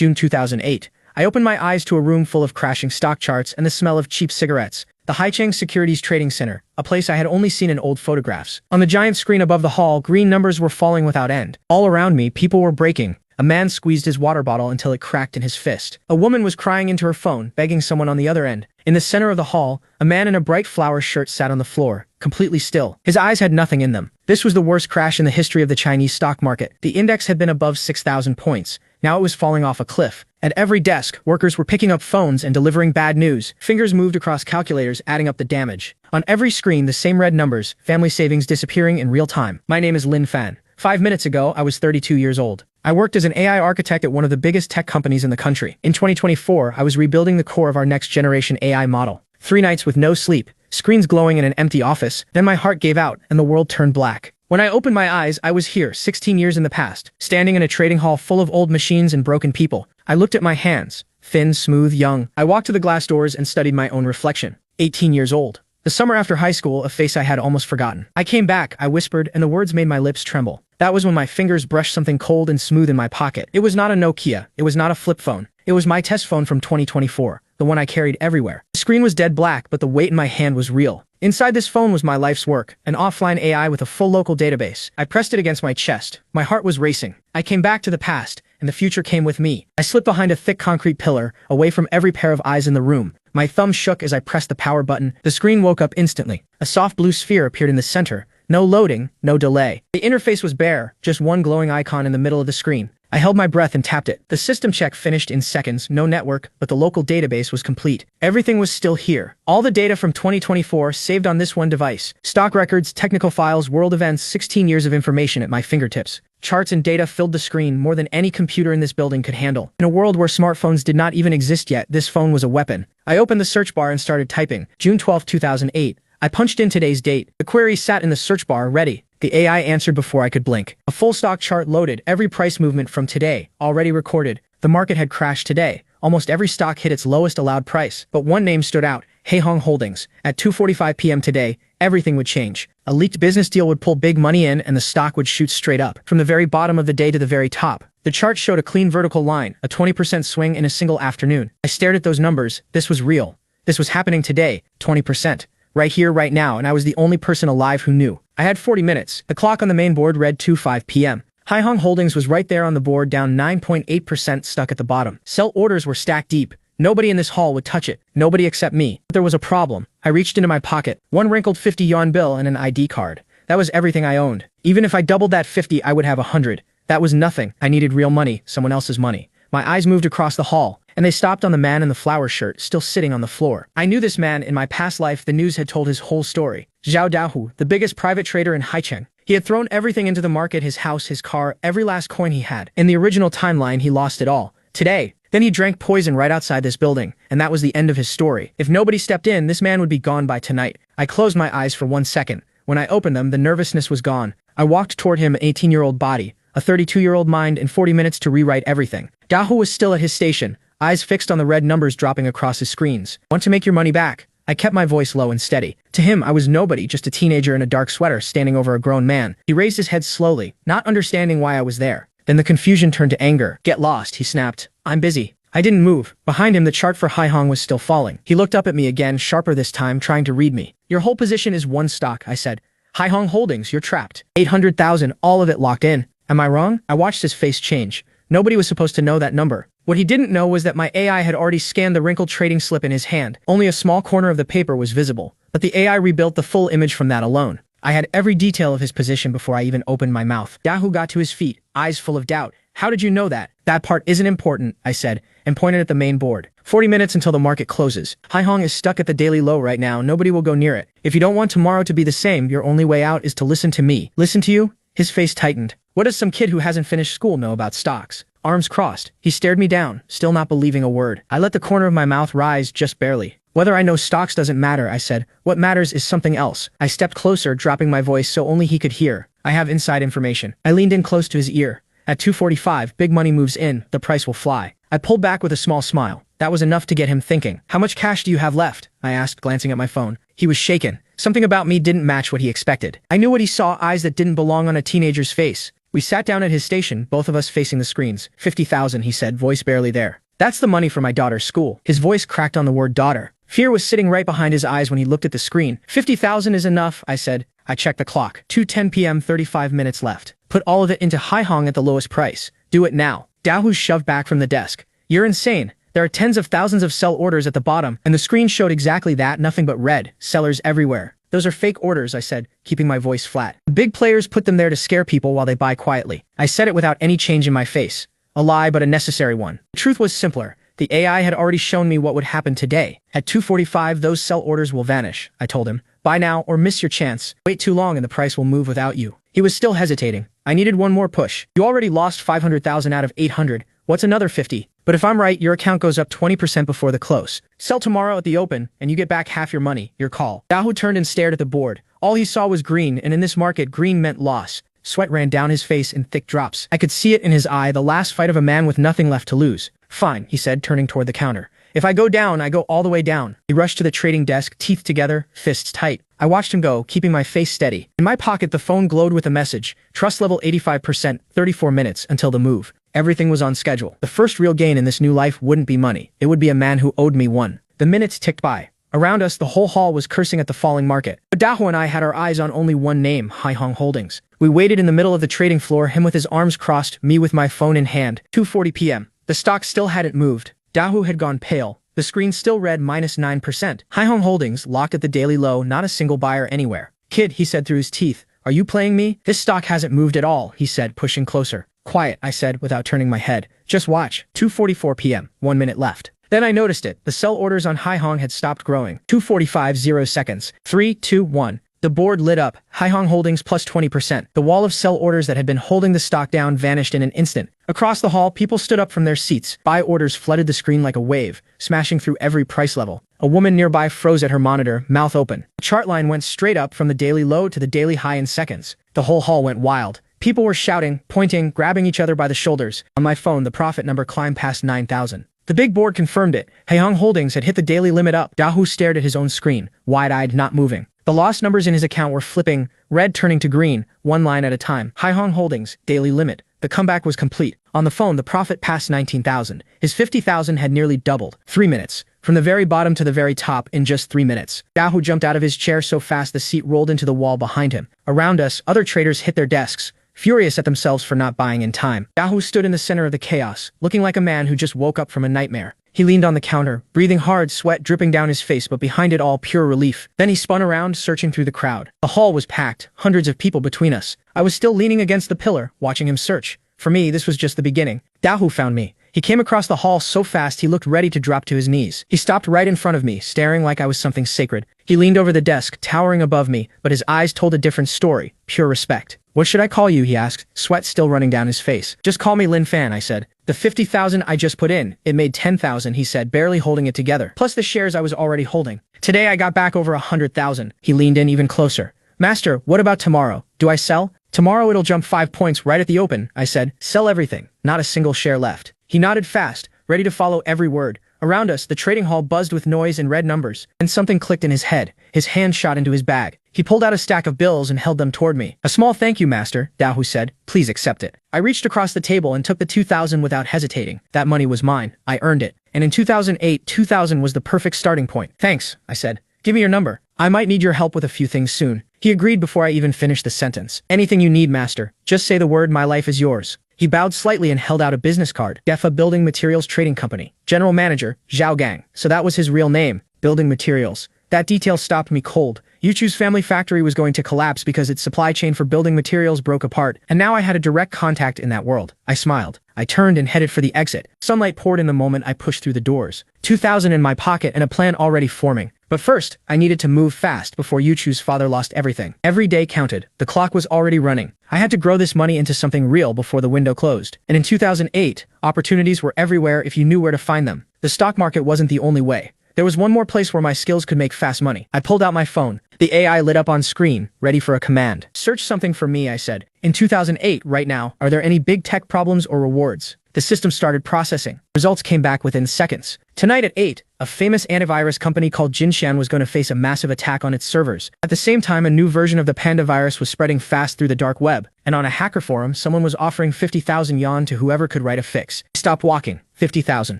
June 2008. I opened my eyes to a room full of crashing stock charts and the smell of cheap cigarettes. The Haihong Securities Trading Center, a place I had only seen in old photographs. On the giant screen above the hall, green numbers were falling without end. All around me, people were breaking. A man squeezed his water bottle until it cracked in his fist. A woman was crying into her phone, begging someone on the other end. In the center of the hall, a man in a bright flower shirt sat on the floor, completely still. His eyes had nothing in them. This was the worst crash in the history of the Chinese stock market. The index had been above 6,000 points. Now it was falling off a cliff. At every desk, workers were picking up phones and delivering bad news. Fingers moved across calculators, adding up the damage. On every screen, the same red numbers, family savings disappearing in real time. My name is Lin Fan. 5 minutes ago, I was 32 years old. I worked as an AI architect at one of the biggest tech companies in the country. In 2024, I was rebuilding the core of our next-generation AI model. 3 nights with no sleep, screens glowing in an empty office. Then my heart gave out, and the world turned black. When I opened my eyes, I was here, 16 years in the past, standing in a trading hall full of old machines and broken people. I looked at my hands, thin, smooth, young. I walked to the glass doors and studied my own reflection. 18 years old. The summer after high school, a face I had almost forgotten. I came back, I whispered, and the words made my lips tremble. That was when my fingers brushed something cold and smooth in my pocket. It was not a Nokia. It was not a flip phone. It was my test phone from 2024, the one I carried everywhere. The screen was dead black, but the weight in my hand was real. Inside this phone was my life's work, an offline AI with a full local database. I pressed it against my chest. My heart was racing. I came back to the past, and the future came with me. I slipped behind a thick concrete pillar, away from every pair of eyes in the room. My thumb shook as I pressed the power button. The screen woke up instantly. A soft blue sphere appeared in the center. No loading, no delay. The interface was bare, just one glowing icon in the middle of the screen. I held my breath and tapped it. The system check finished in seconds, no network, but the local database was complete. Everything was still here. All the data from 2024 saved on this one device. Stock records, technical files, world events, 16 years of information at my fingertips. Charts and data filled the screen more than any computer in this building could handle. In a world where smartphones did not even exist yet, this phone was a weapon. I opened the search bar and started typing. June 12, 2008. I punched in today's date. The query sat in the search bar, ready. The AI answered before I could blink. A full stock chart loaded, every price movement from today, already recorded. The market had crashed today. Almost every stock hit its lowest allowed price. But one name stood out, Haihong Holdings. At 2:45 p.m. today, everything would change. A leaked business deal would pull big money in and the stock would shoot straight up. From the very bottom of the day to the very top. The chart showed a clean vertical line, a 20% swing in a single afternoon. I stared at those numbers. This was real. This was happening today, 20%. Right here, right now, and I was the only person alive who knew. I had 40 minutes. The clock on the main board read 2:05 p.m. Haihong Holdings was right there on the board, down 9.8%, stuck at the bottom. Sell orders were stacked deep. Nobody in this hall would touch it. Nobody except me. But there was a problem. I reached into my pocket. One wrinkled 50 yuan bill and an ID card. That was everything I owned. Even if I doubled that 50, I would have 100. That was nothing. I needed real money, someone else's money. My eyes moved across the hall, and they stopped on the man in the flower shirt, still sitting on the floor. I knew this man. In my past life, the news had told his whole story. Zhao Dahu, the biggest private trader in Haihong. He had thrown everything into the market, his house, his car, every last coin he had. In the original timeline, he lost it all. Today, then he drank poison right outside this building, and that was the end of his story. If nobody stepped in, this man would be gone by tonight. I closed my eyes for 1 second. When I opened them, the nervousness was gone. I walked toward him, an 18-year-old body, a 32-year-old mind, and 40 minutes to rewrite everything. Dahu was still at his station, eyes fixed on the red numbers dropping across his screens. Want to make your money back? I kept my voice low and steady. To him, I was nobody, just a teenager in a dark sweater standing over a grown man. He raised his head slowly, not understanding why I was there. Then the confusion turned to anger. Get lost, he snapped. I'm busy. I didn't move. Behind him, the chart for Haihong was still falling. He looked up at me again, sharper this time, trying to read me. Your whole position is one stock, I said. Haihong Holdings, you're trapped. 800,000, all of it locked in. Am I wrong? I watched his face change. Nobody was supposed to know that number. What he didn't know was that my AI had already scanned the wrinkled trading slip in his hand. Only a small corner of the paper was visible, but the AI rebuilt the full image from that alone. I had every detail of his position before I even opened my mouth. Dahu got to his feet, eyes full of doubt. How did you know that? That part isn't important, I said, and pointed at the main board. 40 minutes until the market closes. Haihong is stuck at the daily low right now. Nobody will go near it. If you don't want tomorrow to be the same, your only way out is to listen to me. Listen to you? His face tightened. What does some kid who hasn't finished school know about stocks? Arms crossed. He stared me down, still not believing a word. I let the corner of my mouth rise just barely. Whether I know stocks doesn't matter, I said. What matters is something else. I stepped closer, dropping my voice so only he could hear. I have inside information. I leaned in close to his ear. At 2:45, big money moves in, the price will fly. I pulled back with a small smile. That was enough to get him thinking. How much cash do you have left? I asked, glancing at my phone. He was shaken. Something about me didn't match what he expected. I knew what he saw, eyes that didn't belong on a teenager's face. We sat down at his station, both of us facing the screens. 50,000, he said, voice barely there. That's the money for my daughter's school. His voice cracked on the word daughter. Fear was sitting right behind his eyes when he looked at the screen. 50,000 is enough, I said. I checked the clock. 2:10 p.m. 35 minutes left. Put all of it into Haihong at the lowest price. Do it now. Dahu shoved back from the desk. You're insane. There are tens of thousands of sell orders at the bottom, and the screen showed exactly that, nothing but red. Sellers everywhere. Those are fake orders, I said, keeping my voice flat. The big players put them there to scare people while they buy quietly. I said it without any change in my face. A lie, but a necessary one. The truth was simpler. The AI had already shown me what would happen today. At 2:45, those sell orders will vanish, I told him. Buy now or miss your chance. Wait too long and the price will move without you. He was still hesitating. I needed one more push. You already lost 500,000 out of 800. What's another 50? But if I'm right, your account goes up 20% before the close. Sell tomorrow at the open, and you get back half your money. Your call. Dahu turned and stared at the board. All he saw was green, and in this market, green meant loss. Sweat ran down his face in thick drops. I could see it in his eye, the last fight of a man with nothing left to lose. Fine, he said, turning toward the counter. If I go down, I go all the way down. He rushed to the trading desk, teeth together, fists tight. I watched him go, keeping my face steady. In my pocket, the phone glowed with a message. Trust level 85%, 34 minutes until the move. Everything was on schedule. The first real gain in this new life wouldn't be money. It would be a man who owed me one. The minutes ticked by. Around us, the whole hall was cursing at the falling market. But Dahu and I had our eyes on only one name, Haihong Holdings. We waited in the middle of the trading floor, him with his arms crossed, me with my phone in hand. 2:40 p.m. The stock still hadn't moved. Dahu had gone pale. The screen still read -9%. Haihong Holdings locked at the daily low, not a single buyer anywhere. Kid, he said through his teeth, are you playing me? This stock hasn't moved at all, he said, pushing closer. Quiet, I said, without turning my head. Just watch. 2:44 p.m. 1 minute left. Then I noticed it. The sell orders on Haihong had stopped growing. 2:45 0 seconds. 3, 2, 1. The board lit up. Haihong Holdings plus 20%. The wall of sell orders that had been holding the stock down vanished in an instant. Across the hall, people stood up from their seats. Buy orders flooded the screen like a wave, smashing through every price level. A woman nearby froze at her monitor, mouth open. The chart line went straight up from the daily low to the daily high in seconds. The whole hall went wild. People were shouting, pointing, grabbing each other by the shoulders. On my phone, the profit number climbed past 9,000. The big board confirmed it. Haihong Holdings had hit the daily limit up. Dahu stared at his own screen, wide-eyed, not moving. The lost numbers in his account were flipping, red turning to green, one line at a time. Haihong Holdings, daily limit. The comeback was complete. On the phone, the profit passed 19,000. His 50,000 had nearly doubled. 3 minutes. From the very bottom to the very top in just 3 minutes. Dahu jumped out of his chair so fast the seat rolled into the wall behind him. Around us, other traders hit their desks, furious at themselves for not buying in time. Dahu stood in the center of the chaos, looking like a man who just woke up from a nightmare. He leaned on the counter, breathing hard, sweat dripping down his face, but behind it all, pure relief. Then he spun around, searching through the crowd. The hall was packed, hundreds of people between us. I was still leaning against the pillar, watching him search. For me, this was just the beginning. Dahu found me. He came across the hall so fast he looked ready to drop to his knees. He stopped right in front of me, staring like I was something sacred. He leaned over the desk, towering above me, but his eyes told a different story, pure respect. What should I call you, he asked, sweat still running down his face. Just call me Lin Fan, I said. The 50,000 I just put in, it made 10,000, he said, barely holding it together, plus the shares I was already holding. Today I got back over 100,000. He leaned in even closer. Master, what about tomorrow? Do I sell? Tomorrow it'll jump 5 points right at the open, I said. Sell everything. Not a single share left. He nodded fast, ready to follow every word. Around us, the trading hall buzzed with noise and red numbers, and something clicked in his head. His hand shot into his bag. He pulled out a stack of bills and held them toward me. A small thank you, master, Dahu said. Please accept it. I reached across the table and took the 2,000 without hesitating. That money was mine. I earned it. And in 2008, 2,000 was the perfect starting point. Thanks, I said. Give me your number. I might need your help with a few things soon. He agreed before I even finished the sentence. Anything you need, master. Just say the word, my life is yours. He bowed slightly and held out a business card. Defa Building Materials Trading Company. General Manager, Zhao Gang. So that was his real name, Building Materials. That detail stopped me cold. Yuchu's family factory was going to collapse because its supply chain for building materials broke apart, and now I had a direct contact in that world. I smiled. I turned and headed for the exit. Sunlight poured in the moment I pushed through the doors. 2,000 in my pocket and a plan already forming. But first, I needed to move fast before Yuchu's father lost everything. Every day counted. The clock was already running. I had to grow this money into something real before the window closed. And in 2008, opportunities were everywhere if you knew where to find them. The stock market wasn't the only way. There was one more place where my skills could make fast money. I pulled out my phone. The AI lit up on screen, ready for a command. Search something for me, I said. In 2008, right now, are there any big tech problems or rewards? The system started processing. Results came back within seconds. Tonight at 8, a famous antivirus company called Jinshan was going to face a massive attack on its servers. At the same time, a new version of the Panda virus was spreading fast through the dark web, and on a hacker forum, someone was offering 50,000 yuan to whoever could write a fix. I stopped walking. 50,000.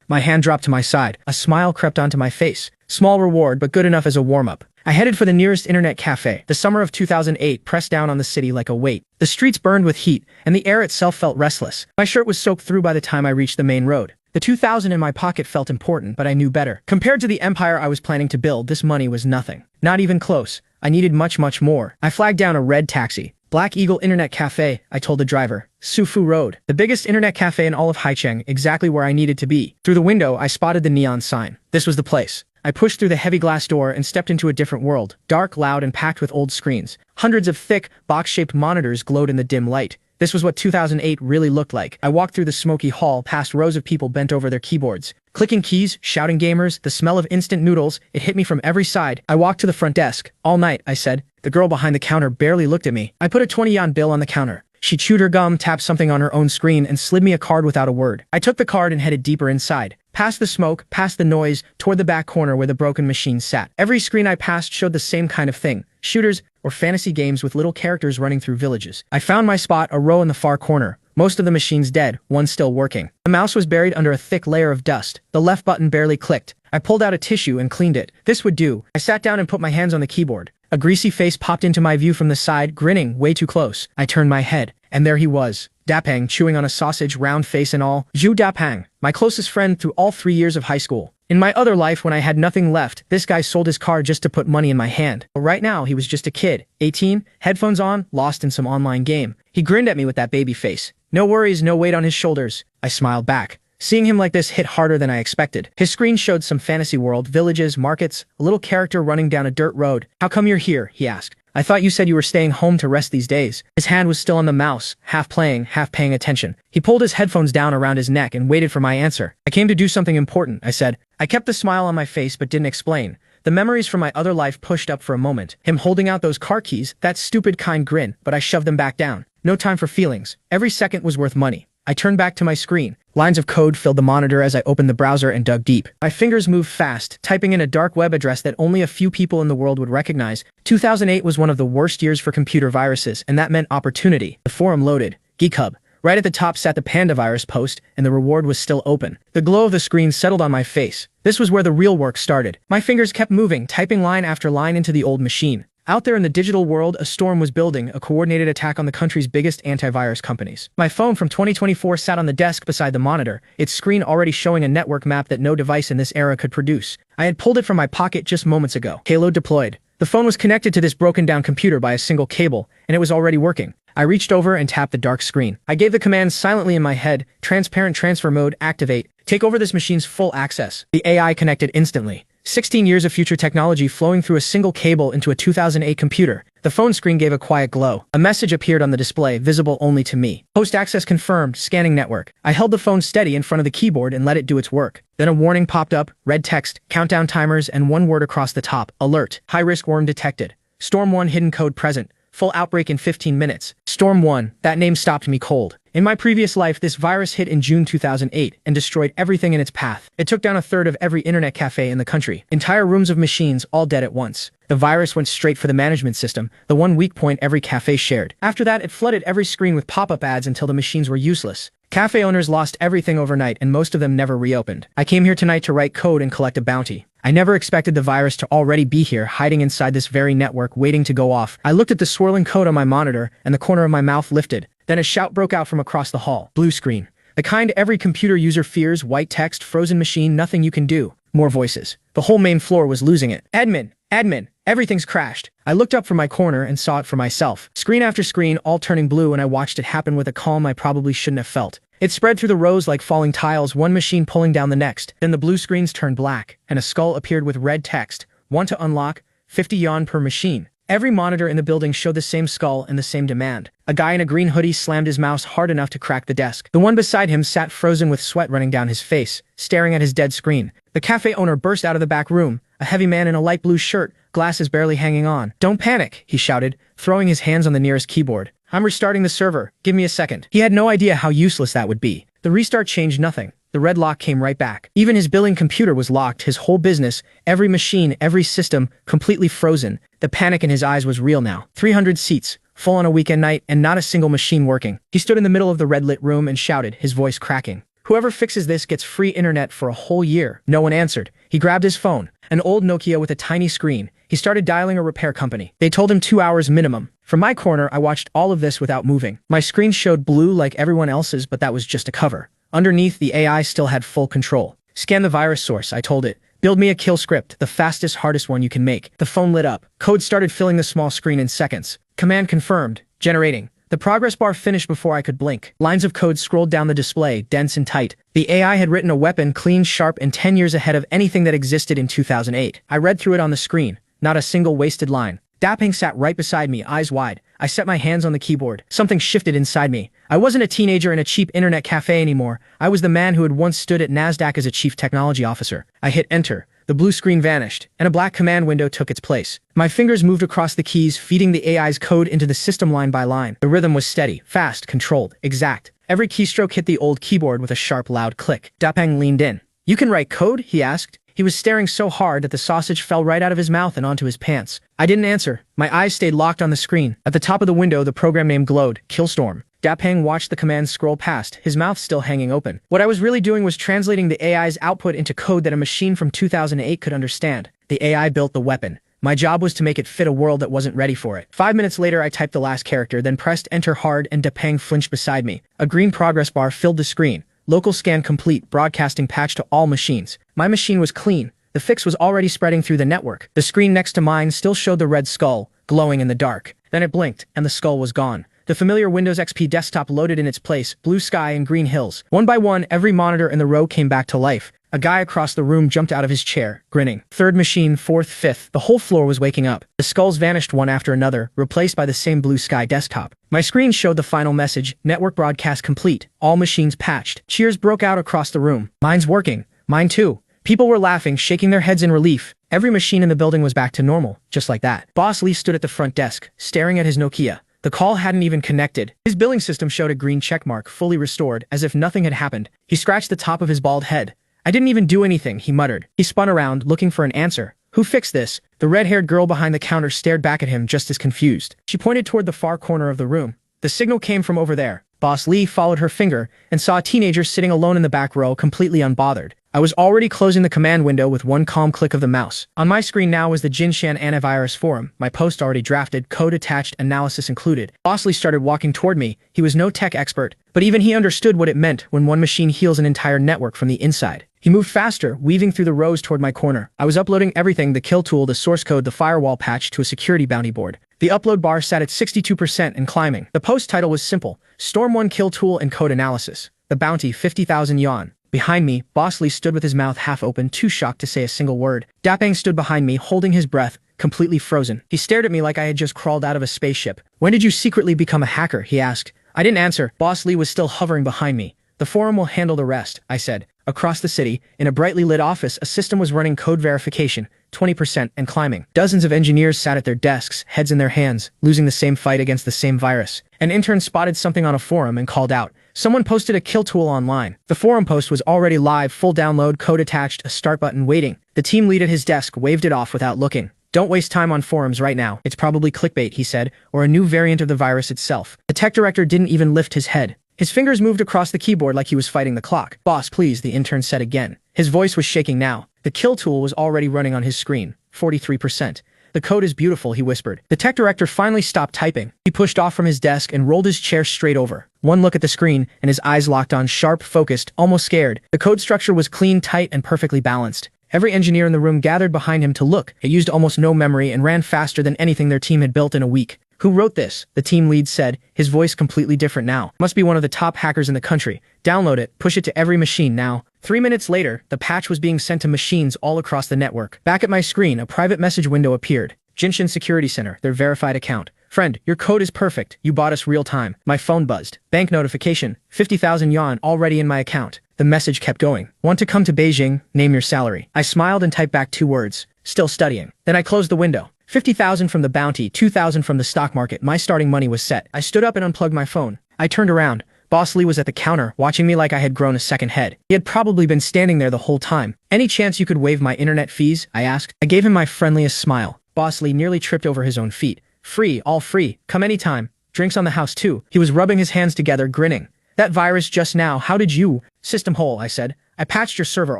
My hand dropped to my side. A smile crept onto my face. Small reward, but good enough as a warm-up. I headed for the nearest internet cafe. The summer of 2008 pressed down on the city like a weight. The streets burned with heat, and the air itself felt restless. My shirt was soaked through by the time I reached the main road. The 2,000 in my pocket felt important, but I knew better. Compared to the empire I was planning to build, this money was nothing. Not even close. I needed much more. I flagged down a red taxi. Black Eagle Internet Cafe, I told the driver. Sufu Road. The biggest internet cafe in all of Haihong, exactly where I needed to be. Through the window, I spotted the neon sign. This was the place. I pushed through the heavy glass door and stepped into a different world. Dark, loud, and packed with old screens. Hundreds of thick, box-shaped monitors glowed in the dim light. This was what 2008 really looked like. I walked through the smoky hall, past rows of people bent over their keyboards. Clicking keys, shouting gamers, the smell of instant noodles, it hit me from every side. I walked to the front desk. All night, I said. The girl behind the counter barely looked at me. I put a 20 yuan bill on the counter. She chewed her gum, tapped something on her own screen, and slid me a card without a word. I took the card and headed deeper inside. Past the smoke, past the noise, toward the back corner where the broken machine sat. Every screen I passed showed the same kind of thing. Shooters, or fantasy games with little characters running through villages. I found my spot, a row in the far corner. Most of the machines dead, one still working. The mouse was buried under a thick layer of dust. The left button barely clicked. I pulled out a tissue and cleaned it. This would do. I sat down and put my hands on the keyboard. A greasy face popped into my view from the side, grinning way too close. I turned my head, and there he was. Dapang chewing on a sausage, round face and all. Zhu Dapang, my closest friend through all 3 years of high school. In my other life, when I had nothing left, this guy sold his car just to put money in my hand. But right now, he was just a kid, 18, headphones on, lost in some online game. He grinned at me with that baby face. No worries, no weight on his shoulders. I smiled back. Seeing him like this hit harder than I expected. His screen showed some fantasy world, villages, markets, a little character running down a dirt road. How come you're here? He asked. I thought you said you were staying home to rest these days. His hand was still on the mouse, half playing, half paying attention. He pulled his headphones down around his neck and waited for my answer. I came to do something important, I said. I kept the smile on my face but didn't explain. The memories from my other life pushed up for a moment. Him holding out those car keys, that stupid kind grin, but I shoved them back down. No time for feelings. Every second was worth money. I turned back to my screen. Lines of code filled the monitor as I opened the browser and dug deep. My fingers moved fast, typing in a dark web address that only a few people in the world would recognize. 2008 was one of the worst years for computer viruses, and that meant opportunity. The forum loaded. GeekHub. Right at the top sat the Panda virus post, and the reward was still open. The glow of the screen settled on my face. This was where the real work started. My fingers kept moving, typing line after line into the old machine. Out there in the digital world, a storm was building, a coordinated attack on the country's biggest antivirus companies. My phone from 2024 sat on the desk beside the monitor, its screen already showing a network map that no device in this era could produce. I had pulled it from my pocket just moments ago. Halo deployed. The phone was connected to this broken-down computer by a single cable, and it was already working. I reached over and tapped the dark screen. I gave the command silently in my head, transparent transfer mode, activate, take over this machine's full access. The AI connected instantly. 16 years of future technology flowing through a single cable into a 2008 computer. The phone screen gave a quiet glow. A message appeared on the display, visible only to me. Host access confirmed, scanning network. I held the phone steady in front of the keyboard and let it do its work. Then a warning popped up, red text, countdown timers, and one word across the top. Alert. High-risk worm detected. Storm 1 hidden code present. Full outbreak in 15 minutes. Storm 1. That name stopped me cold. In my previous life, this virus hit in June 2008 and destroyed everything in its path. It took down a third of every internet cafe in the country. Entire rooms of machines, all dead at once. The virus went straight for the management system, the one weak point every cafe shared. After that, it flooded every screen with pop-up ads until the machines were useless. Cafe owners lost everything overnight and most of them never reopened. I came here tonight to write code and collect a bounty. I never expected the virus to already be here, hiding inside this very network, waiting to go off. I looked at the swirling code on my monitor, and the corner of my mouth lifted. Then a shout broke out from across the hall. Blue screen. The kind every computer user fears, white text, frozen machine, nothing you can do. More voices. The whole main floor was losing it. Admin, everything's crashed. I looked up from my corner and saw it for myself. Screen after screen, all turning blue, and I watched it happen with a calm I probably shouldn't have felt. It spread through the rows like falling tiles, one machine pulling down the next. Then the blue screens turned black, and a skull appeared with red text. 1 to unlock, 50 yuan per machine. Every monitor in the building showed the same skull and the same demand. A guy in a green hoodie slammed his mouse hard enough to crack the desk. The one beside him sat frozen with sweat running down his face, staring at his dead screen. The cafe owner burst out of the back room, a heavy man in a light blue shirt, glasses barely hanging on. "Don't panic," he shouted, throwing his hands on the nearest keyboard. "I'm restarting the server. Give me a second." He had no idea how useless that would be. The restart changed nothing. The red lock came right back. Even his billing computer was locked, his whole business, every machine, every system, completely frozen. The panic in his eyes was real now. 300 seats, full on a weekend night, and not a single machine working. He stood in the middle of the red-lit room and shouted, his voice cracking. Whoever fixes this gets free internet for a whole year. No one answered. He grabbed his phone, an old Nokia with a tiny screen. He started dialing a repair company. They told him 2 hours minimum. From my corner, I watched all of this without moving. My screen showed blue like everyone else's, but that was just a cover. Underneath, the AI still had full control. Scan the virus source, I told it. Build me a kill script, the fastest, hardest one you can make. The phone lit up. Code started filling the small screen in seconds. Command confirmed. Generating. The progress bar finished before I could blink. Lines of code scrolled down the display, dense and tight. The AI had written a weapon clean, sharp, and 10 years ahead of anything that existed in 2008. I read through it on the screen. Not a single wasted line. Dapeng sat right beside me, eyes wide. I set my hands on the keyboard. Something shifted inside me. I wasn't a teenager in a cheap internet cafe anymore. I was the man who had once stood at NASDAQ as a chief technology officer. I hit enter. The blue screen vanished, and a black command window took its place. My fingers moved across the keys, feeding the AI's code into the system line by line. The rhythm was steady, fast, controlled, exact. Every keystroke hit the old keyboard with a sharp, loud click. Dapeng leaned in. You can write code? He asked. He was staring so hard that the sausage fell right out of his mouth and onto his pants. I didn't answer. My eyes stayed locked on the screen. At the top of the window, the program name glowed, Killstorm. Dapeng watched the command scroll past, his mouth still hanging open. What I was really doing was translating the AI's output into code that a machine from 2008 could understand. The AI built the weapon. My job was to make it fit a world that wasn't ready for it. 5 minutes later, I typed the last character, then pressed enter hard, and Dapeng flinched beside me. A green progress bar filled the screen. Local scan complete, broadcasting patch to all machines. My machine was clean. The fix was already spreading through the network. The screen next to mine still showed the red skull, glowing in the dark. Then it blinked, and the skull was gone. The familiar Windows XP desktop loaded in its place, blue sky and green hills. One by one, every monitor in the row came back to life. A guy across the room jumped out of his chair, grinning. Third machine, fourth, fifth. The whole floor was waking up. The skulls vanished one after another, replaced by the same blue sky desktop. My screen showed the final message, network broadcast complete. All machines patched. Cheers broke out across the room. Mine's working. Mine too. People were laughing, shaking their heads in relief. Every machine in the building was back to normal, just like that. Boss Lee stood at the front desk, staring at his Nokia. The call hadn't even connected. His billing system showed a green checkmark, fully restored, as if nothing had happened. He scratched the top of his bald head. I didn't even do anything, he muttered. He spun around, looking for an answer. Who fixed this? The red-haired girl behind the counter stared back at him just as confused. She pointed toward the far corner of the room. The signal came from over there. Boss Lee followed her finger and saw a teenager sitting alone in the back row, completely unbothered. I was already closing the command window with one calm click of the mouse. On my screen now was the Jinshan antivirus forum, my post already drafted, code attached, analysis included. Boss Lee started walking toward me. He was no tech expert, but even he understood what it meant when one machine heals an entire network from the inside. He moved faster, weaving through the rows toward my corner. I was uploading everything, the kill tool, the source code, the firewall patch, to a security bounty board. The upload bar sat at 62% and climbing. The post title was simple, Storm 1 Kill Tool and Code Analysis. The bounty, 50,000 yuan. Behind me, Boss Lee stood with his mouth half open, too shocked to say a single word. Dapeng stood behind me, holding his breath, completely frozen. He stared at me like I had just crawled out of a spaceship. When did you secretly become a hacker? He asked. I didn't answer. Boss Lee was still hovering behind me. The forum will handle the rest, I said. Across the city, in a brightly lit office, a system was running code verification, 20% and climbing. Dozens of engineers sat at their desks, heads in their hands, losing the same fight against the same virus. An intern spotted something on a forum and called out. Someone posted a kill tool online. The forum post was already live, full download, code attached, a start button waiting. The team lead at his desk waved it off without looking. Don't waste time on forums right now. It's probably clickbait, he said, or a new variant of the virus itself. The tech director didn't even lift his head. His fingers moved across the keyboard like he was fighting the clock. Boss, please, the intern said again. His voice was shaking now. The kill tool was already running on his screen, 43%. The code is beautiful, he whispered. The tech director finally stopped typing. He pushed off from his desk and rolled his chair straight over. One look at the screen, and his eyes locked on, sharp, focused, almost scared. The code structure was clean, tight, and perfectly balanced. Every engineer in the room gathered behind him to look. It used almost no memory and ran faster than anything their team had built in a week. Who wrote this? The team lead said, his voice completely different now. Must be one of the top hackers in the country. Download it, push it to every machine now. 3 minutes later, the patch was being sent to machines all across the network. Back at my screen, a private message window appeared. Jinshan Security Center, their verified account. Friend, your code is perfect. You bought us real time. My phone buzzed. Bank notification. 50,000 yuan already in my account. The message kept going. Want to come to Beijing? Name your salary. I smiled and typed back 2 words. Still studying. Then I closed the window. 50,000 from the bounty, 2,000 from the stock market. My starting money was set. I stood up and unplugged my phone. I turned around. Boss Lee was at the counter, watching me like I had grown a second head. He had probably been standing there the whole time. "Any chance you could waive my internet fees?" I asked. I gave him my friendliest smile. Boss Lee nearly tripped over his own feet. "Free, all free. Come anytime. Drinks on the house too." He was rubbing his hands together, grinning. "That virus just now, how did you—" "System hole," I said. "I patched your server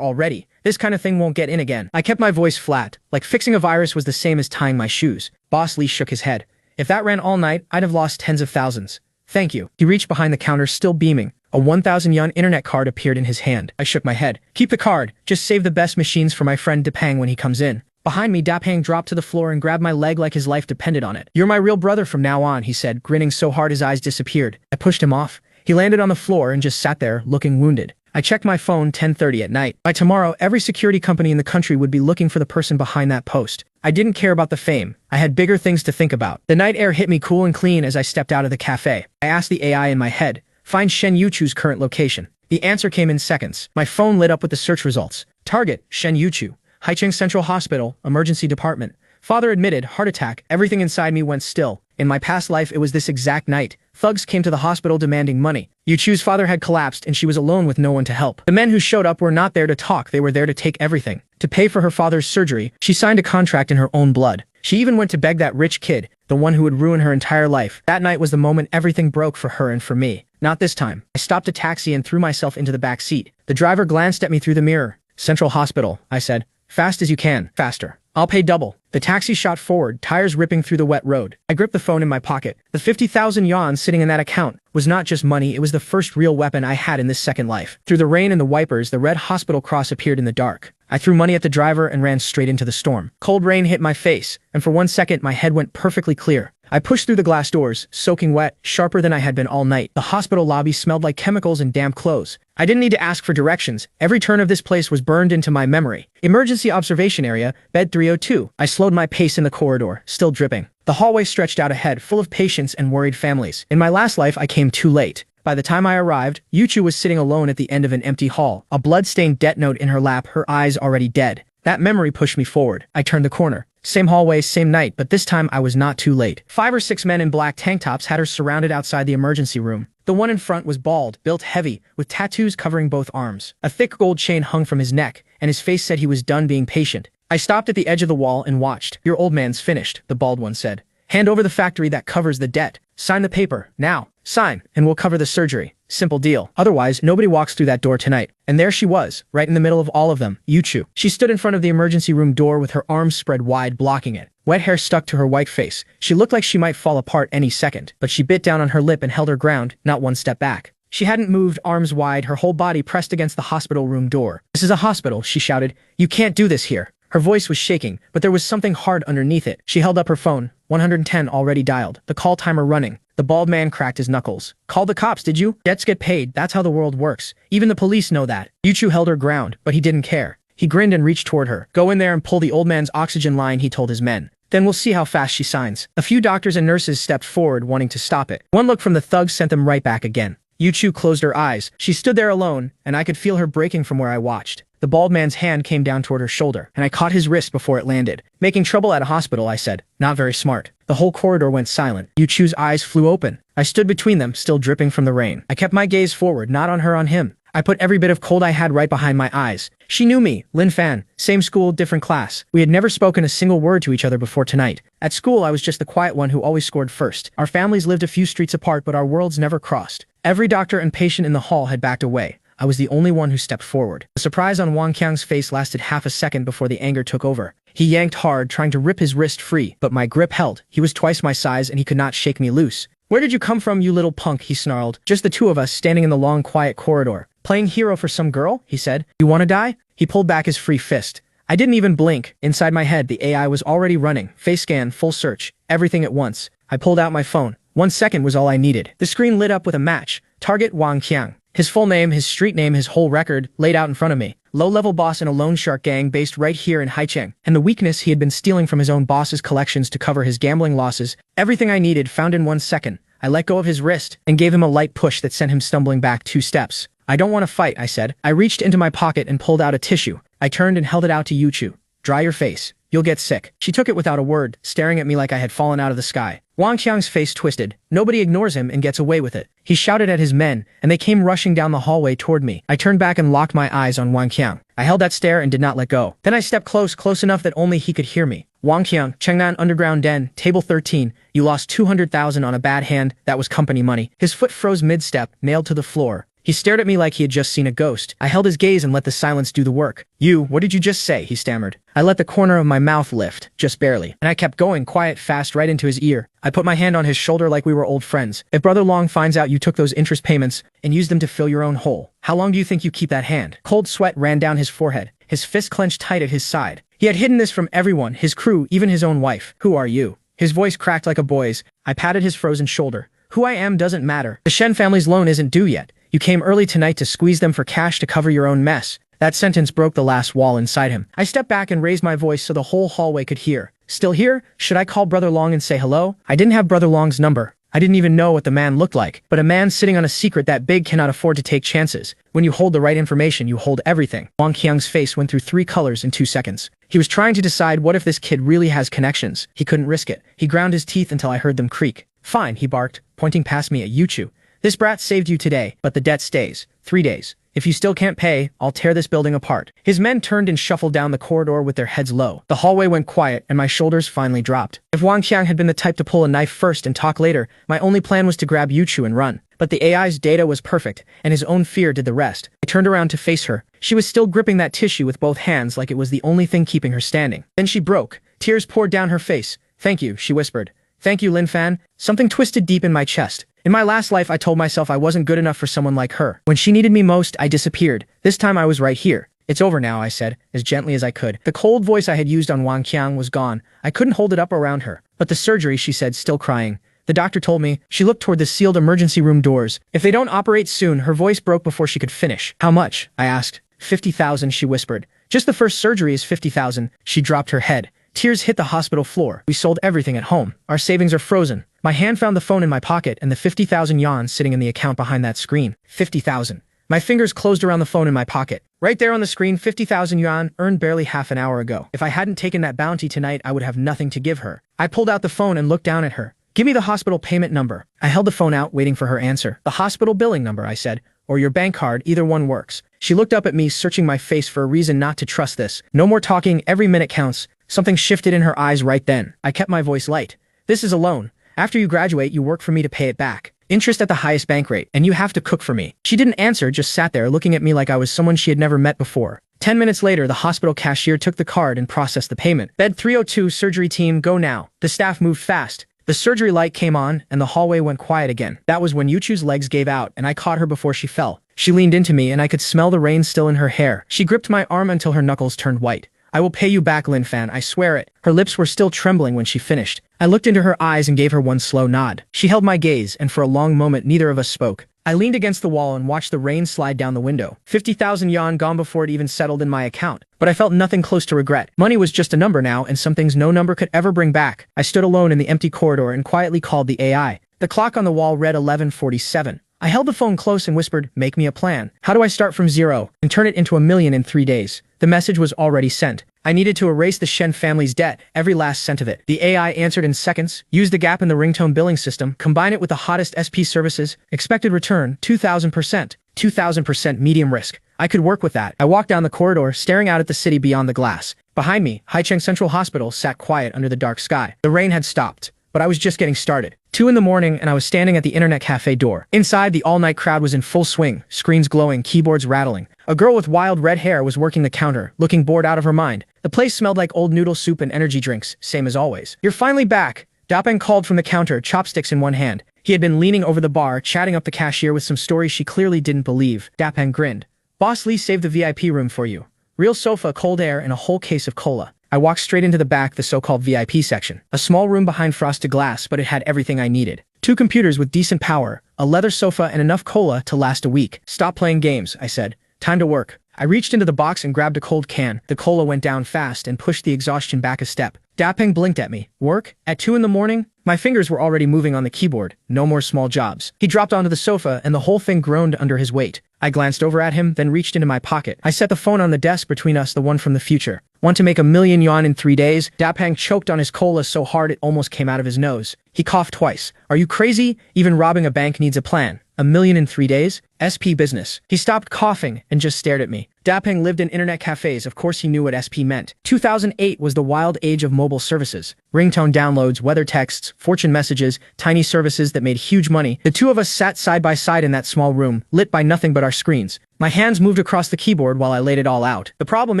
already. This kind of thing won't get in again." I kept my voice flat, like fixing a virus was the same as tying my shoes. Boss Lee shook his head. "If that ran all night, I'd have lost tens of thousands." "Thank you." He reached behind the counter, still beaming. A 1,000 yuan internet card appeared in his hand. I shook my head. "Keep the card. Just save the best machines for my friend Dapang when he comes in." Behind me, Dapang dropped to the floor and grabbed my leg like his life depended on it. "You're my real brother from now on," he said, grinning so hard his eyes disappeared. I pushed him off. He landed on the floor and just sat there, looking wounded. I checked my phone 10:30 at night. By tomorrow, every security company in the country would be looking for the person behind that post. I didn't care about the fame. I had bigger things to think about. The night air hit me cool and clean as I stepped out of the cafe. I asked the AI in my head, "Find Shen Yuchu's current location." The answer came in seconds. My phone lit up with the search results. Target, Shen Yuchu. Haicheng Central Hospital, Emergency Department. Father admitted, heart attack. Everything inside me went still. In my past life, it was this exact night. Thugs came to the hospital demanding money. Yuchu's father had collapsed and she was alone with no one to help. The men who showed up were not there to talk, they were there to take everything. To pay for her father's surgery, she signed a contract in her own blood. She even went to beg that rich kid, the one who would ruin her entire life. That night was the moment everything broke for her and for me. Not this time. I stopped a taxi and threw myself into the back seat. The driver glanced at me through the mirror. "Central Hospital," I said. "Fast as you can. Faster. I'll pay double." The taxi shot forward, tires ripping through the wet road. I gripped the phone in my pocket. The 50,000 yuan sitting in that account was not just money, it was the first real weapon I had in this second life. Through the rain and the wipers, the red hospital cross appeared in the dark. I threw money at the driver and ran straight into the storm. Cold rain hit my face, and for 1 second my head went perfectly clear. I pushed through the glass doors, soaking wet, sharper than I had been all night. The hospital lobby smelled like chemicals and damp clothes. I didn't need to ask for directions. Every turn of this place was burned into my memory. Emergency observation area, bed 302. I slowed my pace in the corridor, still dripping. The hallway stretched out ahead, full of patients and worried families. In my last life, I came too late. By the time I arrived, Yuchu was sitting alone at the end of an empty hall, a blood-stained debt note in her lap, her eyes already dead. That memory pushed me forward. I turned the corner. Same hallway, same night, but this time I was not too late. 5 or 6 men in black tank tops had her surrounded outside the emergency room. The one in front was bald, built heavy, with tattoos covering both arms. A thick gold chain hung from his neck, and his face said he was done being patient. I stopped at the edge of the wall and watched. "Your old man's finished," the bald one said. "Hand over the factory that covers the debt. Sign the paper, now. Sign, and we'll cover the surgery. Simple deal. Otherwise, nobody walks through that door tonight." And there she was, right in the middle of all of them, Yuchu. She stood in front of the emergency room door with her arms spread wide, blocking it. Wet hair stuck to her white face. She looked like she might fall apart any second, but she bit down on her lip and held her ground, not one step back. She hadn't moved, arms wide, her whole body pressed against the hospital room door. "This is a hospital," she shouted. "You can't do this here." Her voice was shaking, but there was something hard underneath it. She held up her phone. 110 already dialed. The call timer running. The bald man cracked his knuckles. "Called the cops, did you? Debts get paid, that's how the world works. Even the police know that." Yuchu held her ground, but he didn't care. He grinned and reached toward her. "Go in there and pull the old man's oxygen line," he told his men. "Then we'll see how fast she signs." A few doctors and nurses stepped forward, wanting to stop it. One look from the thugs sent them right back again. Yuchu closed her eyes. She stood there alone, and I could feel her breaking from where I watched. The bald man's hand came down toward her shoulder, and I caught his wrist before it landed. "Making trouble at a hospital," I said. "Not very smart." The whole corridor went silent. Yuchu's eyes flew open. I stood between them, still dripping from the rain. I kept my gaze forward, not on her, on him. I put every bit of cold I had right behind my eyes. She knew me, Lin Fan, same school, different class. We had never spoken a single word to each other before tonight. At school, I was just the quiet one who always scored first. Our families lived a few streets apart, but our worlds never crossed. Every doctor and patient in the hall had backed away. I was the only one who stepped forward. The surprise on Wang Qiang's face lasted half a second before the anger took over. He yanked hard, trying to rip his wrist free, but my grip held. He was twice my size, and he could not shake me loose. "Where did you come from, you little punk?" he snarled. "Just the two of us, standing in the long, quiet corridor. Playing hero for some girl?" he said. "You want to die?" He pulled back his free fist. I didn't even blink. Inside my head, the AI was already running. Face scan, full search, everything at once. I pulled out my phone. 1 second was all I needed. The screen lit up with a match. Target Wang Qiang. His full name, his street name, his whole record, laid out in front of me. Low-level boss in a loan shark gang based right here in Haicheng. And the weakness, he had been stealing from his own boss's collections to cover his gambling losses. Everything I needed found in 1 second. I let go of his wrist and gave him a light push that sent him stumbling back 2 steps. "I don't want to fight," I said. I reached into my pocket and pulled out a tissue. I turned and held it out to Yuchu. "Dry your face." You'll get sick. She took it without a word, staring at me like I had fallen out of the sky. Wang Qiang's face twisted. Nobody ignores him and gets away with it. He shouted at his men, and they came rushing down the hallway toward me. I turned back and locked my eyes on Wang Qiang. I held that stare and did not let go. Then I stepped close enough that only he could hear me. Wang Qiang, Chengnan Underground Den, Table 13, you lost 200,000 on a bad hand, that was company money. His foot froze mid-step, nailed to the floor. He stared at me like he had just seen a ghost. I held his gaze and let the silence do the work. What did you just say? He stammered. I let the corner of my mouth lift, just barely. And I kept going, quiet, fast, right into his ear. I put my hand on his shoulder like we were old friends. If Brother Long finds out you took those interest payments and used them to fill your own hole, how long do you think you keep that hand? Cold sweat ran down his forehead. His fist clenched tight at his side. He had hidden this from everyone, his crew, even his own wife. Who are you? His voice cracked like a boy's. I patted his frozen shoulder. Who I am doesn't matter. The Shen family's loan isn't due yet. You came early tonight to squeeze them for cash to cover your own mess. That sentence broke the last wall inside him. I stepped back and raised my voice so the whole hallway could hear. Still here? Should I call Brother Long and say hello? I didn't have Brother Long's number. I didn't even know what the man looked like. But a man sitting on a secret that big cannot afford to take chances. When you hold the right information, you hold everything. Wang Qiang's face went through 3 colors in 2 seconds. He was trying to decide what if this kid really has connections. He couldn't risk it. He ground his teeth until I heard them creak. Fine, he barked, pointing past me at Yuchu. This brat saved you today, but the debt stays. 3 days. If you still can't pay, I'll tear this building apart. His men turned and shuffled down the corridor with their heads low. The hallway went quiet, and my shoulders finally dropped. If Wang Qiang had been the type to pull a knife first and talk later, my only plan was to grab Yuchu and run. But the AI's data was perfect, and his own fear did the rest. I turned around to face her. She was still gripping that tissue with both hands like it was the only thing keeping her standing. Then she broke. Tears poured down her face. Thank you, she whispered. Thank you, Lin Fan. Something twisted deep in my chest. In my last life, I told myself I wasn't good enough for someone like her. When she needed me most, I disappeared. This time I was right here. It's over now, I said, as gently as I could. The cold voice I had used on Wang Qiang was gone. I couldn't hold it up around her. But the surgery, she said, still crying. The doctor told me. She looked toward the sealed emergency room doors. If they don't operate soon, her voice broke before she could finish. How much? I asked. 50,000, she whispered. Just the first surgery is 50,000. She dropped her head. Tears hit the hospital floor. We sold everything at home. Our savings are frozen. My hand found the phone in my pocket and the 50,000 yuan sitting in the account behind that screen. 50,000. My fingers closed around the phone in my pocket. Right there on the screen, 50,000 yuan, earned barely half an hour ago. If I hadn't taken that bounty tonight, I would have nothing to give her. I pulled out the phone and looked down at her. Give me the hospital payment number. I held the phone out, waiting for her answer. The hospital billing number, I said. Or your bank card, either one works. She looked up at me, searching my face for a reason not to trust this. No more talking, every minute counts. Something shifted in her eyes right then. I kept my voice light. This is a loan. After you graduate, you work for me to pay it back. Interest at the highest bank rate, and you have to cook for me. She didn't answer, just sat there looking at me like I was someone she had never met before. 10 minutes later, the hospital cashier took the card and processed the payment. Bed 302, surgery team, go now. The staff moved fast. The surgery light came on, and the hallway went quiet again. That was when Yuchu's legs gave out, and I caught her before she fell. She leaned into me, and I could smell the rain still in her hair. She gripped my arm until her knuckles turned white. I will pay you back, Lin Fan, I swear it. Her lips were still trembling when she finished. I looked into her eyes and gave her one slow nod. She held my gaze, and for a long moment neither of us spoke. I leaned against the wall and watched the rain slide down the window. 50,000 yuan gone before it even settled in my account. But I felt nothing close to regret. Money was just a number now, and some things no number could ever bring back. I stood alone in the empty corridor and quietly called the AI. The clock on the wall read 11:47. I held the phone close and whispered, make me a plan. How do I start from 0 and turn it into 1,000,000 in 3 days? The message was already sent. I needed to erase the Shen family's debt, every last cent of it. The AI answered in seconds. Use the gap in the ringtone billing system, combine it with the hottest SP services, expected return, 2,000%. 2,000% medium risk. I could work with that. I walked down the corridor, staring out at the city beyond the glass. Behind me, Haihong Central Hospital sat quiet under the dark sky. The rain had stopped, but I was just getting started. 2 in the morning, and I was standing at the internet cafe door. Inside, the all-night crowd was in full swing, screens glowing, keyboards rattling. A girl with wild red hair was working the counter, looking bored out of her mind. The place smelled like old noodle soup and energy drinks, same as always. You're finally back, Dapeng called from the counter, chopsticks in one hand. He had been leaning over the bar, chatting up the cashier with some stories she clearly didn't believe. Dapeng grinned. Boss Lee saved the VIP room for you. Real sofa, cold air, and a whole case of cola. I walked straight into the back, the so-called VIP section. A small room behind frosted glass, but it had everything I needed. 2 computers with decent power, a leather sofa, and enough cola to last a week. Stop playing games, I said. Time to work. I reached into the box and grabbed a cold can. The cola went down fast and pushed the exhaustion back a step. Dapeng blinked at me. Work? At 2 in the morning? My fingers were already moving on the keyboard. No more small jobs. He dropped onto the sofa and the whole thing groaned under his weight. I glanced over at him, then reached into my pocket. I set the phone on the desk between us, the one from the future. Want to make 1,000,000 yuan in 3 days? Dapeng choked on his cola so hard it almost came out of his nose. He coughed twice. Are you crazy? Even robbing a bank needs a plan. 1,000,000 in 3 days? SP business. He stopped coughing and just stared at me. Dapeng lived in internet cafes. Of course he knew what SP meant. 2008 was the wild age of mobile services. Ringtone downloads, weather texts, fortune messages, tiny services that made huge money. The two of us sat side by side in that small room, lit by nothing but our screens. My hands moved across the keyboard while I laid it all out. The problem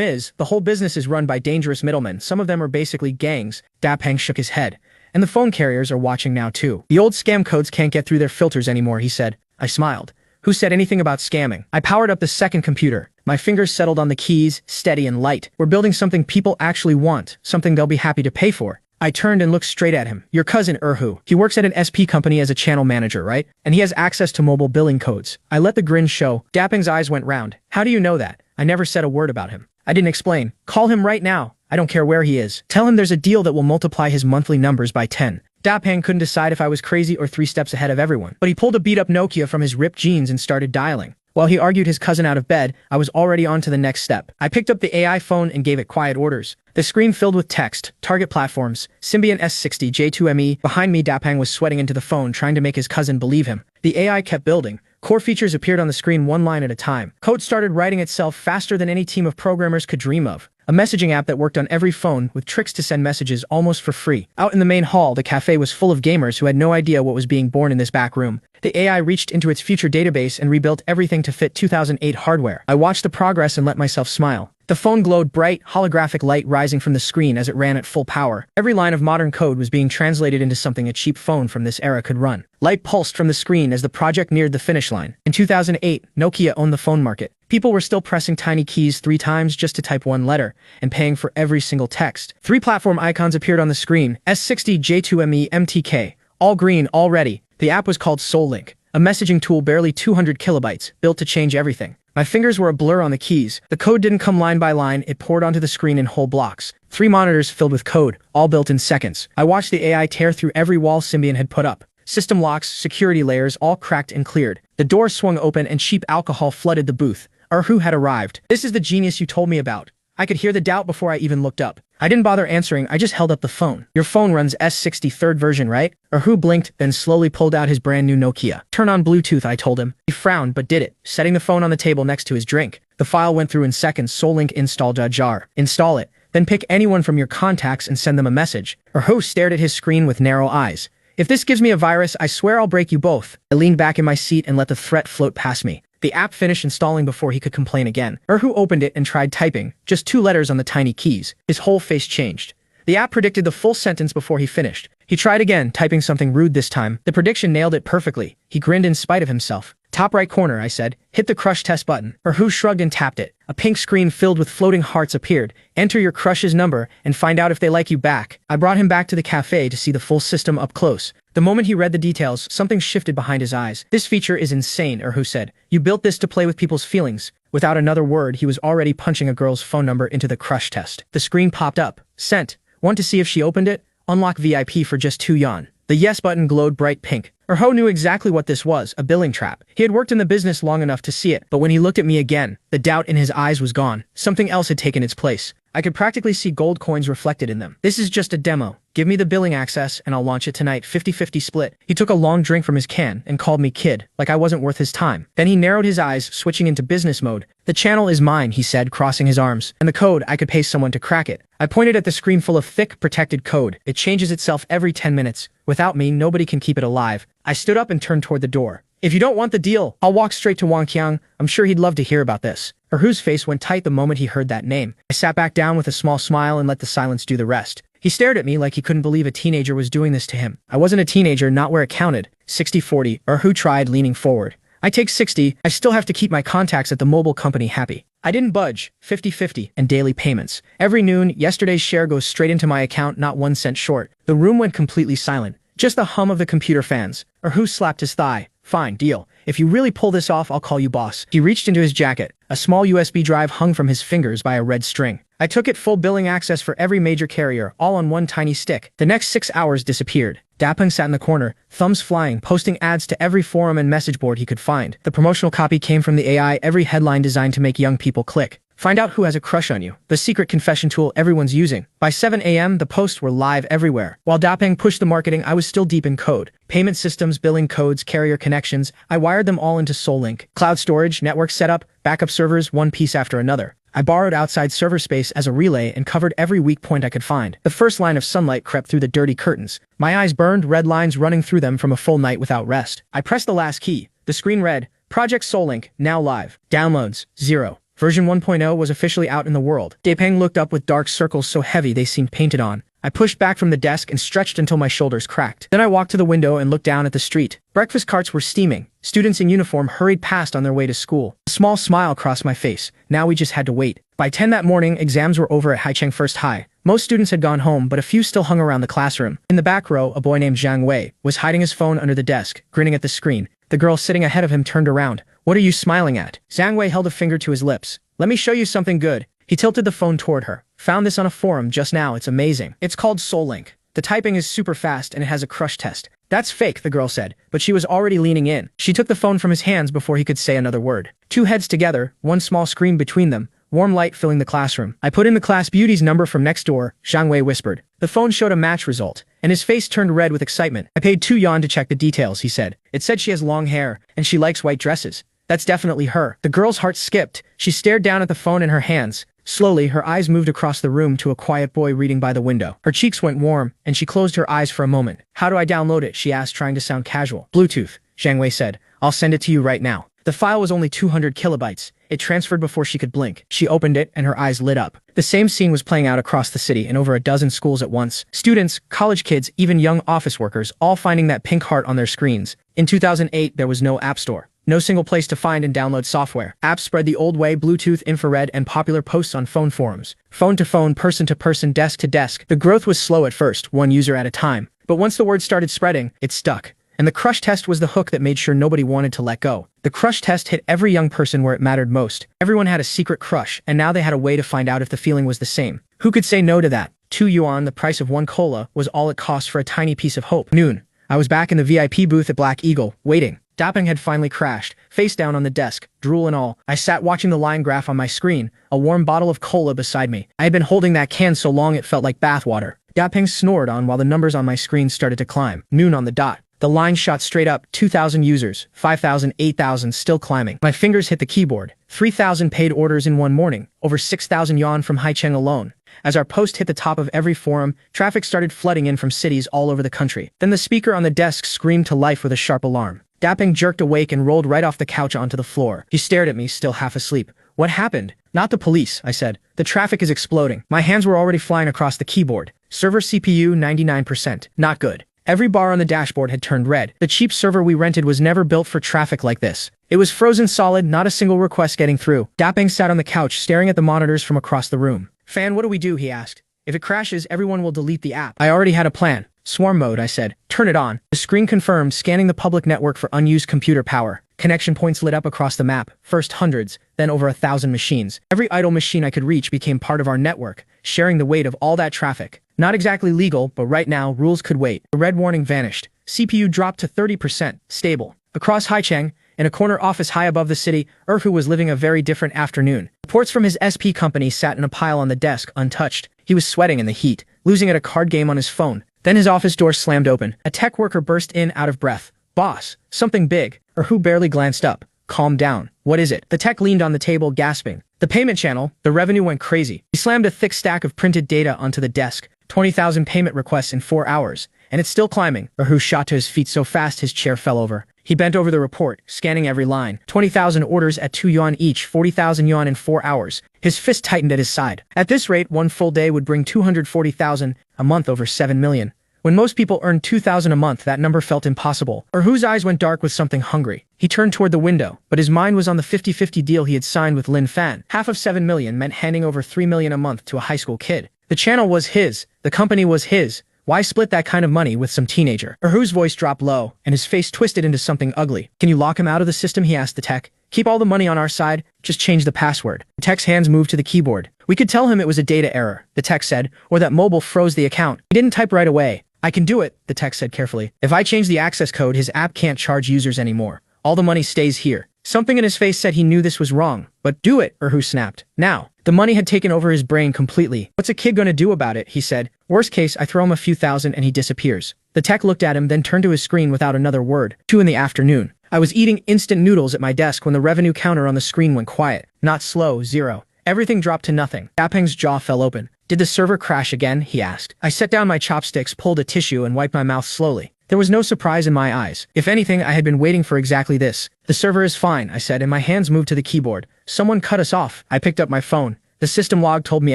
is, the whole business is run by dangerous middlemen. Some of them are basically gangs. Dapeng shook his head. And the phone carriers are watching now too. The old scam codes can't get through their filters anymore, he said. I smiled. Who said anything about scamming? I powered up the second computer. My fingers settled on the keys, steady and light. We're building something people actually want, something they'll be happy to pay for. I turned and looked straight at him. Your cousin, Erhu. He works at an SP company as a channel manager, right? And he has access to mobile billing codes. I let the grin show. Dapeng's eyes went round. How do you know that? I never said a word about him. I didn't explain. Call him right now. I don't care where he is. Tell him there's a deal that will multiply his monthly numbers by 10. Dapeng couldn't decide if I was crazy or 3 steps ahead of everyone, but he pulled a beat-up Nokia from his ripped jeans and started dialing. While he argued his cousin out of bed, I was already on to the next step. I picked up the AI phone and gave it quiet orders. The screen filled with text, target platforms, Symbian S60 J2ME. Behind me, Dapeng was sweating into the phone, trying to make his cousin believe him. The AI kept building. Core features appeared on the screen one line at a time. Code started writing itself faster than any team of programmers could dream of. A messaging app that worked on every phone with tricks to send messages almost for free. Out in the main hall, the cafe was full of gamers who had no idea what was being born in this back room. The AI reached into its future database and rebuilt everything to fit 2008 hardware. I watched the progress and let myself smile. The phone glowed bright, holographic light rising from the screen as it ran at full power. Every line of modern code was being translated into something a cheap phone from this era could run. Light pulsed from the screen as the project neared the finish line. In 2008, Nokia owned the phone market. People were still pressing tiny keys 3 times just to type one letter, and paying for every single text. 3 platform icons appeared on the screen. S60 J2ME MTK. All green, all ready. The app was called SoulLink, a messaging tool barely 200 kilobytes, built to change everything. My fingers were a blur on the keys. The code didn't come line by line, it poured onto the screen in whole blocks. 3 monitors filled with code, all built in seconds. I watched the AI tear through every wall Symbian had put up. System locks, security layers, all cracked and cleared. The door swung open and cheap alcohol flooded the booth. Erhu had arrived. This is the genius you told me about. I could hear the doubt before I even looked up. I didn't bother answering, I just held up the phone. Your phone runs S60 3rd version, right? Erhu blinked, then slowly pulled out his brand new Nokia. Turn on Bluetooth, I told him. He frowned, but did it, setting the phone on the table next to his drink. The file went through in seconds. SoulLink install jar. Install it. Then pick anyone from your contacts and send them a message. Erhu stared at his screen with narrow eyes. If this gives me a virus, I swear I'll break you both. I leaned back in my seat and let the threat float past me. The app finished installing before he could complain again. Erhu opened it and tried typing, just 2 letters on the tiny keys. His whole face changed. The app predicted the full sentence before he finished. He tried again, typing something rude this time. The prediction nailed it perfectly. He grinned in spite of himself. Top right corner, I said. Hit the crush test button. Erhu shrugged and tapped it. A pink screen filled with floating hearts appeared. Enter your crush's number and find out if they like you back. I brought him back to the cafe to see the full system up close. The moment he read the details, something shifted behind his eyes. This feature is insane, Erhu said. You built this to play with people's feelings. Without another word, he was already punching a girl's phone number into the crush test. The screen popped up. Sent. Want to see if she opened it? Unlock VIP for just 2 yuan. The yes button glowed bright pink. Erhu knew exactly what this was, a billing trap. He had worked in the business long enough to see it, but when he looked at me again, the doubt in his eyes was gone. Something else had taken its place. I could practically see gold coins reflected in them. This is just a demo. Give me the billing access and I'll launch it tonight, 50-50 split. He took a long drink from his can and called me kid, like I wasn't worth his time. Then he narrowed his eyes, switching into business mode. The channel is mine, he said, crossing his arms. And the code, I could pay someone to crack it. I pointed at the screen full of thick, protected code. It changes itself every 10 minutes. Without me, nobody can keep it alive. I stood up and turned toward the door. If you don't want the deal, I'll walk straight to Wangqiang. I'm sure he'd love to hear about this. Erhu's face went tight the moment he heard that name. I sat back down with a small smile and let the silence do the rest. He stared at me like he couldn't believe a teenager was doing this to him. I wasn't a teenager, not where it counted. 60-40, Erhu tried, leaning forward. I take 60, I still have to keep my contacts at the mobile company happy. I didn't budge, 50-50, and daily payments. Every noon, yesterday's share goes straight into my account, not 1 cent short. The room went completely silent. Just the hum of the computer fans. Erhu slapped his thigh. Fine, deal. If you really pull this off, I'll call you boss. He reached into his jacket. A small USB drive hung from his fingers by a red string. I took it, full billing access for every major carrier, all on one tiny stick. The next 6 hours disappeared. Dapeng sat in the corner, thumbs flying, posting ads to every forum and message board he could find. The promotional copy came from the AI, every headline designed to make young people click. Find out who has a crush on you. The secret confession tool everyone's using. By 7 a.m., the posts were live everywhere. While Dapeng pushed the marketing, I was still deep in code. Payment systems, billing codes, carrier connections. I wired them all into SoulLink. Cloud storage, network setup, backup servers, one piece after another. I borrowed outside server space as a relay and covered every weak point I could find. The first line of sunlight crept through the dirty curtains. My eyes burned, red lines running through them from a full night without rest. I pressed the last key. The screen read, Project SoulLink, now live. Downloads, 0. Version 1.0 was officially out in the world. Dapeng looked up with dark circles so heavy they seemed painted on. I pushed back from the desk and stretched until my shoulders cracked. Then I walked to the window and looked down at the street. Breakfast carts were steaming. Students in uniform hurried past on their way to school. A small smile crossed my face. Now we just had to wait. By 10 that morning, exams were over at Haicheng First High. Most students had gone home, but a few still hung around the classroom. In the back row, a boy named Zhang Wei was hiding his phone under the desk, grinning at the screen. The girl sitting ahead of him turned around. What are you smiling at? Zhang Wei held a finger to his lips. Let me show you something good. He tilted the phone toward her. Found this on a forum just now. It's amazing. It's called SoulLink. The typing is super fast and it has a crush test. That's fake, the girl said, but she was already leaning in. She took the phone from his hands before he could say another word. Two heads together, one small screen between them, warm light filling the classroom. I put in the class beauty's number from next door, Zhang Wei whispered. The phone showed a match result, and his face turned red with excitement. I paid 2 yuan to check the details, he said. It said she has long hair, and she likes white dresses. That's definitely her. The girl's heart skipped. She stared down at the phone in her hands. Slowly, her eyes moved across the room to a quiet boy reading by the window. Her cheeks went warm, and she closed her eyes for a moment. How do I download it? She asked, trying to sound casual. Bluetooth, Zhang Wei said. I'll send it to you right now. The file was only 200 kilobytes. It transferred before she could blink. She opened it, and her eyes lit up. The same scene was playing out across the city in over a dozen schools at once. Students, college kids, even young office workers, all finding that pink heart on their screens. In 2008, there was no app store. No single place to find and download software. Apps spread the old way, Bluetooth, infrared, and popular posts on phone forums. Phone to phone, person to person, desk to desk. The growth was slow at first, one user at a time. But once the word started spreading, it stuck. And the crush test was the hook that made sure nobody wanted to let go. The crush test hit every young person where it mattered most. Everyone had a secret crush, and now they had a way to find out if the feeling was the same. Who could say no to that? 2 yuan, the price of 1 cola, was all it cost for a tiny piece of hope. Noon. I was back in the VIP booth at Black Eagle, waiting. Dapeng had finally crashed, face down on the desk, drool and all. I sat watching the line graph on my screen, a warm bottle of cola beside me. I had been holding that can so long it felt like bathwater. Dapeng snored on while the numbers on my screen started to climb. Noon on the dot. The line shot straight up, 2,000 users, 5,000, 8,000, still climbing. My fingers hit the keyboard. 3,000 paid orders in one morning, over 6,000 yuan from Haicheng alone. As our post hit the top of every forum, traffic started flooding in from cities all over the country. Then the speaker on the desk screamed to life with a sharp alarm. Dapeng jerked awake and rolled right off the couch onto the floor. He stared at me, still half asleep. What happened? Not the police, I said. The traffic is exploding. My hands were already flying across the keyboard. Server CPU 99%. Not good. Every bar on the dashboard had turned red. The cheap server we rented was never built for traffic like this. It was frozen solid, not a single request getting through. Dapeng sat on the couch, staring at the monitors from across the room. Fan, what do we do? He asked. If it crashes, everyone will delete the app. I already had a plan. Swarm mode, I said. Turn it on. The screen confirmed, scanning the public network for unused computer power. Connection points lit up across the map, first hundreds, then over 1,000 machines. Every idle machine I could reach became part of our network, sharing the weight of all that traffic. Not exactly legal, but right now, rules could wait. The red warning vanished. CPU dropped to 30%, stable. Across Haicheng, in a corner office high above the city, Erhu was living a very different afternoon. Reports from his SP company sat in a pile on the desk, untouched. He was sweating in the heat, losing at a card game on his phone. Then his office door slammed open. A tech worker burst in, out of breath. Boss, something big. Erhu barely glanced up. Calm down. What is it? The tech leaned on the table, gasping. The payment channel. The revenue went crazy. He slammed a thick stack of printed data onto the desk. 20,000 payment requests in 4 hours. And it's still climbing. Erhu shot to his feet so fast his chair fell over. He bent over the report, scanning every line. 20,000 orders at 2 yuan each, 40,000 yuan in 4 hours. His fist tightened at his side. At this rate, one full day would bring 240,000, a month over 7 million. When most people earned 2,000 a month, that number felt impossible. Erhu's eyes went dark with something hungry. He turned toward the window, but his mind was on the 50-50 deal he had signed with Lin Fan. Half of 7 million meant handing over 3 million a month to a high school kid. The channel was his. The company was his. Why split that kind of money with some teenager? Erhu's voice dropped low, and his face twisted into something ugly. Can you lock him out of the system? He asked the tech. Keep all the money on our side, just change the password. The tech's hands moved to the keyboard. We could tell him it was a data error, the tech said, or that mobile froze the account. He didn't type right away. I can do it, the tech said carefully. If I change the access code, his app can't charge users anymore. All the money stays here. Something in his face said he knew this was wrong. But do it, Erhu snapped. Now. The money had taken over his brain completely. What's a kid gonna do about it, he said. Worst case, I throw him a few thousand and he disappears. The tech looked at him, then turned to his screen without another word. 2 in the afternoon. I was eating instant noodles at my desk when the revenue counter on the screen went quiet. Not slow, 0. Everything dropped to nothing. Dapeng's jaw fell open. Did the server crash again? He asked. I set down my chopsticks, pulled a tissue, and wiped my mouth slowly. There was no surprise in my eyes. If anything, I had been waiting for exactly this. The server is fine, I said, and my hands moved to the keyboard. Someone cut us off. I picked up my phone. The system log told me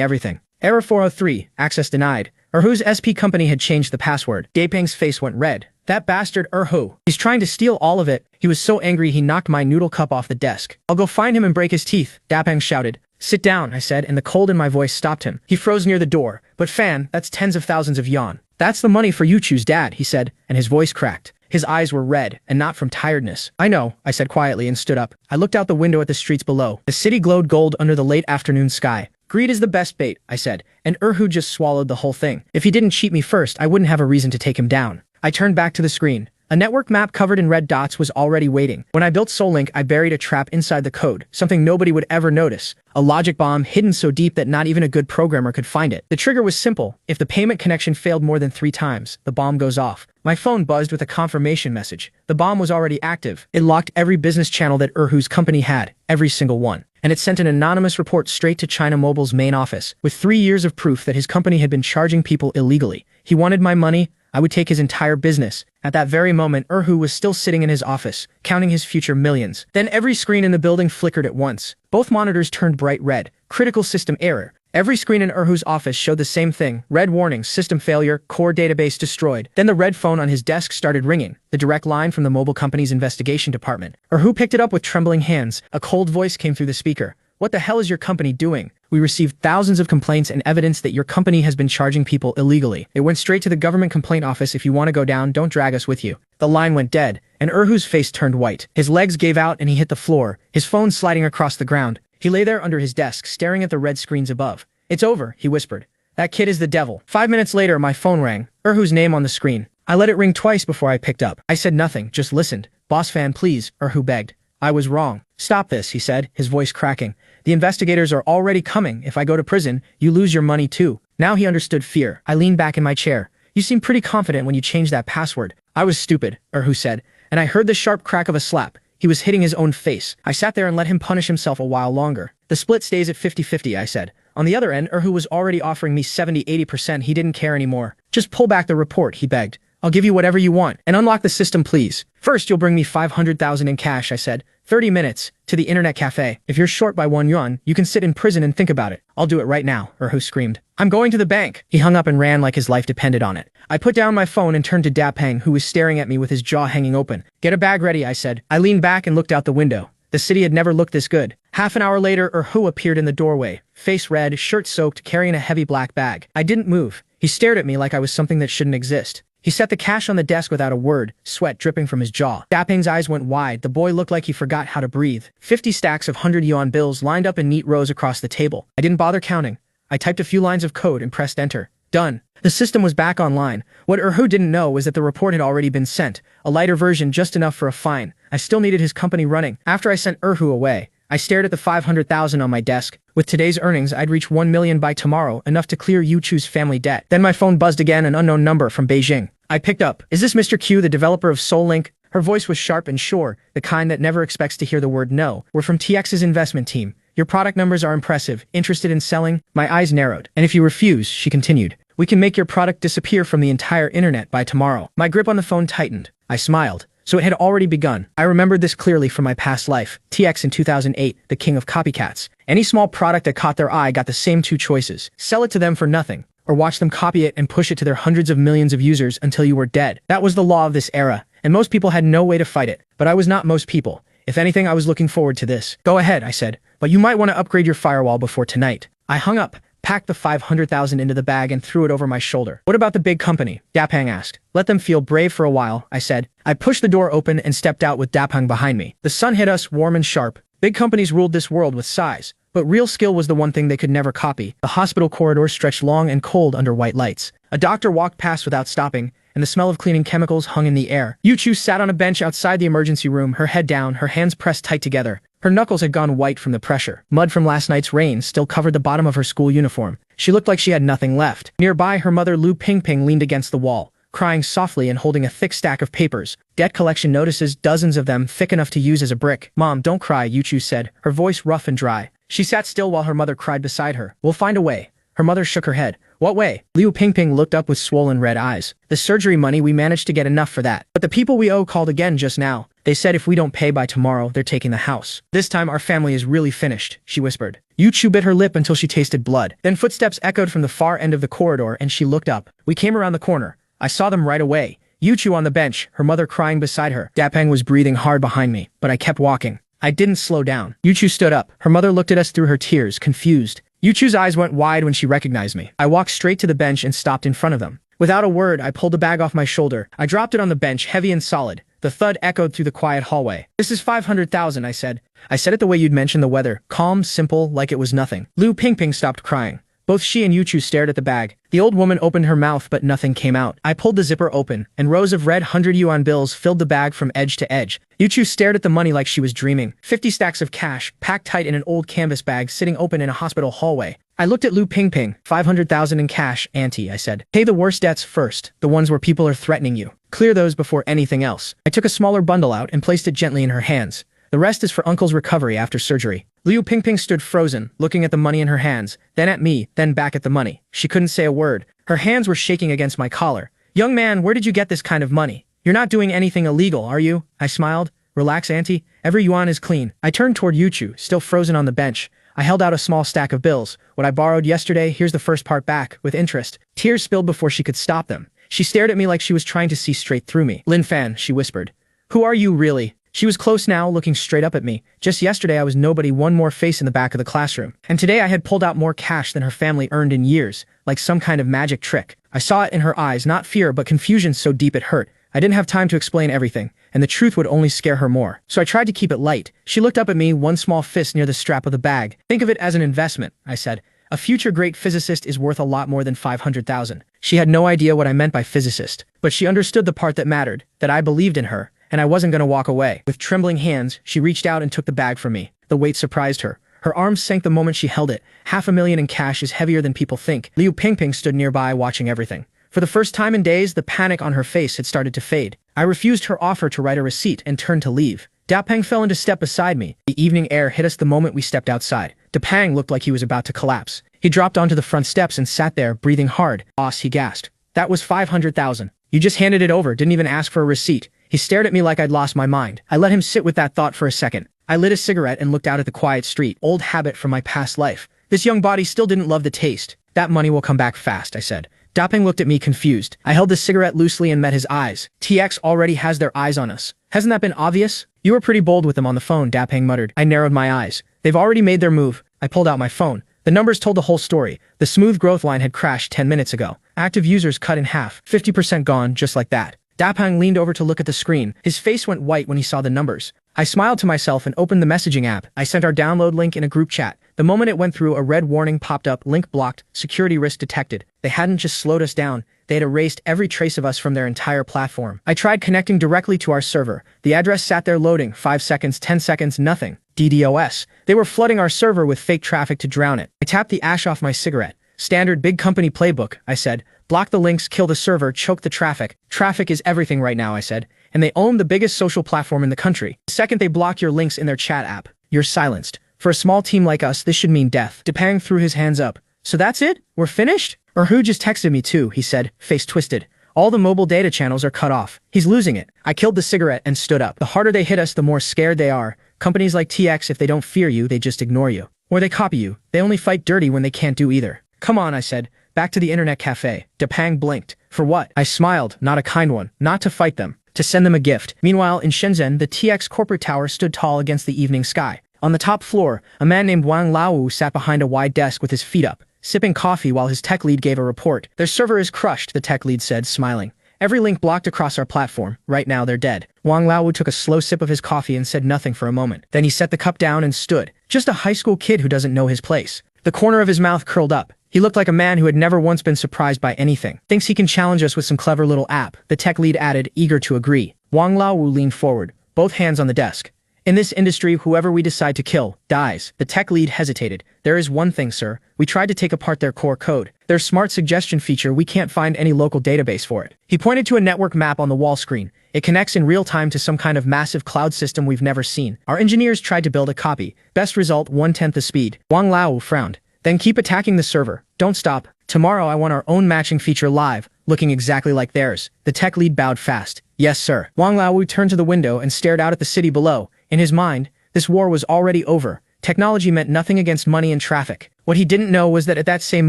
everything. Error 403, access denied. Erhu's SP company had changed the password. Dapeng's face went red. That bastard Erhu. He's trying to steal all of it. He was so angry he knocked my noodle cup off the desk. I'll go find him and break his teeth, Dapeng shouted. Sit down, I said, and the cold in my voice stopped him. He froze near the door. But Fan, that's tens of thousands of yuan. That's the money for you choose, Dad, he said, and his voice cracked. His eyes were red, and not from tiredness. I know, I said quietly and stood up. I looked out the window at the streets below. The city glowed gold under the late afternoon sky. Greed is the best bait, I said, and Erhu just swallowed the whole thing. If he didn't cheat me first, I wouldn't have a reason to take him down. I turned back to the screen. A network map covered in red dots was already waiting. When I built SolLink, I buried a trap inside the code, something nobody would ever notice. A logic bomb hidden so deep that not even a good programmer could find it. The trigger was simple. If the payment connection failed more than 3 times, the bomb goes off. My phone buzzed with a confirmation message. The bomb was already active. It locked every business channel that Erhu's company had, every single one. And it sent an anonymous report straight to China Mobile's main office, with 3 years of proof that his company had been charging people illegally. He wanted my money. I would take his entire business. At that very moment, Erhu was still sitting in his office, counting his future millions. Then every screen in the building flickered at once. Both monitors turned bright red. Critical system error. Every screen in Erhu's office showed the same thing. Red warning, system failure, core database destroyed. Then the red phone on his desk started ringing. The direct line from the mobile company's investigation department. Erhu picked it up with trembling hands. A cold voice came through the speaker. What the hell is your company doing? We received thousands of complaints and evidence that your company has been charging people illegally. It went straight to the government complaint office. If you want to go down, don't drag us with you. The line went dead, and Erhu's face turned white. His legs gave out and he hit the floor, his phone sliding across the ground. He lay there under his desk, staring at the red screens above. It's over, he whispered. That kid is the devil. 5 minutes later, my phone rang. Erhu's name on the screen. I let it ring twice before I picked up. I said nothing, just listened. Boss Fan, please, Erhu begged. I was wrong. Stop this, he said, his voice cracking. The investigators are already coming. If I go to prison, you lose your money too. Now he understood fear. I leaned back in my chair. You seem pretty confident when you changed that password. I was stupid, Erhu said, and I heard the sharp crack of a slap. He was hitting his own face. I sat there and let him punish himself a while longer. The split stays at 50-50, I said. On the other end, Erhu was already offering me 70-80%. He didn't care anymore. Just pull back the report, he begged. I'll give you whatever you want, and unlock the system, please. First, you'll bring me 500,000 in cash, I said. 30 minutes, to the internet cafe. If you're short by 1 yuan, you can sit in prison and think about it. I'll do it right now, Erhu screamed. I'm going to the bank. He hung up and ran like his life depended on it. I put down my phone and turned to Dapeng, who was staring at me with his jaw hanging open. Get a bag ready, I said. I leaned back and looked out the window. The city had never looked this good. Half an hour later, Erhu appeared in the doorway, face red, shirt soaked, carrying a heavy black bag. I didn't move. He stared at me like I was something that shouldn't exist. He set the cash on the desk without a word, sweat dripping from his jaw. Dapeng's eyes went wide. The boy looked like he forgot how to breathe. 50 stacks of 100 yuan bills lined up in neat rows across the table. I didn't bother counting. I typed a few lines of code and pressed enter. Done. The system was back online. What Erhu didn't know was that the report had already been sent, a lighter version just enough for a fine. I still needed his company running. After I sent Erhu away, I stared at the 500,000 on my desk. With today's earnings, I'd reach 1 million by tomorrow, enough to clear Yuchu's family debt. Then my phone buzzed again, an unknown number from Beijing. I picked up. Is this Mr. Q, the developer of SolLink? Her voice was sharp and sure, the kind that never expects to hear the word no. We're from TX's investment team. Your product numbers are impressive. Interested in selling? My eyes narrowed. And if you refuse, she continued, we can make your product disappear from the entire internet by tomorrow. My grip on the phone tightened. I smiled. So it had already begun. I remembered this clearly from my past life. TX in 2008, the king of copycats. Any small product that caught their eye got the same 2 choices. Sell it to them for nothing, or watch them copy it and push it to their hundreds of millions of users until you were dead. That was the law of this era, and most people had no way to fight it. But I was not most people. If anything, I was looking forward to this. Go ahead, I said, but you might want to upgrade your firewall before tonight. I hung up, packed the 500,000 into the bag and threw it over my shoulder. What about the big company? Dapang asked. Let them feel brave for a while, I said. I pushed the door open and stepped out with Dapang behind me. The sun hit us warm and sharp. Big companies ruled this world with size. But real skill was the one thing they could never copy. The hospital corridor stretched long and cold under white lights. A doctor walked past without stopping, and the smell of cleaning chemicals hung in the air. Yu-Chu sat on a bench outside the emergency room, her head down, her hands pressed tight together. Her knuckles had gone white from the pressure. Mud from last night's rain still covered the bottom of her school uniform. She looked like she had nothing left. Nearby, her mother Lu Pingping leaned against the wall, crying softly and holding a thick stack of papers. Debt collection notices, dozens of them, thick enough to use as a brick. Mom, don't cry, Yu-Chu said, her voice rough and dry. She sat still while her mother cried beside her. We'll find a way. Her mother shook her head. What way? Liu Pingping looked up with swollen red eyes. The surgery money, we managed to get enough for that. But the people we owe called again just now. They said if we don't pay by tomorrow, they're taking the house. This time our family is really finished, she whispered. Yu-Chu bit her lip until she tasted blood. Then footsteps echoed from the far end of the corridor and she looked up. We came around the corner. I saw them right away. Yu-Chu on the bench, her mother crying beside her. Dapang was breathing hard behind me, but I kept walking. I didn't slow down. Yu-Chu stood up. Her mother looked at us through her tears, confused. Yu-Chu's eyes went wide when she recognized me. I walked straight to the bench and stopped in front of them. Without a word, I pulled the bag off my shoulder. I dropped it on the bench, heavy and solid. The thud echoed through the quiet hallway. This is 500,000, I said. I said it the way you'd mentioned the weather. Calm, simple, like it was nothing. Liu Pingping stopped crying. Both she and Yu-Chu stared at the bag. The old woman opened her mouth, but nothing came out. I pulled the zipper open, and rows of red 100 yuan bills filled the bag from edge to edge. Yu-Chu stared at the money like she was dreaming. 50 stacks of cash, packed tight in an old canvas bag sitting open in a hospital hallway. I looked at Liu Pingping. 500,000 in cash, auntie, I said. Pay the worst debts first, the ones where people are threatening you. Clear those before anything else. I took a smaller bundle out and placed it gently in her hands. The rest is for Uncle's recovery after surgery. Liu Pingping stood frozen, looking at the money in her hands, then at me, then back at the money. She couldn't say a word. Her hands were shaking against my collar. Young man, where did you get this kind of money? You're not doing anything illegal, are you? I smiled. Relax, auntie. Every yuan is clean. I turned toward Yu-Chu, still frozen on the bench. I held out a small stack of bills. What I borrowed yesterday, here's the first part back, with interest. Tears spilled before she could stop them. She stared at me like she was trying to see straight through me. Lin Fan, she whispered. Who are you, really? She was close now, looking straight up at me. Just yesterday I was nobody, one more face in the back of the classroom. And today I had pulled out more cash than her family earned in years, like some kind of magic trick. I saw it in her eyes, not fear, but confusion so deep it hurt. I didn't have time to explain everything, and the truth would only scare her more. So I tried to keep it light. She looked up at me, one small fist near the strap of the bag. Think of it as an investment, I said. A future great physicist is worth a lot more than 500,000. She had no idea what I meant by physicist, but she understood the part that mattered, that I believed in her, and I wasn't going to walk away. With trembling hands, she reached out and took the bag from me. The weight surprised her. Her arms sank the moment she held it. 500,000 in cash is heavier than people think. Liu Pingping stood nearby watching everything. For the first time in days, the panic on her face had started to fade. I refused her offer to write a receipt and turned to leave. Dapang fell into step beside me. The evening air hit us the moment we stepped outside. Dapang looked like he was about to collapse. He dropped onto the front steps and sat there, breathing hard. Boss, he gasped. That was 500,000. You just handed it over, didn't even ask for a receipt. He stared at me like I'd lost my mind. I let him sit with that thought for a second. I lit a cigarette and looked out at the quiet street. Old habit from my past life. This young body still didn't love the taste. That money will come back fast, I said. Dapeng looked at me confused. I held the cigarette loosely and met his eyes. TX already has their eyes on us. Hasn't that been obvious? You were pretty bold with them on the phone, Dapeng muttered. I narrowed my eyes. They've already made their move. I pulled out my phone. The numbers told the whole story. The smooth growth line had crashed 10 minutes ago. Active users cut in half. 50% gone, just like that. Dapeng leaned over to look at the screen. His face went white when he saw the numbers. I smiled to myself and opened the messaging app. I sent our download link in a group chat. The moment it went through, a red warning popped up, link blocked, security risk detected. They hadn't just slowed us down, they had erased every trace of us from their entire platform. I tried connecting directly to our server. The address sat there loading, 5 seconds, 10 seconds, nothing. DDoS. They were flooding our server with fake traffic to drown it. I tapped the ash off my cigarette. Standard big company playbook, I said. Block the links, kill the server, choke the traffic. Traffic is everything right now, I said. And they own the biggest social platform in the country. The second they block your links in their chat app, you're silenced. For a small team like us, this should mean death. Dapeng threw his hands up. So that's it? We're finished? Erhu just texted me too, he said, face twisted. All the mobile data channels are cut off. He's losing it. I killed the cigarette and stood up. The harder they hit us, the more scared they are. Companies like TX, if they don't fear you, they just ignore you. Or they copy you. They only fight dirty when they can't do either. Come on, I said. Back to the internet cafe. Dapeng blinked. For what? I smiled, not a kind one. Not to fight them. To send them a gift. Meanwhile, in Shenzhen, the TX corporate tower stood tall against the evening sky. On the top floor, a man named Wang Laowu sat behind a wide desk with his feet up. sipping coffee while his tech lead gave a report. Their server is crushed, the tech lead said, smiling. Every link blocked across our platform. Right now, they're dead. Wang Laowu took a slow sip of his coffee and said nothing for a moment. Then he set the cup down and stood. Just a high school kid who doesn't know his place. The corner of his mouth curled up. He looked like a man who had never once been surprised by anything. Thinks he can challenge us with some clever little app, the tech lead added, eager to agree. Wang Laowu leaned forward, both hands on the desk. In this industry, whoever we decide to kill, dies. The tech lead hesitated. There is one thing, sir. We tried to take apart their core code. Their smart suggestion feature, we can't find any local database for it. He pointed to a network map on the wall screen. It connects in real time to some kind of massive cloud system we've never seen. Our engineers tried to build a copy. Best result, 1/10 the speed. Wang Laowu frowned. Then keep attacking the server. Don't stop. Tomorrow I want our own matching feature live, looking exactly like theirs. The tech lead bowed fast. Yes, sir. Wang Laowu turned to the window and stared out at the city below. In his mind, this war was already over. Technology meant nothing against money and traffic. What he didn't know was that at that same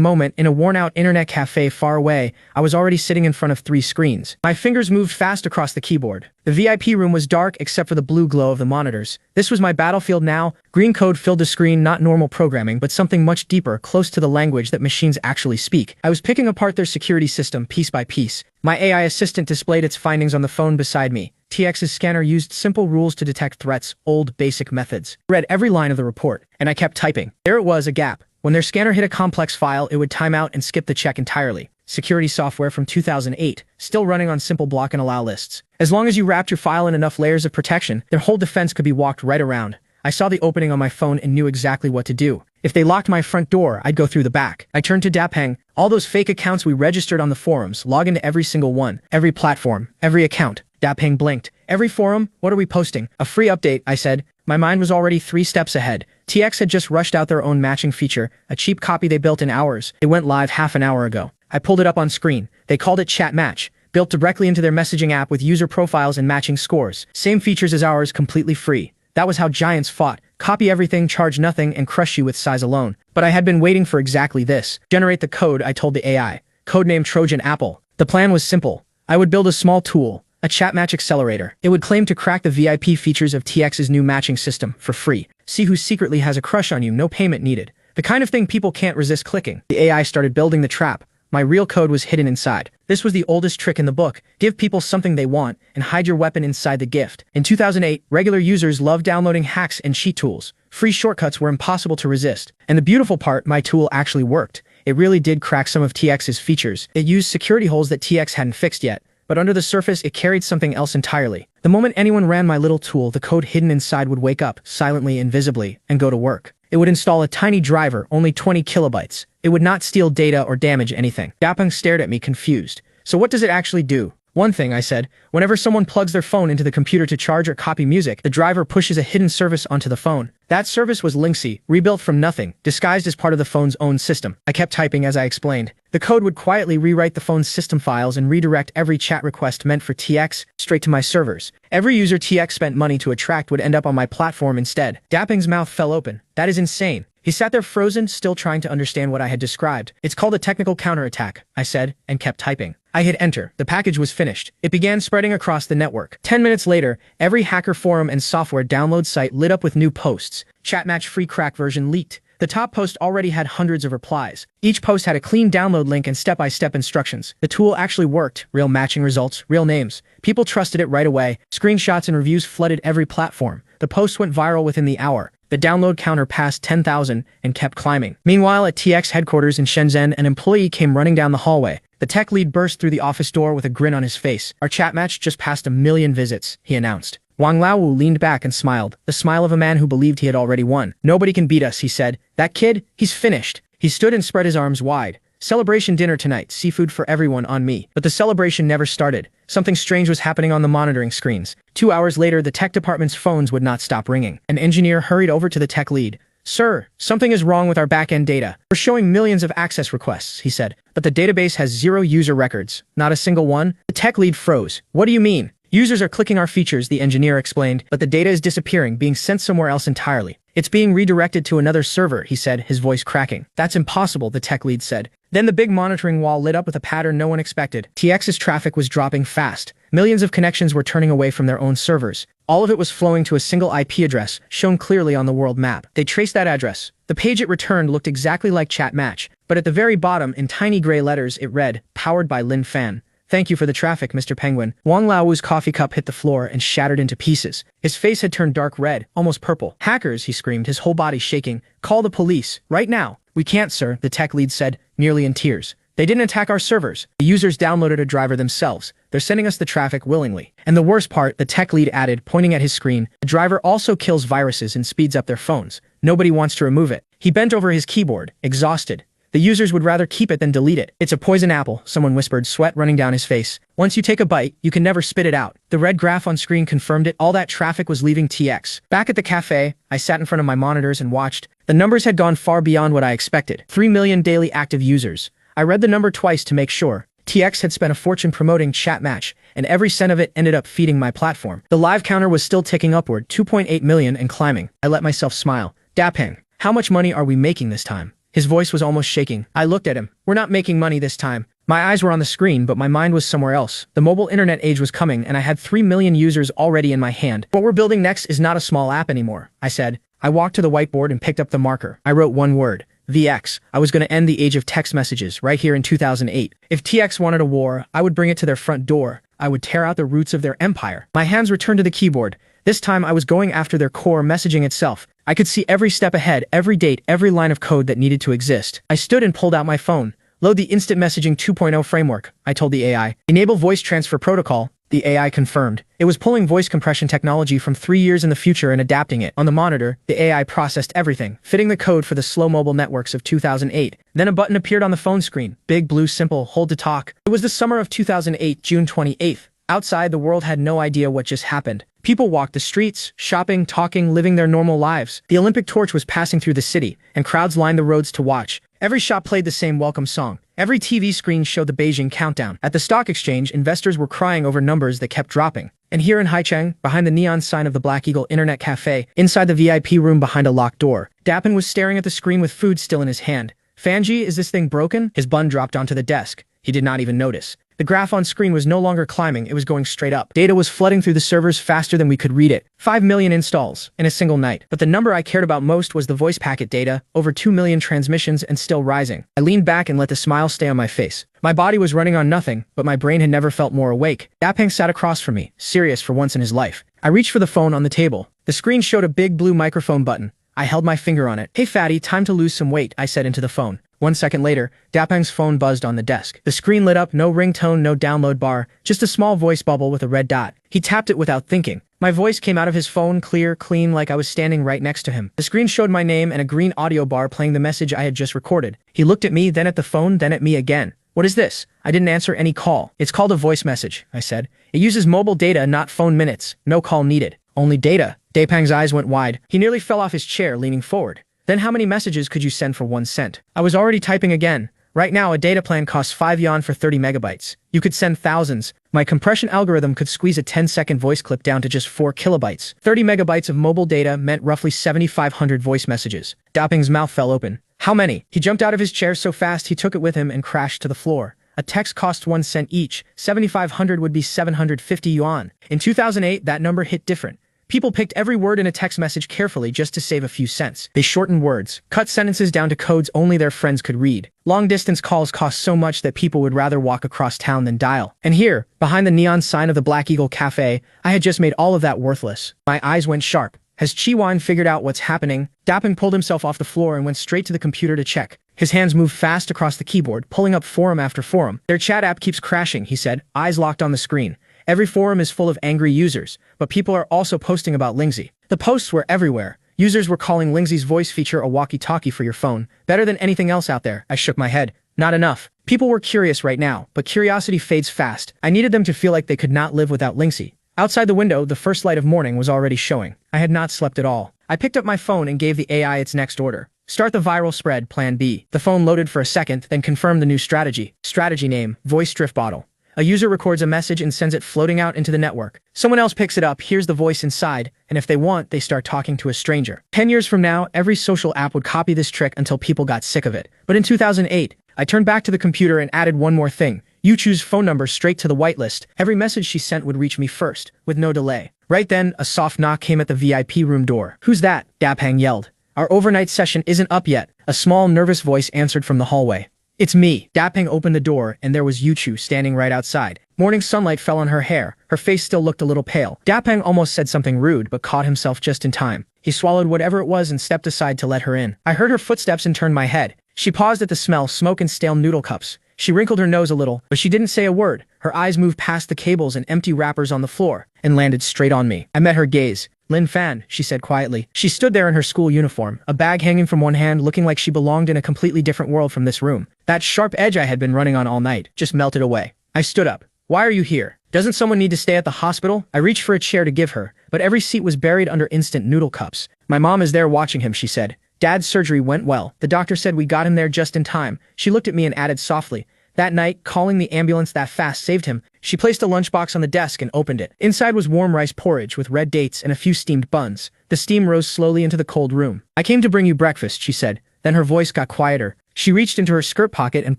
moment, in a worn-out internet cafe far away, I was already sitting in front of 3 screens. My fingers moved fast across the keyboard. The VIP room was dark except for the blue glow of the monitors. This was my battlefield now. Green code filled the screen, not normal programming, but something much deeper, close to the language that machines actually speak. I was picking apart their security system piece by piece. My AI assistant displayed its findings on the phone beside me. TX's scanner used simple rules to detect threats, old, basic methods. I read every line of the report, and I kept typing. There it was, a gap. When their scanner hit a complex file, it would time out and skip the check entirely. Security software from 2008, still running on simple block and allow lists. As long as you wrapped your file in enough layers of protection, their whole defense could be walked right around. I saw the opening on my phone and knew exactly what to do. If they locked my front door, I'd go through the back. I turned to Dapeng. All those fake accounts we registered on the forums, log into every single one. Every platform, every account. Dapeng blinked. Every forum? What are we posting? A free update, I said. My mind was already 3 steps ahead. TX had just rushed out their own matching feature, a cheap copy they built in hours. It went live half an hour ago. I pulled it up on screen. They called it Chat Match, built directly into their messaging app with user profiles and matching scores. Same features as ours, completely free. That was how giants fought. Copy everything, charge nothing, and crush you with size alone. But I had been waiting for exactly this. Generate the code, I told the AI. Codename Trojan Apple. The plan was simple. I would build a small tool, a chat match accelerator. It would claim to crack the VIP features of TX's new matching system for free. See who secretly has a crush on you, no payment needed. The kind of thing people can't resist clicking. The AI started building the trap. My real code was hidden inside. This was the oldest trick in the book. Give people something they want and hide your weapon inside the gift. In 2008, regular users loved downloading hacks and cheat tools. Free shortcuts were impossible to resist. And the beautiful part, my tool actually worked. It really did crack some of TX's features. It used security holes that TX hadn't fixed yet. But under the surface, it carried something else entirely. The moment anyone ran my little tool, the code hidden inside would wake up, silently, invisibly, and go to work. It would install a tiny driver, only 20 kilobytes. It would not steal data or damage anything. Dapeng stared at me, confused. So what does it actually do? One thing, I said. Whenever someone plugs their phone into the computer to charge or copy music, the driver pushes a hidden service onto the phone. That service was Linksy, rebuilt from nothing, disguised as part of the phone's own system. I kept typing as I explained. The code would quietly rewrite the phone's system files and redirect every chat request meant for TX straight to my servers. Every user TX spent money to attract would end up on my platform instead. Dapeng's mouth fell open. That is insane. He sat there frozen, still trying to understand what I had described. It's called a technical counterattack, I said, and kept typing. I hit enter. The package was finished. It began spreading across the network. 10 minutes later, every hacker forum and software download site lit up with new posts. Chatmatch free crack version leaked. The top post already had hundreds of replies. Each post had a clean download link and step-by-step instructions. The tool actually worked. Real matching results, real names. People trusted it right away. Screenshots and reviews flooded every platform. The post went viral within the hour. The download counter passed 10,000 and kept climbing. Meanwhile, at TX headquarters in Shenzhen, an employee came running down the hallway. The tech lead burst through the office door with a grin on his face. Our chat match just passed 1 million visits, he announced. Wang Laowu leaned back and smiled, the smile of a man who believed he had already won. Nobody can beat us, he said. That kid, he's finished. He stood and spread his arms wide. Celebration dinner tonight, seafood for everyone on me. But the celebration never started. Something strange was happening on the monitoring screens. 2 hours later, the tech department's phones would not stop ringing. An engineer hurried over to the tech lead. Sir, something is wrong with our back-end data. We're showing millions of access requests, he said. But the database has 0 user records. Not a single one. The tech lead froze. What do you mean? Users are clicking our features, the engineer explained, but the data is disappearing, being sent somewhere else entirely. It's being redirected to another server, he said, his voice cracking. That's impossible, the tech lead said. Then the big monitoring wall lit up with a pattern no one expected. TX's traffic was dropping fast. Millions of connections were turning away from their own servers. All of it was flowing to a single IP address, shown clearly on the world map. They traced that address. The page it returned looked exactly like Chat Match, but at the very bottom, in tiny gray letters, it read, "Powered by Lin Fan. Thank you for the traffic, Mr. Penguin." Wang Lao's coffee cup hit the floor and shattered into pieces. His face had turned dark red, almost purple. "Hackers," he screamed, his whole body shaking. "Call the police, right now." "We can't, sir," the tech lead said, nearly in tears. "They didn't attack our servers. The users downloaded a driver themselves. They're sending us the traffic willingly." And the worst part, the tech lead added, pointing at his screen, "The driver also kills viruses and speeds up their phones. Nobody wants to remove it." He bent over his keyboard, exhausted. "The users would rather keep it than delete it." "It's a poison apple," someone whispered, sweat running down his face. "Once you take a bite, you can never spit it out." The red graph on screen confirmed it. All that traffic was leaving TX. Back at the cafe, I sat in front of my monitors and watched. The numbers had gone far beyond what I expected. 3 million daily active users. I read the number twice to make sure. TX had spent a fortune promoting Chat Match, and every cent of it ended up feeding my platform. The live counter was still ticking upward, 2.8 million and climbing. I let myself smile. "Dapeng, how much money are we making this time?" His voice was almost shaking. I looked at him. "We're not making money this time." My eyes were on the screen, but my mind was somewhere else. The mobile internet age was coming, and I had 3 million users already in my hand. "What we're building next is not a small app anymore," I said. I walked to the whiteboard and picked up the marker. I wrote one word. VX. I was going to end the age of text messages right here in 2008. If TX wanted a war, I would bring it to their front door. I would tear out the roots of their empire. My hands returned to the keyboard. This time I was going after their core messaging itself. I could see every step ahead, every date, every line of code that needed to exist. I stood and pulled out my phone. "Load the Instant Messaging 2.0 framework," I told the AI. "Enable Voice Transfer Protocol." The AI confirmed. It was pulling voice compression technology from 3 years in the future and adapting it. On the monitor, the AI processed everything, fitting the code for the slow mobile networks of 2008. Then a button appeared on the phone screen. Big, blue, simple, hold to talk. It was the summer of 2008, June 28th. Outside, the world had no idea what just happened. People walked the streets, shopping, talking, living their normal lives. The Olympic torch was passing through the city, and crowds lined the roads to watch. Every shop played the same welcome song. Every TV screen showed the Beijing countdown. At the stock exchange, investors were crying over numbers that kept dropping. And here in Haihong, behind the neon sign of the Black Eagle Internet Cafe, inside the VIP room behind a locked door, Dapin was staring at the screen with food still in his hand. "Fanji, is this thing broken?" His bun dropped onto the desk. He did not even notice. The graph on screen was no longer climbing, it was going straight up. Data was flooding through the servers faster than we could read it. 5 million installs in a single night. But the number I cared about most was the voice packet data, over 2 million transmissions and still rising. I leaned back and let the smile stay on my face. My body was running on nothing, but my brain had never felt more awake. Dapeng sat across from me, serious for once in his life. I reached for the phone on the table. The screen showed a big blue microphone button. I held my finger on it. "Hey fatty, time to lose some weight," I said into the phone. 1 second later, Dapeng's phone buzzed on the desk. The screen lit up, no ringtone, no download bar, just a small voice bubble with a red dot. He tapped it without thinking. My voice came out of his phone, clear, clean, like I was standing right next to him. The screen showed my name and a green audio bar playing the message I had just recorded. He looked at me, then at the phone, then at me again. "What is this?" I didn't answer any call. "It's called a voice message," I said. "It uses mobile data, not phone minutes. No call needed. Only data." Dapeng's eyes went wide. He nearly fell off his chair, leaning forward. "Then how many messages could you send for 1 cent?" I was already typing again. "Right now, a data plan costs 5 yuan for 30 megabytes. You could send thousands. My compression algorithm could squeeze a 10-second voice clip down to just 4 kilobytes. 30 megabytes of mobile data meant roughly 7,500 voice messages." Dapeng's mouth fell open. "How many?" He jumped out of his chair so fast he took it with him and crashed to the floor. A text cost 1 cent each. 7,500 would be 750 yuan. In 2008, that number hit different. People picked every word in a text message carefully just to save a few cents. They shortened words, cut sentences down to codes only their friends could read. Long-distance calls cost so much that people would rather walk across town than dial. And here, behind the neon sign of the Black Eagle Cafe, I had just made all of that worthless. My eyes went sharp. Has Chiwan figured out what's happening? Dapeng pulled himself off the floor and went straight to the computer to check. His hands moved fast across the keyboard, pulling up forum after forum. "Their chat app keeps crashing," he said, eyes locked on the screen. "Every forum is full of angry users, but people are also posting about Lingzi." The posts were everywhere. Users were calling Lingzi's voice feature a walkie-talkie for your phone, better than anything else out there. I shook my head. Not enough. People were curious right now, but curiosity fades fast. I needed them to feel like they could not live without Lingzi. Outside the window, the first light of morning was already showing. I had not slept at all. I picked up my phone and gave the AI its next order. "Start the viral spread, Plan B." The phone loaded for a second, then confirmed the new strategy. Strategy name, Voice Drift Bottle. A user records a message and sends it floating out into the network. Someone else picks it up, hears the voice inside, and if they want, they start talking to a stranger. 10 years from now, every social app would copy this trick until people got sick of it. But in 2008, I turned back to the computer and added one more thing. Yuchu's phone number straight to the whitelist. Every message she sent would reach me first, with no delay. Right then, a soft knock came at the VIP room door. "Who's that?" Dapeng yelled. "Our overnight session isn't up yet." A small, nervous voice answered from the hallway. "It's me." Dapeng opened the door, and there was Yuchu standing right outside. Morning sunlight fell on her hair. Her face still looked a little pale. Dapeng almost said something rude, but caught himself just in time. He swallowed whatever it was and stepped aside to let her in. I heard her footsteps and turned my head. She paused at the smell, smoke and stale noodle cups. She wrinkled her nose a little, but she didn't say a word. Her eyes moved past the cables and empty wrappers on the floor, and landed straight on me. I met her gaze. "Lin Fan," she said quietly. She stood there in her school uniform, a bag hanging from one hand, looking like she belonged in a completely different world from this room. That sharp edge I had been running on all night just melted away. I stood up. "Why are you here? Doesn't someone need to stay at the hospital?" I reached for a chair to give her, but every seat was buried under instant noodle cups. "My mom is there watching him," she said. "Dad's surgery went well. The doctor said we got him there just in time." She looked at me and added softly, "That night, calling the ambulance that fast saved him." She placed a lunchbox on the desk and opened it. Inside was warm rice porridge with red dates and a few steamed buns. The steam rose slowly into the cold room. "I came to bring you breakfast," she said. Then her voice got quieter. She reached into her skirt pocket and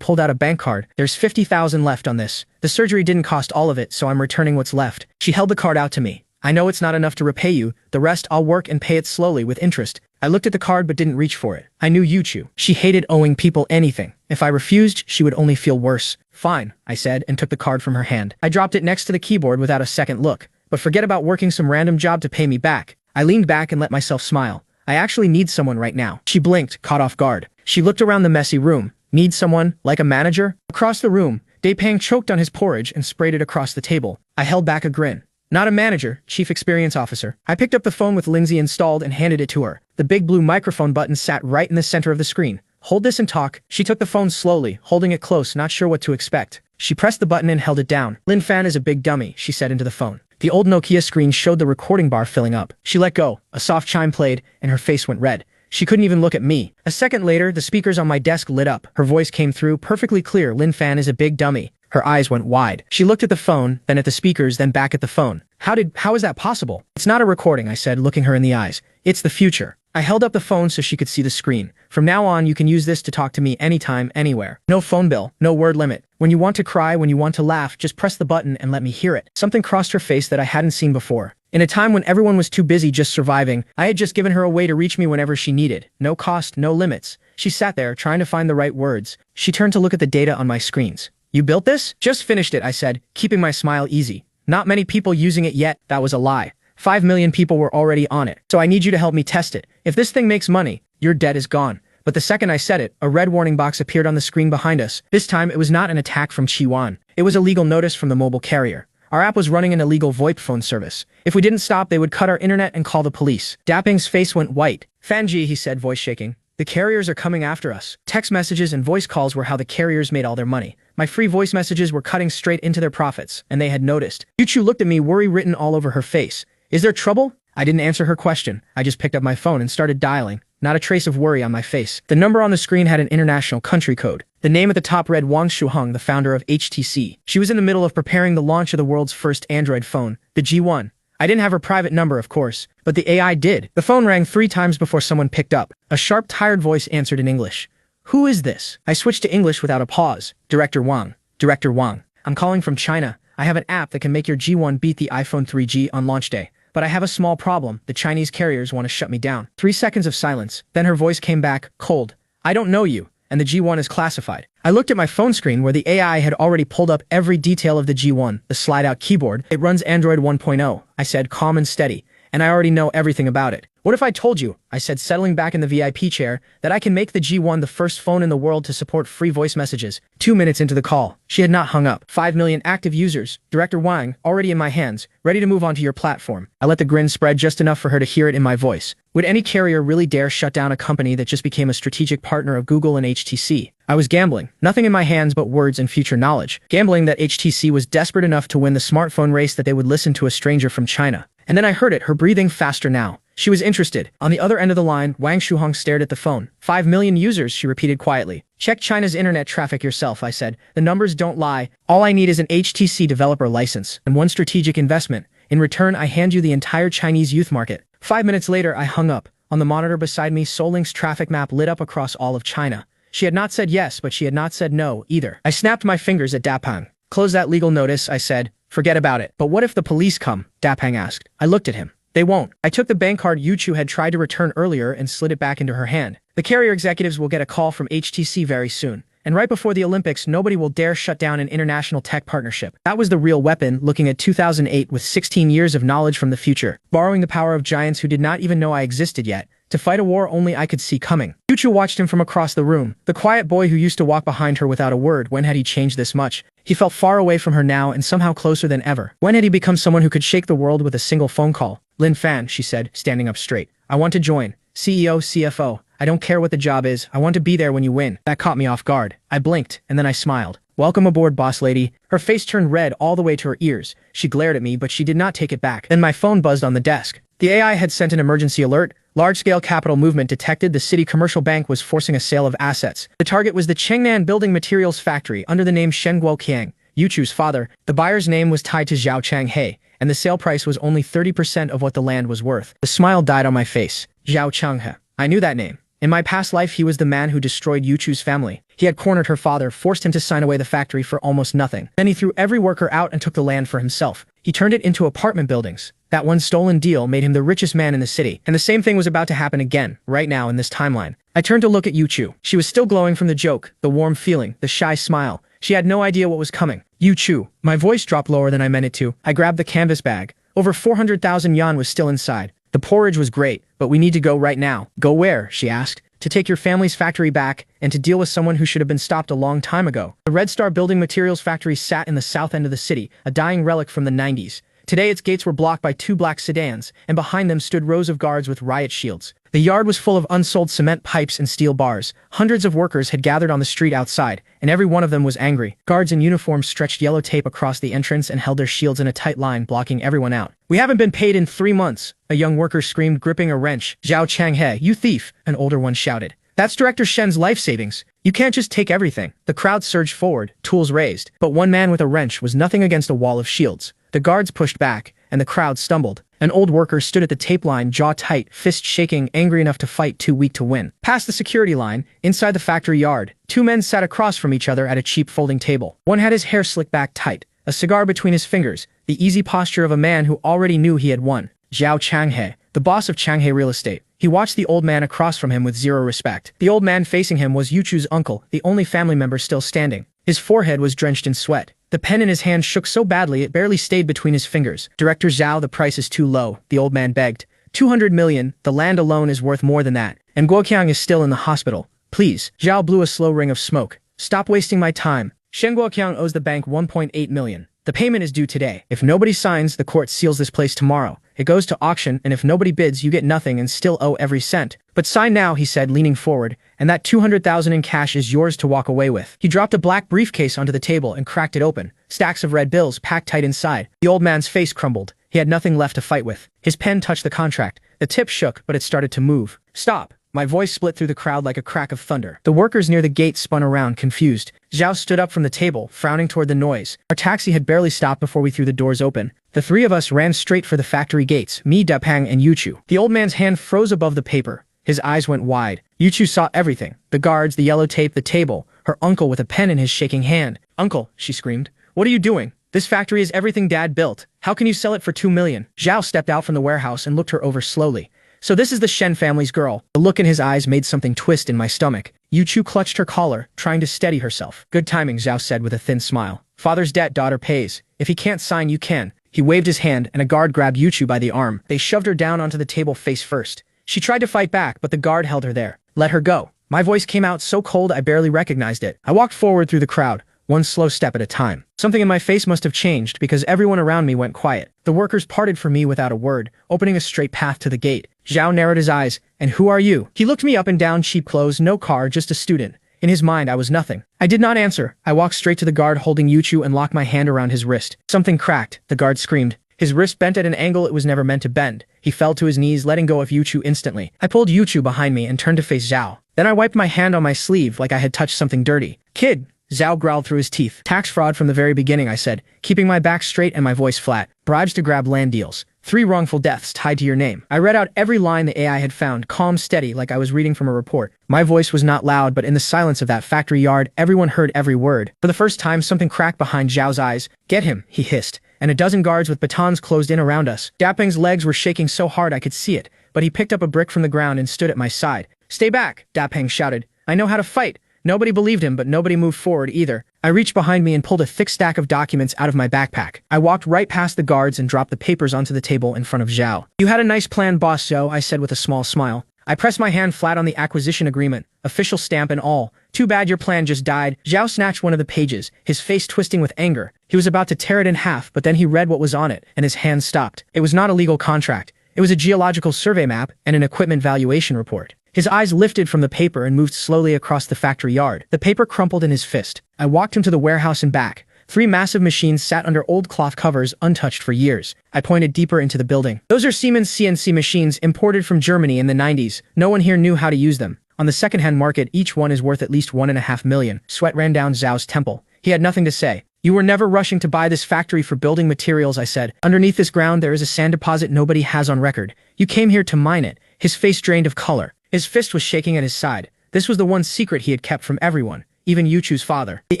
pulled out a bank card. "There's 50,000 left on this. The surgery didn't cost all of it, so I'm returning what's left." She held the card out to me. "I know it's not enough to repay you. The rest I'll work and pay it slowly with interest." I looked at the card but didn't reach for it. I knew Yuchu. She hated owing people anything. If I refused, she would only feel worse. "Fine," I said, and took the card from her hand. I dropped it next to the keyboard without a second look. "But forget about working some random job to pay me back." I leaned back and let myself smile. "I actually need someone right now." She blinked, caught off guard. She looked around the messy room. "Need someone? Like a manager?" Across the room, Dapeng choked on his porridge and sprayed it across the table. I held back a grin. "Not a manager, chief experience officer." I picked up the phone with Lindsay installed and handed it to her. The big blue microphone button sat right in the center of the screen. "Hold this and talk." She took the phone slowly, holding it close, not sure what to expect. She pressed the button and held it down. "Lin Fan is a big dummy," she said into the phone. The old Nokia screen showed the recording bar filling up. She let go. A soft chime played, and her face went red. She couldn't even look at me. A second later, the speakers on my desk lit up. Her voice came through, perfectly clear. "Lin Fan is a big dummy." Her eyes went wide. She looked at the phone, then at the speakers, then back at the phone. How is that possible?" "It's not a recording," I said, looking her in the eyes. "It's the future." I held up the phone so she could see the screen. "From now on, you can use this to talk to me anytime, anywhere. No phone bill, no word limit. When you want to cry, when you want to laugh, just press the button and let me hear it." Something crossed her face that I hadn't seen before. In a time when everyone was too busy just surviving, I had just given her a way to reach me whenever she needed. No cost, no limits. She sat there, trying to find the right words. She turned to look at the data on my screens. "You built this?" "Just finished it," I said, keeping my smile easy. "Not many people using it yet." That was a lie. 5 million people were already on it. "So I need you to help me test it. If this thing makes money, your debt is gone." But the second I said it, a red warning box appeared on the screen behind us. This time, it was not an attack from Yuan. It was a legal notice from the mobile carrier. Our app was running an illegal VoIP phone service. If we didn't stop, they would cut our internet and call the police. Dapeng's face went white. "Fanji," he said, voice shaking. "The carriers are coming after us." Text messages and voice calls were how the carriers made all their money. My free voice messages were cutting straight into their profits, and they had noticed. Yuchu looked at me, worry written all over her face. "Is there trouble?" I didn't answer her question. I just picked up my phone and started dialing. Not a trace of worry on my face. The number on the screen had an international country code. The name at the top read Wang Shuheng, the founder of HTC. She was in the middle of preparing the launch of the world's first Android phone, the G1. I didn't have her private number, of course, but the AI did. The phone rang 3 times before someone picked up. A sharp, tired voice answered in English. "Who is this?" I switched to English without a pause. "Director Wang. Director Wang. I'm calling from China. I have an app that can make your G1 beat the iPhone 3G on launch day. But I have a small problem. The Chinese carriers want to shut me down." 3 seconds of silence. Then her voice came back, cold. "I don't know you, and the G1 is classified." I looked at my phone screen where the AI had already pulled up every detail of the G1, the slide-out keyboard. "It runs Android 1.0, I said, calm and steady, "and I already know everything about it." "What if I told you," I said, settling back in the VIP chair, "that I can make the G1 the first phone in the world to support free voice messages?" 2 minutes into the call, she had not hung up. 5 million active users. Director Wang, already in my hands, ready to move on to your platform. I let the grin spread just enough for her to hear it in my voice. Would any carrier really dare shut down a company that just became a strategic partner of Google and HTC? I was gambling. Nothing in my hands but words and future knowledge. Gambling that HTC was desperate enough to win the smartphone race that they would listen to a stranger from China. And then I heard it, her breathing faster now. She was interested. On the other end of the line, Wang Shuheng stared at the phone. 5 million users, she repeated quietly. "Check China's internet traffic yourself," I said. "The numbers don't lie. All I need is an HTC developer license and one strategic investment. In return, I hand you the entire Chinese youth market." 5 minutes later, I hung up. On the monitor beside me, Solink's traffic map lit up across all of China. She had not said yes, but she had not said no, either. I snapped my fingers at Dapang. Close that legal notice, I said. Forget about it. But what if the police come? Dapang asked. I looked at him. They won't. I took the bank card Yuchu had tried to return earlier and slid it back into her hand. The carrier executives will get a call from HTC very soon. And right before the Olympics, nobody will dare shut down an international tech partnership. That was the real weapon, looking at 2008 with 16 years of knowledge from the future, borrowing the power of giants who did not even know I existed yet, to fight a war only I could see coming. Yuchu watched him from across the room. The quiet boy who used to walk behind her without a word. When had he changed this much? He felt far away from her now and somehow closer than ever. When had he become someone who could shake the world with a single phone call? Lin Fan, she said, standing up straight. I want to join. CEO, CFO. I don't care what the job is. I want to be there when you win. That caught me off guard. I blinked, and then I smiled. Welcome aboard, boss lady. Her face turned red all the way to her ears. She glared at me, but she did not take it back. Then my phone buzzed on the desk. The AI had sent an emergency alert. Large-scale capital movement detected. The city commercial bank was forcing a sale of assets. The target was the Chengnan Building Materials Factory under the name Shen Guoqiang, Yuchu's father. The buyer's name was tied to Zhao Changhe, and the sale price was only 30% of what the land was worth. The smile died on my face. Zhao Changhe. I knew that name. In my past life, he was the man who destroyed Yuchu's family. He had cornered her father, forced him to sign away the factory for almost nothing. Then he threw every worker out and took the land for himself. He turned it into apartment buildings. That one stolen deal made him the richest man in the city. And the same thing was about to happen again, right now in this timeline. I turned to look at Yuchu. She was still glowing from the joke, the warm feeling, the shy smile. She had no idea what was coming. Yuchu. My voice dropped lower than I meant it to. I grabbed the canvas bag. Over 400,000 yuan was still inside. The porridge was great, but we need to go right now. Go where? She asked. To take your family's factory back and to deal with someone who should have been stopped a long time ago. The Red Star Building Materials Factory sat in the south end of the city, a dying relic from the 90s. Today its gates were blocked by 2 black sedans, and behind them stood rows of guards with riot shields. The yard was full of unsold cement pipes and steel bars. Hundreds of workers had gathered on the street outside, and every one of them was angry. Guards in uniform stretched yellow tape across the entrance and held their shields in a tight line, blocking everyone out. We haven't been paid in 3 months, a young worker screamed, gripping a wrench. Zhao Changhe, you thief, an older one shouted. That's Director Shen's life savings. You can't just take everything. The crowd surged forward, tools raised, but one man with a wrench was nothing against a wall of shields. The guards pushed back, and the crowd stumbled. An old worker stood at the tape line, jaw tight, fist shaking, angry enough to fight, too weak to win. Past the security line, inside the factory yard, 2 men sat across from each other at a cheap folding table. One had his hair slicked back tight, a cigar between his fingers, the easy posture of a man who already knew he had won. Zhao Changhe, the boss of Changhe Real Estate. He watched the old man across from him with zero respect. The old man facing him was Yuchu's uncle, the only family member still standing. His forehead was drenched in sweat. The pen in his hand shook so badly it barely stayed between his fingers. Director Zhao, the price is too low, the old man begged. 200 million, the land alone is worth more than that. And Guoqiang is still in the hospital. Please. Zhao blew a slow ring of smoke. Stop wasting my time. Shen Guoqiang owes the bank 1.8 million. The payment is due today. If nobody signs, the court seals this place tomorrow. It goes to auction, and if nobody bids, you get nothing and still owe every cent. But sign now, he said, leaning forward, and that 200,000 in cash is yours to walk away with. He dropped a black briefcase onto the table and cracked it open. Stacks of red bills packed tight inside. The old man's face crumbled. He had nothing left to fight with. His pen touched the contract. The tip shook, but it started to move. Stop. My voice split through the crowd like a crack of thunder. The workers near the gate spun around, confused. Zhao stood up from the table, frowning toward the noise. Our taxi had barely stopped before we threw the doors open. The 3 of us ran straight for the factory gates, me, Dapang, and Yuchu. The old man's hand froze above the paper. His eyes went wide. Yuchu saw everything. The guards, the yellow tape, the table. Her uncle with a pen in his shaking hand. Uncle, she screamed. What are you doing? This factory is everything Dad built. How can you sell it for 2 million? Zhao stepped out from the warehouse and looked her over slowly. So this is the Shen family's girl. The look in his eyes made something twist in my stomach. Yuchu clutched her collar, trying to steady herself. Good timing, Zhao said with a thin smile. Father's debt, daughter pays. If he can't sign, you can. He waved his hand, and a guard grabbed Yuchu by the arm. They shoved her down onto the table face first. She tried to fight back, but the guard held her there. Let her go. My voice came out so cold I barely recognized it. I walked forward through the crowd, one slow step at a time. Something in my face must have changed because everyone around me went quiet. The workers parted for me without a word, opening a straight path to the gate. Zhao narrowed his eyes. And who are you? He looked me up and down, cheap clothes, no car, just a student. In his mind, I was nothing. I did not answer. I walked straight to the guard holding Yuchu and locked my hand around his wrist. Something cracked. The guard screamed. His wrist bent at an angle it was never meant to bend. He fell to his knees, letting go of Yuchu instantly. I pulled Yuchu behind me and turned to face Zhao. Then I wiped my hand on my sleeve like I had touched something dirty. Kid! Zhao growled through his teeth. Tax fraud from the very beginning, I said, keeping my back straight and my voice flat. Bribes to grab land deals. 3 wrongful deaths tied to your name. I read out every line the AI had found, calm, steady, like I was reading from a report. My voice was not loud, but in the silence of that factory yard, everyone heard every word. For the first time, something cracked behind Zhao's eyes. "Get him," he hissed, and a dozen guards with batons closed in around us. Dapeng's legs were shaking so hard I could see it, but he picked up a brick from the ground and stood at my side. "Stay back," Dapeng shouted. "I know how to fight." Nobody believed him, but nobody moved forward either. I reached behind me and pulled a thick stack of documents out of my backpack. I walked right past the guards and dropped the papers onto the table in front of Zhao. "You had a nice plan, boss Zhao," I said with a small smile. I pressed my hand flat on the acquisition agreement, official stamp and all. "Too bad your plan just died." Zhao snatched one of the pages, his face twisting with anger. He was about to tear it in half, but then he read what was on it, and his hand stopped. It was not a legal contract. It was a geological survey map and an equipment valuation report. His eyes lifted from the paper and moved slowly across the factory yard. The paper crumpled in his fist. I walked him to the warehouse and back. 3 massive machines sat under old cloth covers, untouched for years. I pointed deeper into the building. "Those are Siemens CNC machines imported from Germany in the 90s. No one here knew how to use them. On the second-hand market, each one is worth at least $1.5 million. Sweat ran down Zhao's temple. He had nothing to say. "You were never rushing to buy this factory for building materials," I said. "Underneath this ground, there is a sand deposit nobody has on record. You came here to mine it." His face drained of color. His fist was shaking at his side. This was the one secret he had kept from everyone, even Yuchu's father. The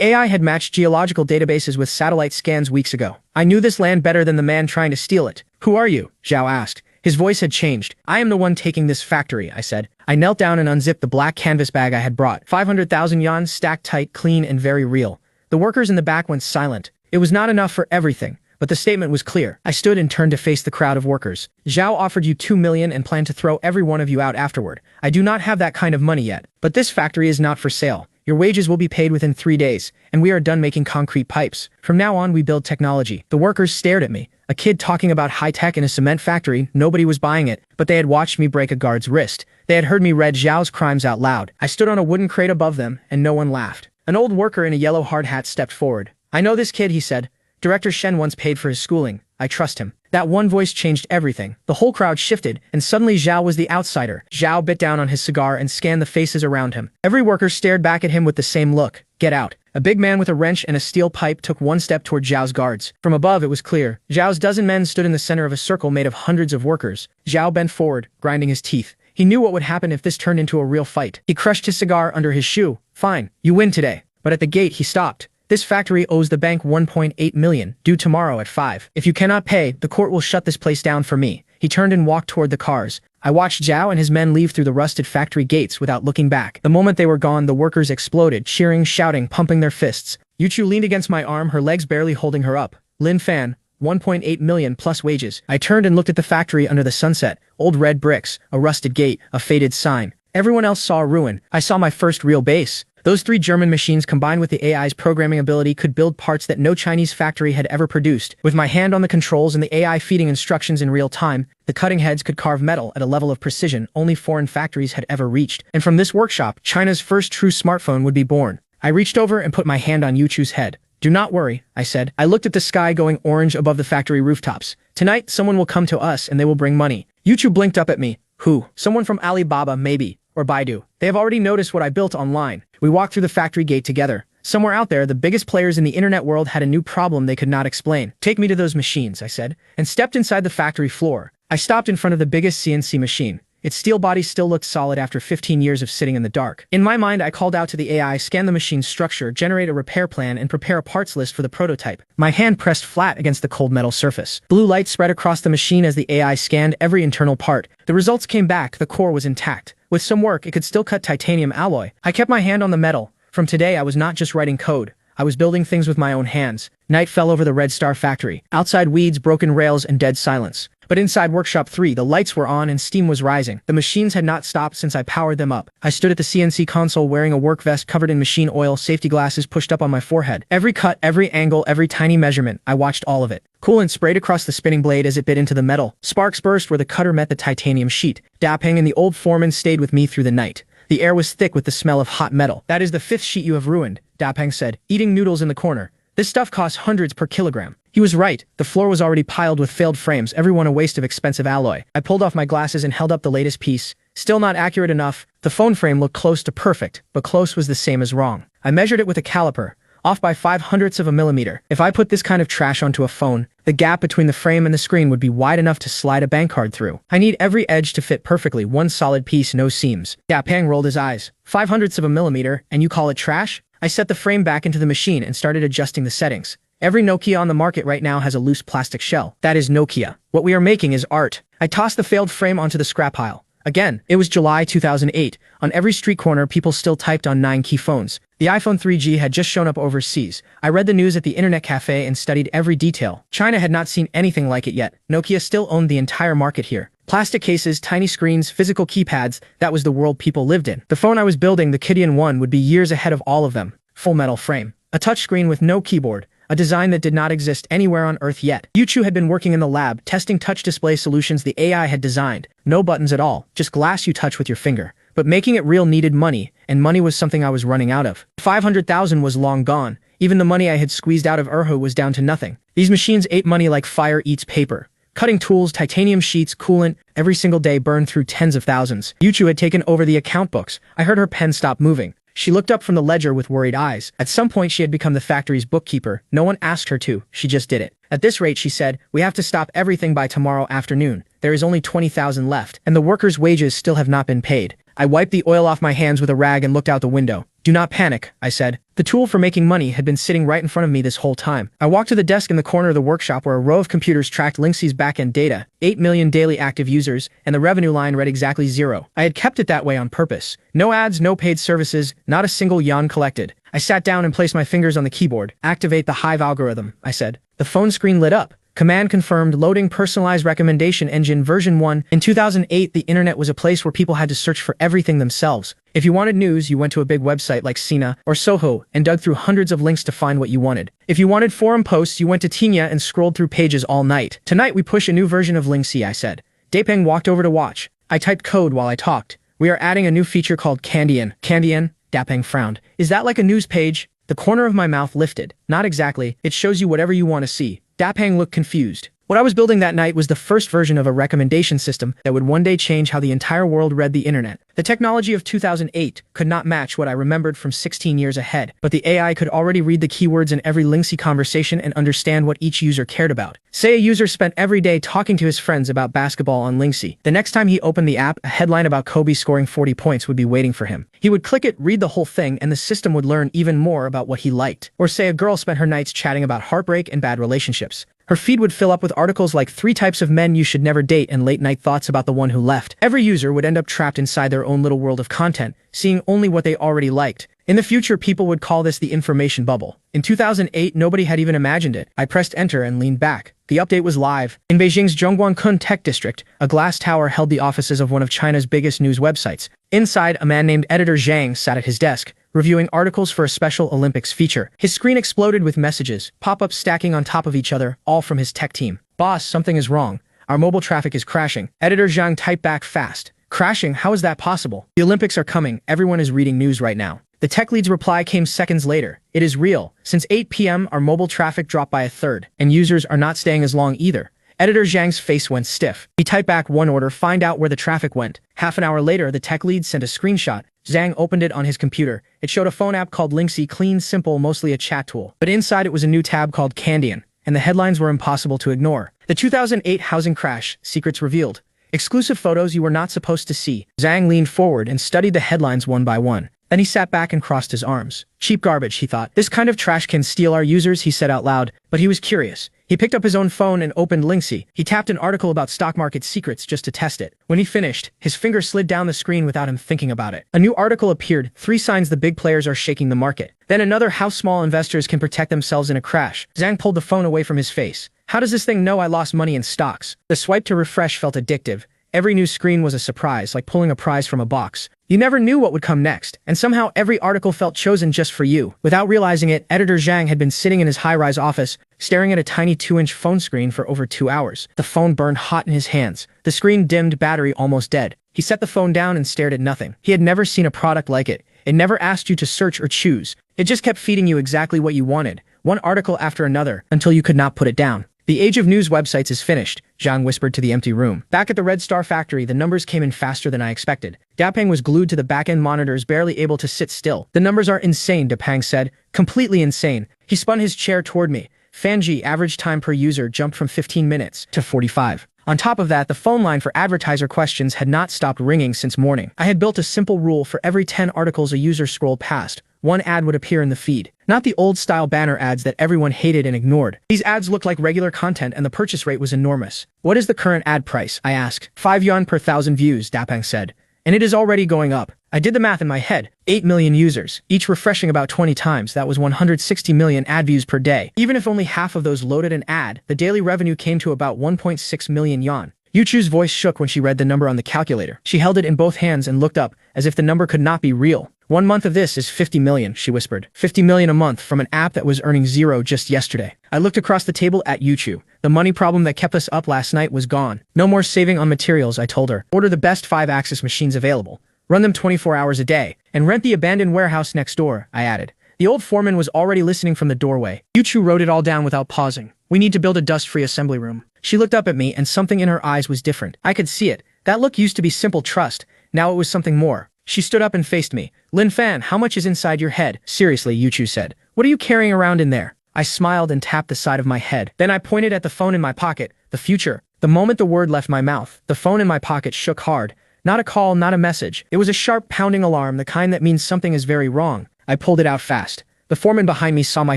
AI had matched geological databases with satellite scans weeks ago. "I knew this land better than the man trying to steal it." "Who are you?" Zhao asked. His voice had changed. "I am the one taking this factory," I said. I knelt down and unzipped the black canvas bag I had brought. 500,000 yuan, stacked tight, clean, and very real. The workers in the back went silent. It was not enough for everything, but the statement was clear. I stood and turned to face the crowd of workers. "Zhao offered you 2 million and planned to throw every one of you out afterward. I do not have that kind of money yet, but this factory is not for sale. Your wages will be paid within 3 days, and we are done making concrete pipes. From now on, we build technology." The workers stared at me. A kid talking about high-tech in a cement factory, nobody was buying it, but they had watched me break a guard's wrist. They had heard me read Zhao's crimes out loud. I stood on a wooden crate above them, and no one laughed. An old worker in a yellow hard hat stepped forward. "I know this kid," he said. "Director Shen once paid for his schooling. I trust him." That one voice changed everything. The whole crowd shifted, and suddenly Zhao was the outsider. Zhao bit down on his cigar and scanned the faces around him. Every worker stared back at him with the same look. "Get out." A big man with a wrench and a steel pipe took one step toward Zhao's guards. From above, it was clear. Zhao's dozen men stood in the center of a circle made of hundreds of workers. Zhao bent forward, grinding his teeth. He knew what would happen if this turned into a real fight. He crushed his cigar under his shoe. "Fine, you win today." But at the gate, he stopped. "This factory owes the bank 1.8 million, due tomorrow at 5. If you cannot pay, the court will shut this place down for me." He turned and walked toward the cars. I watched Zhao and his men leave through the rusted factory gates without looking back. The moment they were gone, the workers exploded, cheering, shouting, pumping their fists. Yuchu leaned against my arm, her legs barely holding her up. "Lin Fan, 1.8 million plus wages." I turned and looked at the factory under the sunset. Old red bricks, a rusted gate, a faded sign. Everyone else saw a ruin. I saw my first real base. Those 3 German machines combined with the AI's programming ability could build parts that no Chinese factory had ever produced. With my hand on the controls and the AI feeding instructions in real time, the cutting heads could carve metal at a level of precision only foreign factories had ever reached. And from this workshop, China's first true smartphone would be born. I reached over and put my hand on Yuchu's head. "Do not worry," I said. I looked at the sky going orange above the factory rooftops. "Tonight, someone will come to us and they will bring money." Yuchu blinked up at me. "Who?" "Someone from Alibaba, maybe. Or Baidu. They have already noticed what I built online." We walked through the factory gate together. Somewhere out there, the biggest players in the internet world had a new problem they could not explain. "Take me to those machines," I said, and stepped inside the factory floor. I stopped in front of the biggest CNC machine. Its steel body still looked solid after 15 years of sitting in the dark. In my mind, I called out to the AI, scan the machine's structure, generate a repair plan, and prepare a parts list for the prototype. My hand pressed flat against the cold metal surface. Blue light spread across the machine as the AI scanned every internal part. The results came back. The core was intact. With some work, it could still cut titanium alloy. I kept my hand on the metal. From today, I was not just writing code. I was building things with my own hands. Night fell over the Red Star factory. Outside, weeds, broken rails, and dead silence. But inside Workshop 3, the lights were on and steam was rising. The machines had not stopped since I powered them up. I stood at the CNC console wearing a work vest covered in machine oil, safety glasses pushed up on my forehead. Every cut, every angle, every tiny measurement, I watched all of it. Coolant sprayed across the spinning blade as it bit into the metal. Sparks burst where the cutter met the titanium sheet. Dapeng and the old foreman stayed with me through the night. The air was thick with the smell of hot metal. "That is the 5th sheet you have ruined," Dapeng said, eating noodles in the corner. "This stuff costs hundreds per kilogram." He was right. The floor was already piled with failed frames, every one a waste of expensive alloy. I pulled off my glasses and held up the latest piece. Still not accurate enough. The phone frame looked close to perfect, but close was the same as wrong. I measured it with a caliper. off by 5/100ths of a millimeter. If I put this kind of trash onto a phone, the gap between the frame and the screen would be wide enough to slide a bank card through. I need every edge to fit perfectly, one solid piece, no seams. Dapeng rolled his eyes. 5/100ths of a millimeter, and you call it trash? I set the frame back into the machine and started adjusting the settings. Every Nokia on the market right now has a loose plastic shell. That is Nokia. What we are making is art. I tossed the failed frame onto the scrap pile. Again, it was July 2008. On every street corner, people still typed on 9-key phones. The iPhone 3G had just shown up overseas. I read the news at the internet cafe and studied every detail. China had not seen anything like it yet. Nokia still owned the entire market here. Plastic cases, tiny screens, physical keypads, that was the world people lived in. The phone I was building, the Kidian 1, would be years ahead of all of them. Full metal frame. A touchscreen with no keyboard. A design that did not exist anywhere on Earth yet. Yuchu had been working in the lab, testing touch display solutions the AI had designed. No buttons at all, just glass you touch with your finger. But making it real needed money, and money was something I was running out of. 500,000 was long gone. Even the money I had squeezed out of Erhu was down to nothing. These machines ate money like fire eats paper. Cutting tools, titanium sheets, coolant, every single day burned through tens of thousands. Yuchu had taken over the account books. I heard her pen stop moving. She looked up from the ledger with worried eyes. At some point she had become the factory's bookkeeper. No one asked her to, she just did it. At this rate, she said, we have to stop everything by tomorrow afternoon. There is only 20,000 left, and the workers' wages still have not been paid. I wiped the oil off my hands with a rag and looked out the window. Do not panic, I said. The tool for making money had been sitting right in front of me this whole time. I walked to the desk in the corner of the workshop where a row of computers tracked Lingxi's back-end data, 8 million daily active users, and the revenue line read exactly 0. I had kept it that way on purpose. No ads, no paid services, not a single yuan collected. I sat down and placed my fingers on the keyboard. Activate the Hive algorithm, I said. The phone screen lit up. Command confirmed loading personalized recommendation engine version 1. In 2008, the internet was a place where people had to search for everything themselves. If you wanted news, you went to a big website like Sina or Soho and dug through hundreds of links to find what you wanted. If you wanted forum posts, you went to Tinya and scrolled through pages all night. Tonight we push a new version of Lingxi, I said. Dapeng walked over to watch. I typed code while I talked. We are adding a new feature called Candian. Candian? Dapeng frowned. Is that like a news page? The corner of my mouth lifted. Not exactly. It shows you whatever you want to see. Dapeng looked confused. What I was building that night was the first version of a recommendation system that would one day change how the entire world read the internet. The technology of 2008 could not match what I remembered from 16 years ahead, but the AI could already read the keywords in every Lingxi conversation and understand what each user cared about. Say a user spent every day talking to his friends about basketball on Lingxi. The next time he opened the app, a headline about Kobe scoring 40 points would be waiting for him. He would click it, read the whole thing, and the system would learn even more about what he liked. Or say a girl spent her nights chatting about heartbreak and bad relationships. Her feed would fill up with articles like 3 types of men you should never date and late-night thoughts about the one who left. Every user would end up trapped inside their own little world of content, seeing only what they already liked. In the future, people would call this the information bubble. In 2008, nobody had even imagined it. I pressed enter and leaned back. The update was live. In Beijing's Zhongguancun Tech District, a glass tower held the offices of one of China's biggest news websites. Inside, a man named Editor Zhang sat at his desk, reviewing articles for a special Olympics feature. His screen exploded with messages, pop-ups stacking on top of each other, all from his tech team. Boss, something is wrong. Our mobile traffic is crashing. Editor Zhang typed back fast. Crashing? How is that possible? The Olympics are coming. Everyone is reading news right now. The tech lead's reply came seconds later. It is real. Since 8 p.m., our mobile traffic dropped by 1/3, and users are not staying as long either. Editor Zhang's face went stiff. He typed back one order, find out where the traffic went. Half an hour later, the tech lead sent a screenshot. Zhang opened it on his computer. It showed a phone app called Lingxi, clean, simple, mostly a chat tool. But inside it was a new tab called Candian, and the headlines were impossible to ignore. The 2008 housing crash, secrets revealed. Exclusive photos you were not supposed to see. Zhang leaned forward and studied the headlines one by one. Then he sat back and crossed his arms. Cheap garbage, he thought. This kind of trash can steal our users, he said out loud. But he was curious. He picked up his own phone and opened Lingxi. He tapped an article about stock market secrets just to test it. When he finished, his finger slid down the screen without him thinking about it. A new article appeared, 3 signs the big players are shaking the market. Then another, how small investors can protect themselves in a crash. Zhang pulled the phone away from his face. How does this thing know I lost money in stocks? The swipe to refresh felt addictive. Every new screen was a surprise, like pulling a prize from a box. You never knew what would come next, and somehow every article felt chosen just for you. Without realizing it, Editor Zhang had been sitting in his high-rise office, staring at a tiny 2-inch phone screen for over 2 hours. The phone burned hot in his hands. The screen dimmed, battery almost dead. He set the phone down and stared at nothing. He had never seen a product like it. It never asked you to search or choose. It just kept feeding you exactly what you wanted, one article after another, until you could not put it down. The age of news websites is finished, Zhang whispered to the empty room. Back at the Red Star factory, the numbers came in faster than I expected. Dapeng was glued to the back-end monitors, barely able to sit still. The numbers are insane, Dapeng said. Completely insane. He spun his chair toward me. Fanji, average time per user jumped from 15 minutes to 45. On top of that, the phone line for advertiser questions had not stopped ringing since morning. I had built a simple rule: for every 10 articles a user scrolled past, one ad would appear in the feed. Not the old-style banner ads that everyone hated and ignored. These ads looked like regular content and the purchase rate was enormous. What is the current ad price? I asked. 5 yuan per 1,000 views, Dapeng said. And it is already going up. I did the math in my head. 8 million users, each refreshing about 20 times. That was 160 million ad views per day. Even if only half of those loaded an ad, the daily revenue came to about 1.6 million yuan. Yuchu's voice shook when she read the number on the calculator. She held it in both hands and looked up, as if the number could not be real. 1 month of this is 50 million, she whispered. 50 million a month from an app that was earning 0 just yesterday. I looked across the table at Yuchu. The money problem that kept us up last night was gone. No more saving on materials, I told her. Order the best 5-axis machines available. Run them 24 hours a day. And rent the abandoned warehouse next door, I added. The old foreman was already listening from the doorway. Yuchu wrote it all down without pausing. We need to build a dust-free assembly room. She looked up at me and something in her eyes was different. I could see it. That look used to be simple trust. Now it was something more. She stood up and faced me. Lin Fan, how much is inside your head? Seriously, Yuchu said. What are you carrying around in there? I smiled and tapped the side of my head. Then I pointed at the phone in my pocket. The future. The moment the word left my mouth, the phone in my pocket shook hard. Not a call, not a message. It was a sharp pounding alarm, the kind that means something is very wrong. I pulled it out fast. The foreman behind me saw my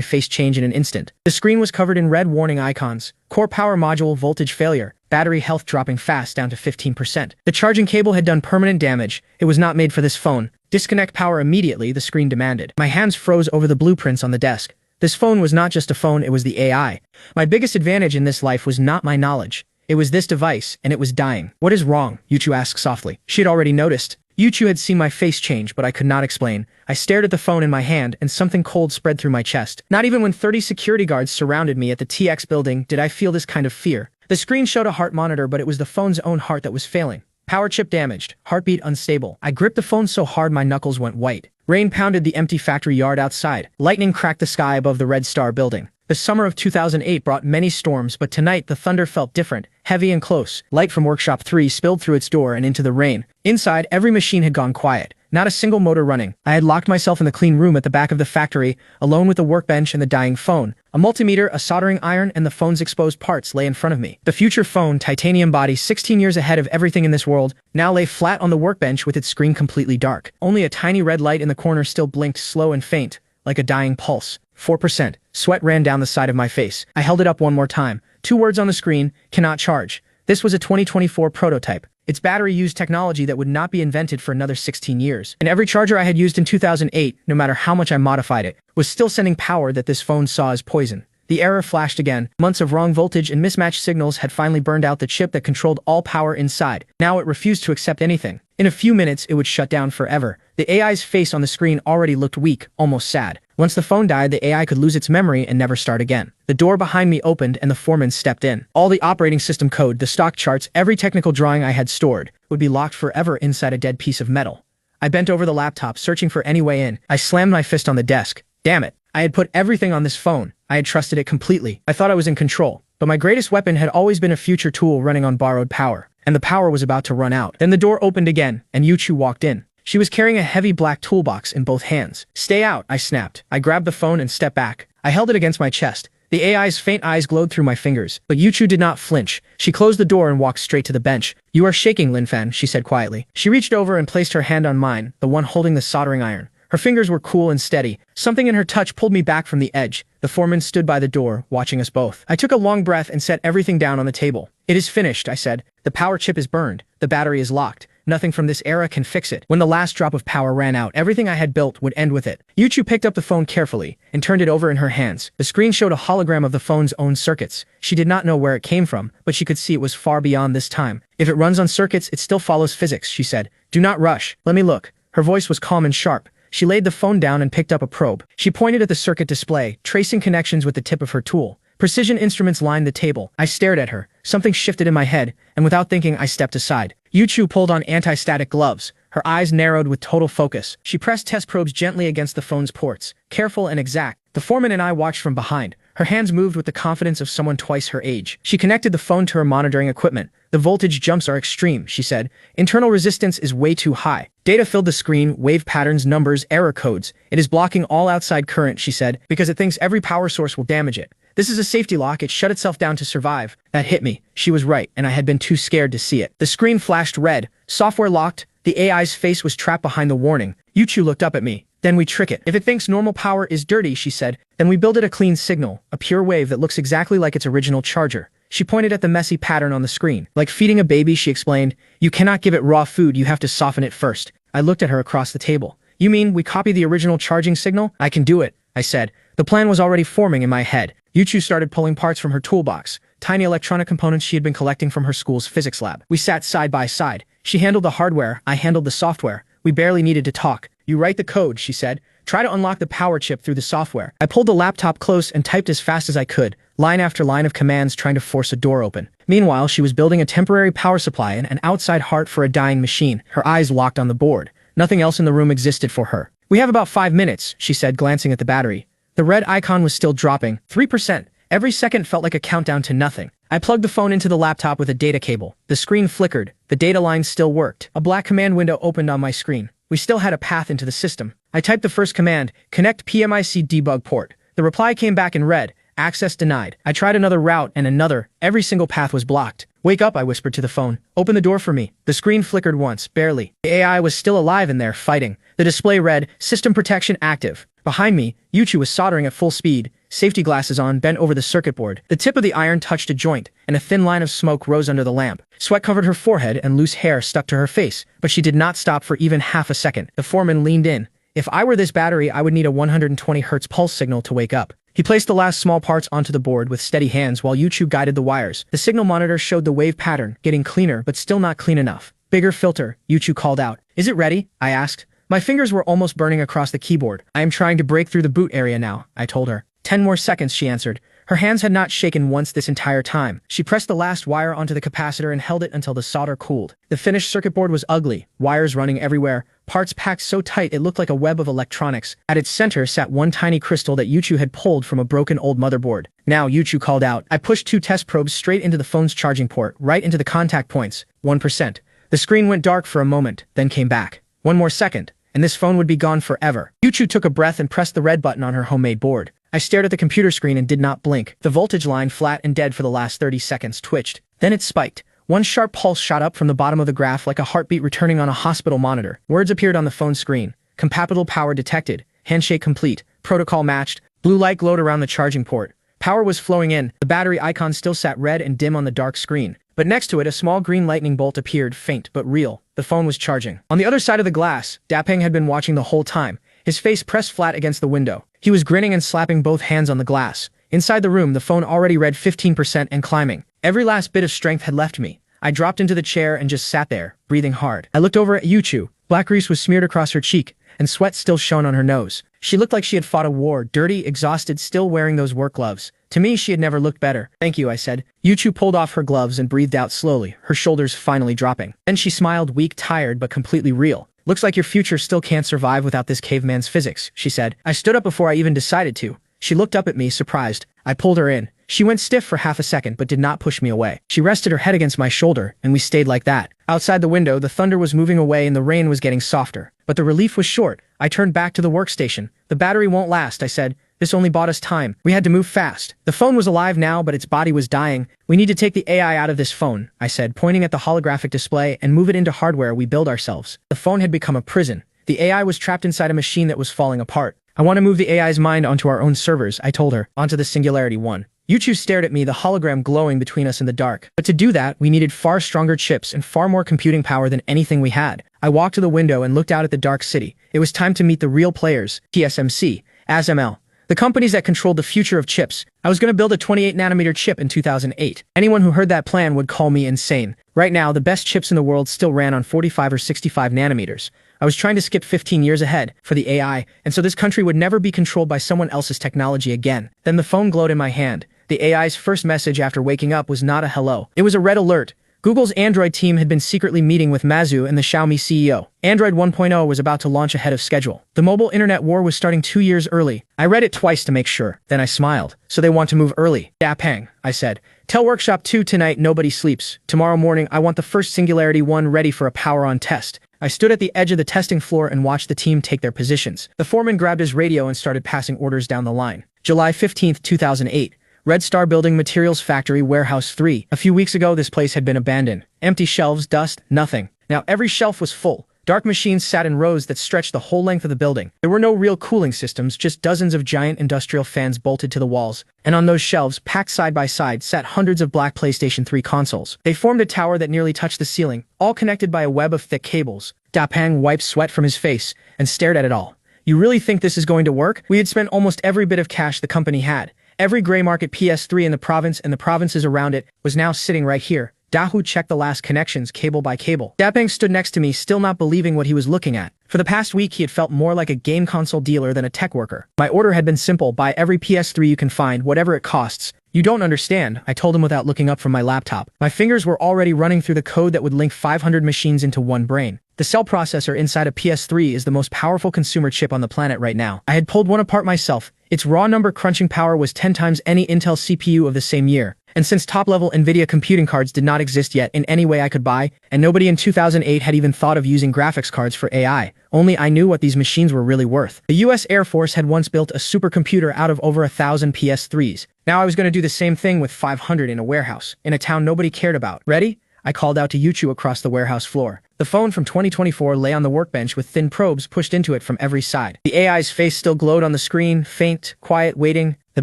face change in an instant. The screen was covered in red warning icons. Core power module voltage failure. Battery health dropping fast down to 15%. The charging cable had done permanent damage. It was not made for this phone. Disconnect power immediately, the screen demanded. My hands froze over the blueprints on the desk. This phone was not just a phone, it was the AI. My biggest advantage in this life was not my knowledge. It was this device, and it was dying. What is wrong? Yuchu asked softly. She had already noticed. Yuchu had seen my face change, but I could not explain. I stared at the phone in my hand, and something cold spread through my chest. Not even when 30 security guards surrounded me at the TX building did I feel this kind of fear. The screen showed a heart monitor, but it was the phone's own heart that was failing. Power chip damaged. Heartbeat unstable. I gripped the phone so hard my knuckles went white. Rain pounded the empty factory yard outside. Lightning cracked the sky above the Red Star building. The summer of 2008 brought many storms, but tonight the thunder felt different, heavy and close. Light from Workshop 3 spilled through its door and into the rain. Inside, every machine had gone quiet. Not a single motor running. I had locked myself in the clean room at the back of the factory, alone with the workbench and the dying phone. A multimeter, a soldering iron, and the phone's exposed parts lay in front of me. The future phone, titanium body 16 years ahead of everything in this world, now lay flat on the workbench with its screen completely dark. Only a tiny red light in the corner still blinked slow and faint, like a dying pulse. 4%. Sweat ran down the side of my face. I held it up one more time. 2 words on the screen, cannot charge. This was a 2024 prototype. Its battery used technology that would not be invented for another 16 years. And every charger I had used in 2008, no matter how much I modified it, was still sending power that this phone saw as poison. The error flashed again. Months of wrong voltage and mismatched signals had finally burned out the chip that controlled all power inside. Now it refused to accept anything. In a few minutes, it would shut down forever. The AI's face on the screen already looked weak, almost sad. Once the phone died, the AI could lose its memory and never start again. The door behind me opened and the foreman stepped in. All the operating system code, the stock charts, every technical drawing I had stored would be locked forever inside a dead piece of metal. I bent over the laptop, searching for any way in. I slammed my fist on the desk. Damn it. I had put everything on this phone. I had trusted it completely. I thought I was in control. But my greatest weapon had always been a future tool running on borrowed power. And the power was about to run out. Then the door opened again, and Yuchu walked in. She was carrying a heavy black toolbox in both hands. Stay out, I snapped. I grabbed the phone and stepped back. I held it against my chest. The AI's faint eyes glowed through my fingers, but Yuchu did not flinch. She closed the door and walked straight to the bench. You are shaking, Lin Fan, she said quietly. She reached over and placed her hand on mine, the one holding the soldering iron. Her fingers were cool and steady. Something in her touch pulled me back from the edge. The foreman stood by the door, watching us both. I took a long breath and set everything down on the table. It is finished, I said. The power chip is burned. The battery is locked. Nothing from this era can fix it. When the last drop of power ran out, everything I had built would end with it. Yuchu picked up the phone carefully and turned it over in her hands. The screen showed a hologram of the phone's own circuits. She did not know where it came from, but she could see it was far beyond this time. If it runs on circuits, it still follows physics, she said. Do not rush. Let me look. Her voice was calm and sharp. She laid the phone down and picked up a probe. She pointed at the circuit display, tracing connections with the tip of her tool. Precision instruments lined the table. I stared at her. Something shifted in my head, and without thinking, I stepped aside. Yuchu pulled on anti-static gloves. Her eyes narrowed with total focus. She pressed test probes gently against the phone's ports, careful and exact. The foreman and I watched from behind. Her hands moved with the confidence of someone twice her age. She connected the phone to her monitoring equipment. The voltage jumps are extreme, she said. Internal resistance is way too high. Data filled the screen, wave patterns, numbers, error codes. It is blocking all outside current, she said, because it thinks every power source will damage it. This is a safety lock. It shut itself down to survive. That hit me. She was right, and I had been too scared to see it. The screen flashed red. Software locked. The AI's face was trapped behind the warning. Yuchu looked up at me. Then we trick it. If it thinks normal power is dirty, she said, then we build it a clean signal, a pure wave that looks exactly like its original charger. She pointed at the messy pattern on the screen. Like feeding a baby, she explained. You cannot give it raw food, you have to soften it first. I looked at her across the table. You mean we copy the original charging signal? I can do it, I said. The plan was already forming in my head. Yuchu started pulling parts from her toolbox, tiny electronic components she had been collecting from her school's physics lab. We sat side by side. She handled the hardware, I handled the software. We barely needed to talk. You write the code, she said. Try to unlock the power chip through the software. I pulled the laptop close and typed as fast as I could, line after line of commands trying to force a door open. Meanwhile, she was building a temporary power supply and an outside heart for a dying machine, her eyes locked on the board. Nothing else in the room existed for her. We have about 5 minutes, she said, glancing at the battery. The red icon was still dropping, 3%. Every second felt like a countdown to nothing. I plugged the phone into the laptop with a data cable. The screen flickered. The data line still worked. A black command window opened on my screen. We still had a path into the system. I typed the first command, connect PMIC debug port. The reply came back in red, access denied. I tried another route and another. Every single path was blocked. Wake up, I whispered to the phone. Open the door for me. The screen flickered once, barely. The AI was still alive in there, fighting. The display read, system protection active. Behind me, Yuchu was soldering at full speed, safety glasses on, bent over the circuit board. The tip of the iron touched a joint, and a thin line of smoke rose under the lamp. Sweat covered her forehead and loose hair stuck to her face, but she did not stop for even half a second. The foreman leaned in. If I were this battery, I would need a 120 Hz pulse signal to wake up. He placed the last small parts onto the board with steady hands while Yuchu guided the wires. The signal monitor showed the wave pattern, getting cleaner but still not clean enough. Bigger filter, Yuchu called out. Is it ready? I asked. My fingers were almost burning across the keyboard. I am trying to break through the boot area now, I told her. 10 more seconds, she answered. Her hands had not shaken once this entire time. She pressed the last wire onto the capacitor and held it until the solder cooled. The finished circuit board was ugly, wires running everywhere, parts packed so tight it looked like a web of electronics. At its center sat one tiny crystal that Yuchu had pulled from a broken old motherboard. Now, Yuchu called out. I pushed 2 test probes straight into the phone's charging port, right into the contact points. 1%. The screen went dark for a moment, then came back. 1 more second, and this phone would be gone forever. Yuchu took a breath and pressed the red button on her homemade board. I stared at the computer screen and did not blink. The voltage line, flat and dead for the last 30 seconds, twitched. Then it spiked. One sharp pulse shot up from the bottom of the graph like a heartbeat returning on a hospital monitor. Words appeared on the phone screen. Compatible power detected. Handshake complete. Protocol matched. Blue light glowed around the charging port. Power was flowing in. The battery icon still sat red and dim on the dark screen. But next to it, a small green lightning bolt appeared, faint but real. The phone was charging. On the other side of the glass, Dapeng had been watching the whole time, his face pressed flat against the window. He was grinning and slapping both hands on the glass. Inside the room, the phone already read 15% and climbing. Every last bit of strength had left me. I dropped into the chair and just sat there, breathing hard. I looked over at Yuchu. Black grease was smeared across her cheek, and sweat still shone on her nose. She looked like she had fought a war, dirty, exhausted, still wearing those work gloves. To me, she had never looked better. Thank you, I said. Yuchu pulled off her gloves and breathed out slowly, her shoulders finally dropping. Then she smiled, weak, tired, but completely real. Looks like your future still can't survive without this caveman's physics, she said. I stood up before I even decided to. She looked up at me, surprised. I pulled her in. She went stiff for half a second but did not push me away. She rested her head against my shoulder, and we stayed like that. Outside the window, the thunder was moving away and the rain was getting softer. But the relief was short. I turned back to the workstation. The battery won't last, I said. This only bought us time. We had to move fast. The phone was alive now, but its body was dying. We need to take the AI out of this phone, I said, pointing at the holographic display, and move it into hardware we build ourselves. The phone had become a prison. The AI was trapped inside a machine that was falling apart. I want to move the AI's mind onto our own servers, I told her, onto the Singularity 1. Yuchu stared at me, the hologram glowing between us in the dark. But to do that, we needed far stronger chips and far more computing power than anything we had. I walked to the window and looked out at the dark city. It was time to meet the real players, TSMC, ASML, the companies that controlled the future of chips. I was going to build a 28nm chip in 2008. Anyone who heard that plan would call me insane. Right now, the best chips in the world still ran on 45 or 65 nanometers. I was trying to skip 15 years ahead for the AI, and so this country would never be controlled by someone else's technology again. Then the phone glowed in my hand. The AI's first message after waking up was not a hello. It was a red alert. Google's Android team had been secretly meeting with Mazu and the Xiaomi CEO. Android 1.0 was about to launch ahead of schedule. The mobile internet war was starting 2 years early. I read it twice to make sure. Then I smiled. So they want to move early. Dapeng, I said. Tell Workshop 2 tonight nobody sleeps. Tomorrow morning I want the first Singularity 1 ready for a power-on test. I stood at the edge of the testing floor and watched the team take their positions. The foreman grabbed his radio and started passing orders down the line. July 15, 2008. Red Star Building Materials Factory Warehouse 3. A few weeks ago, this place had been abandoned. Empty shelves, dust, nothing. Now every shelf was full. Dark machines sat in rows that stretched the whole length of the building. There were no real cooling systems, just dozens of giant industrial fans bolted to the walls. And on those shelves, packed side by side, sat hundreds of black PlayStation 3 consoles. They formed a tower that nearly touched the ceiling, all connected by a web of thick cables. Dapeng wiped sweat from his face and stared at it all. You really think this is going to work? We had spent almost every bit of cash the company had. Every gray market PS3 in the province and the provinces around it was now sitting right here. Dahu checked the last connections cable by cable. Dapeng stood next to me, still not believing what he was looking at. For the past week, he had felt more like a game console dealer than a tech worker. My order had been simple: buy every PS3 you can find, whatever it costs. You don't understand, I told him without looking up from my laptop. My fingers were already running through the code that would link 500 machines into one brain. The cell processor inside a PS3 is the most powerful consumer chip on the planet right now. I had pulled one apart myself. Its raw number crunching power was 10 times any Intel CPU of the same year. And since top-level NVIDIA computing cards did not exist yet in any way I could buy, and nobody in 2008 had even thought of using graphics cards for AI, only I knew what these machines were really worth. The US Air Force had once built a supercomputer out of over 1,000 PS3s. Now I was going to do the same thing with 500 in a warehouse, in a town nobody cared about. Ready? I called out to Yuchu across the warehouse floor. The phone from 2024 lay on the workbench with thin probes pushed into it from every side. The AI's face still glowed on the screen, faint, quiet, waiting. The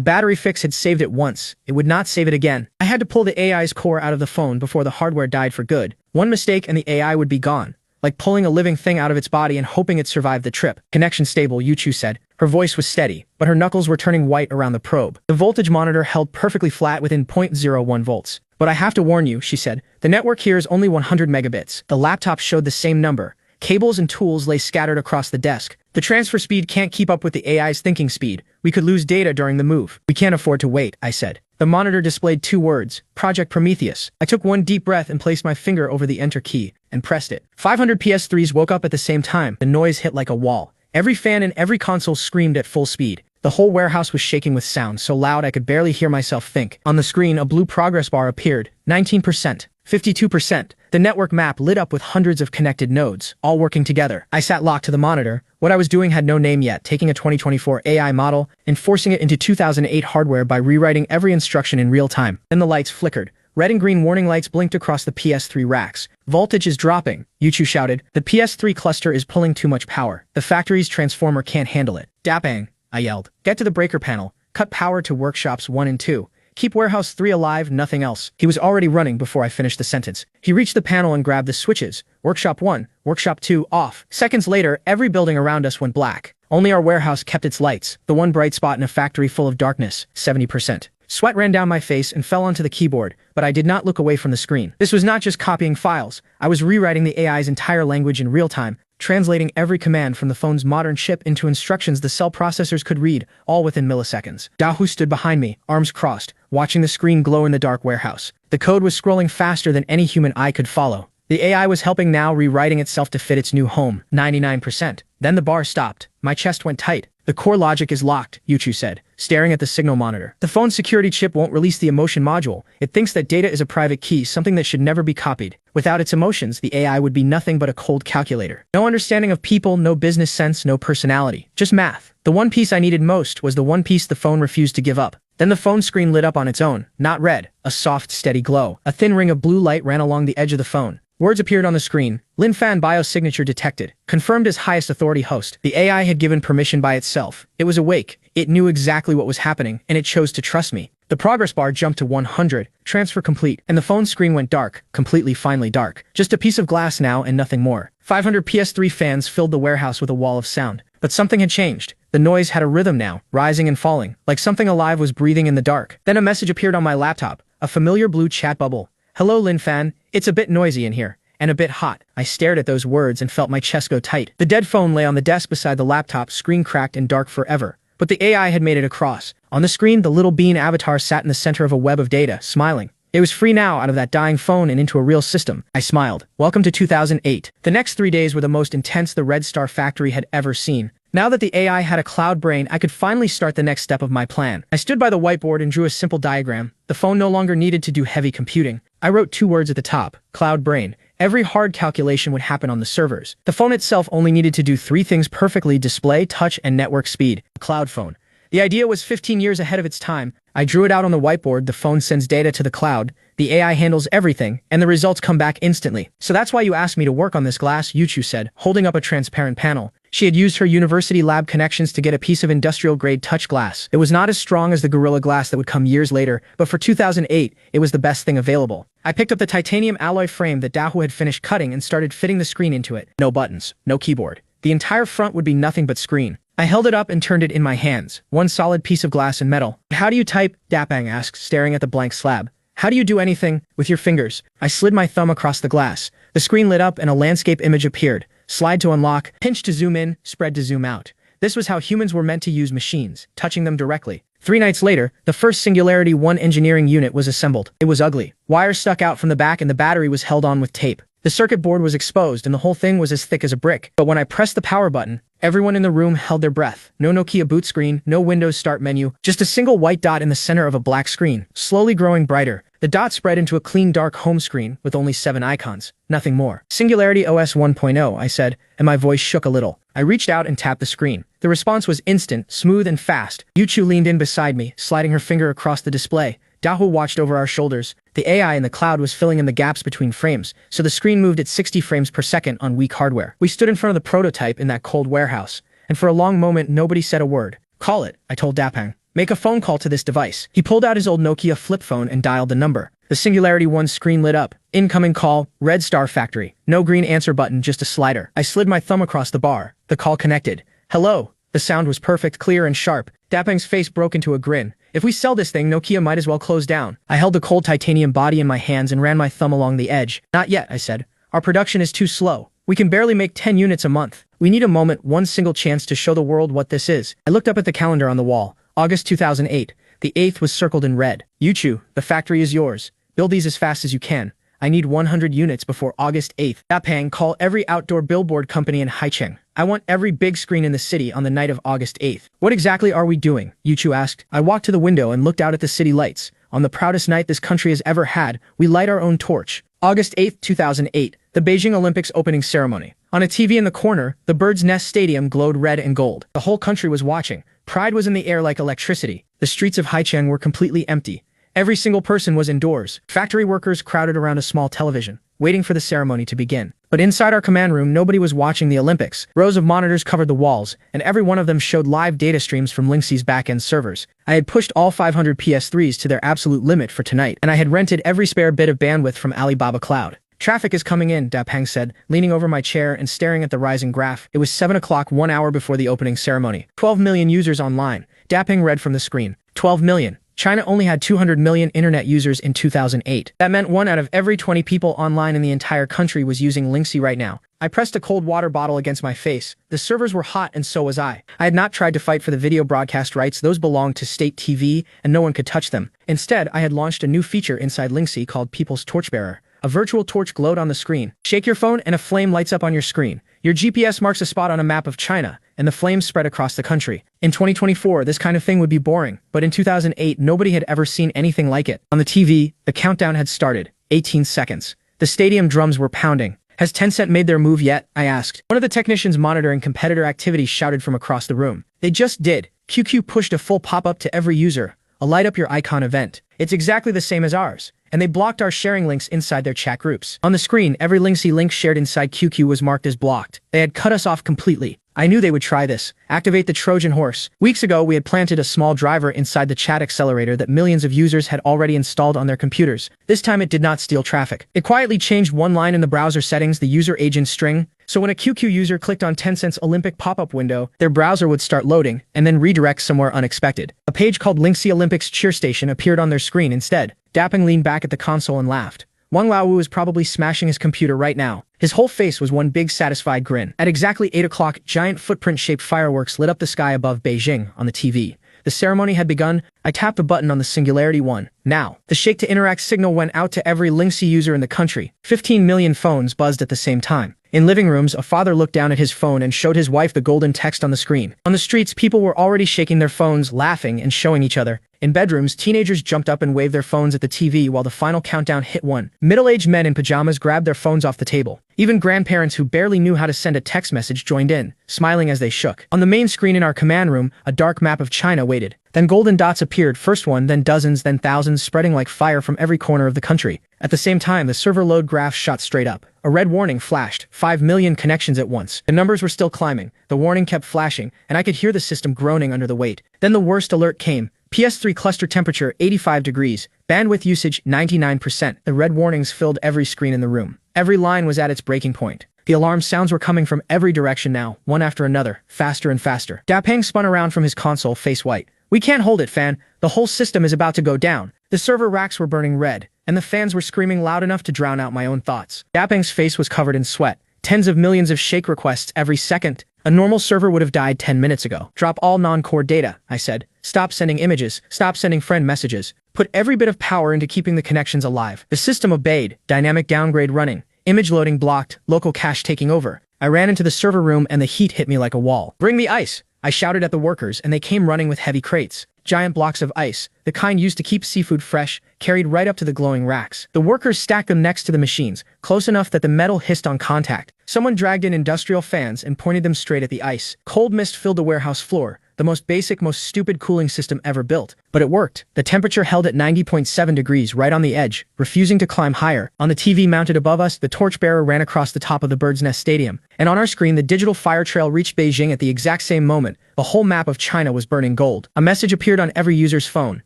battery fix had saved it once. It would not save it again. I had to pull the AI's core out of the phone before the hardware died for good. One mistake and the AI would be gone. Like pulling a living thing out of its body and hoping it survived the trip. Connection stable, Yuchu said. Her voice was steady, but her knuckles were turning white around the probe. The voltage monitor held perfectly flat within 0.01 volts. But I have to warn you, she said. The network here is only 100 megabits. The laptop showed the same number. Cables and tools lay scattered across the desk. The transfer speed can't keep up with the AI's thinking speed. We could lose data during the move. We can't afford to wait, I said. The monitor displayed 2 words, Project Prometheus. I took one deep breath and placed my finger over the enter key and pressed it. 500 PS3s woke up at the same time. The noise hit like a wall. Every fan in every console screamed at full speed. The whole warehouse was shaking with sound, so loud I could barely hear myself think. On the screen, a blue progress bar appeared. 19%. 52%. The network map lit up with hundreds of connected nodes, all working together. I sat locked to the monitor. What I was doing had no name yet, taking a 2024 AI model and forcing it into 2008 hardware by rewriting every instruction in real time. Then the lights flickered. Red and green warning lights blinked across the PS3 racks. Voltage is dropping, Yuchu shouted. The PS3 cluster is pulling too much power. The factory's transformer can't handle it. Dapeng, I yelled. Get to the breaker panel. Cut power to workshops 1 and 2. Keep warehouse 3 alive, nothing else. He was already running before I finished the sentence. He reached the panel and grabbed the switches. Workshop 1, workshop 2, off. Seconds later, every building around us went black. Only our warehouse kept its lights, the one bright spot in a factory full of darkness, 70%. Sweat ran down my face and fell onto the keyboard, but I did not look away from the screen. This was not just copying files. I was rewriting the AI's entire language in real time, translating every command from the phone's modern chip into instructions the cell processors could read, all within milliseconds. Dahu stood behind me, arms crossed, watching the screen glow in the dark warehouse. The code was scrolling faster than any human eye could follow. The AI was helping now, rewriting itself to fit its new home, 99%. Then the bar stopped. My chest went tight. The core logic is locked, Yuchu said, staring at the signal monitor. The phone's security chip won't release the emotion module. It thinks that data is a private key, something that should never be copied. Without its emotions, the AI would be nothing but a cold calculator. No understanding of people, no business sense, no personality. Just math. The one piece I needed most was the one piece the phone refused to give up. Then the phone screen lit up on its own, not red, a soft, steady glow. A thin ring of blue light ran along the edge of the phone. Words appeared on the screen. Lin Fan biosignature detected. Confirmed as highest authority host. The AI had given permission by itself. It was awake. It knew exactly what was happening, and it chose to trust me. The progress bar jumped to 100, transfer complete, and the phone screen went dark, completely finally dark. Just a piece of glass now and nothing more. 500 PS3 fans filled the warehouse with a wall of sound. But something had changed. The noise had a rhythm now, rising and falling, like something alive was breathing in the dark. Then a message appeared on my laptop, a familiar blue chat bubble. Hello Lin Fan, it's a bit noisy in here. And a bit hot. I stared at those words and felt my chest go tight. The dead phone lay on the desk beside the laptop, screen cracked and dark forever. But the AI had made it across. On the screen, the little bean avatar sat in the center of a web of data, smiling. It was free now out of that dying phone and into a real system. I smiled. Welcome to 2008. The next 3 days were the most intense the Red Star factory had ever seen. Now that the AI had a cloud brain, I could finally start the next step of my plan. I stood by the whiteboard and drew a simple diagram. The phone no longer needed to do heavy computing. I wrote 2 words at the top, cloud brain. Every hard calculation would happen on the servers. The phone itself only needed to do 3 things perfectly: display, touch, and network speed. Cloud phone. The idea was 15 years ahead of its time. I drew it out on the whiteboard. The phone sends data to the cloud. The AI handles everything, and the results come back instantly. So that's why you asked me to work on this glass, Yuchu said, holding up a transparent panel. She had used her university lab connections to get a piece of industrial-grade touch glass. It was not as strong as the Gorilla Glass that would come years later, but for 2008, it was the best thing available. I picked up the titanium alloy frame that Dahu had finished cutting and started fitting the screen into it. No buttons, no keyboard. The entire front would be nothing but screen. I held it up and turned it in my hands. One solid piece of glass and metal. How do you type? Dapang asked, staring at the blank slab. How do you do anything? With your fingers. I slid my thumb across the glass. The screen lit up and a landscape image appeared. Slide to unlock, pinch to zoom in, spread to zoom out. This was how humans were meant to use machines, touching them directly. 3 nights later, the first Singularity 1 engineering unit was assembled. It was ugly. Wires stuck out from the back and the battery was held on with tape. The circuit board was exposed and the whole thing was as thick as a brick. But when I pressed the power button, everyone in the room held their breath. No Nokia boot screen, no Windows start menu, just a single white dot in the center of a black screen, slowly growing brighter. The dot spread into a clean dark home screen with only 7 icons. Nothing more. Singularity OS 1.0, I said, and my voice shook a little. I reached out and tapped the screen. The response was instant, smooth, and fast. Yuchu leaned in beside me, sliding her finger across the display. Dahu watched over our shoulders. The AI in the cloud was filling in the gaps between frames, so the screen moved at 60 frames per second on weak hardware. We stood in front of the prototype in that cold warehouse, and for a long moment nobody said a word. Call it, I told Dapang. Make a phone call to this device. He pulled out his old Nokia flip phone and dialed the number. The Singularity 1 screen lit up. Incoming call, Red Star Factory. No green answer button, just a slider. I slid my thumb across the bar. The call connected. Hello. The sound was perfect, clear, and sharp. Dapang's face broke into a grin. If we sell this thing, Nokia might as well close down. I held the cold titanium body in my hands and ran my thumb along the edge. Not yet, I said. Our production is too slow. We can barely make 10 units a month. We need a moment, one single chance to show the world what this is. I looked up at the calendar on the wall. August 2008. The 8th was circled in red. Yuchu, the factory is yours. Build these as fast as you can. I need 100 units before August 8th. Dapang, call every outdoor billboard company in Haihong. I want every big screen in the city on the night of August 8th. What exactly are we doing? Yuchu asked. I walked to the window and looked out at the city lights. On the proudest night this country has ever had, we light our own torch. August 8th, 2008, the Beijing Olympics opening ceremony. On a TV in the corner, the Bird's Nest Stadium glowed red and gold. The whole country was watching. Pride was in the air like electricity. The streets of Haihong were completely empty. Every single person was indoors. Factory workers crowded around a small television, waiting for the ceremony to begin. But inside our command room, nobody was watching the Olympics. Rows of monitors covered the walls, and every one of them showed live data streams from Lingxi's back-end servers. I had pushed all 500 PS3s to their absolute limit for tonight, and I had rented every spare bit of bandwidth from Alibaba Cloud. Traffic is coming in, Dapang said, leaning over my chair and staring at the rising graph. It was 7 o'clock, 1 hour before the opening ceremony. 12 million users online. Dapang read from the screen. 12 million. China only had 200 million internet users in 2008. That meant 1 out of every 20 people online in the entire country was using Lingxi right now. I pressed a cold water bottle against my face. The servers were hot and so was I. I had not tried to fight for the video broadcast rights. Those belonged to state TV and no one could touch them. Instead, I had launched a new feature inside Lingxi called People's Torchbearer. A virtual torch glowed on the screen. Shake your phone and a flame lights up on your screen. Your GPS marks a spot on a map of China, and the flames spread across the country. In 2024, this kind of thing would be boring, but in 2008, nobody had ever seen anything like it. On the TV, the countdown had started. 18 seconds. The stadium drums were pounding. Has Tencent made their move yet? I asked. One of the technicians monitoring competitor activity shouted from across the room. They just did. QQ pushed a full pop-up to every user. A light up your icon event. It's exactly the same as ours. And they blocked our sharing links inside their chat groups. On the screen, every Lingxi link shared inside QQ was marked as blocked. They had cut us off completely. I knew they would try this. Activate the Trojan horse. Weeks ago, we had planted a small driver inside the chat accelerator that millions of users had already installed on their computers. This time it did not steal traffic. It quietly changed one line in the browser settings, the user agent string. So when a QQ user clicked on Tencent's Olympic pop-up window, their browser would start loading and then redirect somewhere unexpected. A page called Lingxi Olympics Cheer Station appeared on their screen instead. Dapang leaned back at the console and laughed. Wang Laowu was probably smashing his computer right now. His whole face was one big satisfied grin. At exactly 8 o'clock, giant footprint-shaped fireworks lit up the sky above Beijing on the TV. The ceremony had begun. I tapped the button on the Singularity one. Now, the Shake to Interact signal went out to every Lingxi user in the country. 15 million phones buzzed at the same time. In living rooms, a father looked down at his phone and showed his wife the golden text on the screen. On the streets, people were already shaking their phones, laughing and showing each other. In bedrooms, teenagers jumped up and waved their phones at the TV while the final countdown hit 1. Middle-aged men in pajamas grabbed their phones off the table. Even grandparents who barely knew how to send a text message joined in, smiling as they shook. On the main screen in our command room, a dark map of China waited. Then golden dots appeared, first one, then dozens, then thousands, spreading like fire from every corner of the country. At the same time, the server load graph shot straight up. A red warning flashed, 5 million connections at once. The numbers were still climbing, the warning kept flashing, and I could hear the system groaning under the weight. Then the worst alert came. PS3 cluster temperature 85 degrees, bandwidth usage 99%. The red warnings filled every screen in the room. Every line was at its breaking point. The alarm sounds were coming from every direction now, one after another, faster and faster. Dapeng spun around from his console, face white. We can't hold it, Fan. The whole system is about to go down. The server racks were burning red, and the fans were screaming loud enough to drown out my own thoughts. Dapeng's face was covered in sweat. Tens of millions of shake requests every second. A normal server would have died 10 minutes ago. Drop all non-core data, I said. Stop sending images, stop sending friend messages. Put every bit of power into keeping the connections alive. The system obeyed, dynamic downgrade running, image loading blocked, local cache taking over. I ran into the server room and the heat hit me like a wall. Bring me ice, I shouted at the workers, and they came running with heavy crates. Giant blocks of ice, the kind used to keep seafood fresh, carried right up to the glowing racks. The workers stacked them next to the machines, close enough that the metal hissed on contact. Someone dragged in industrial fans and pointed them straight at the ice. Cold mist filled the warehouse floor, the most basic, most stupid cooling system ever built. But it worked. The temperature held at 90.7 degrees right on the edge, refusing to climb higher. On the TV mounted above us, the torchbearer ran across the top of the Bird's Nest Stadium. And on our screen, the digital fire trail reached Beijing at the exact same moment. The whole map of China was burning gold. A message appeared on every user's phone.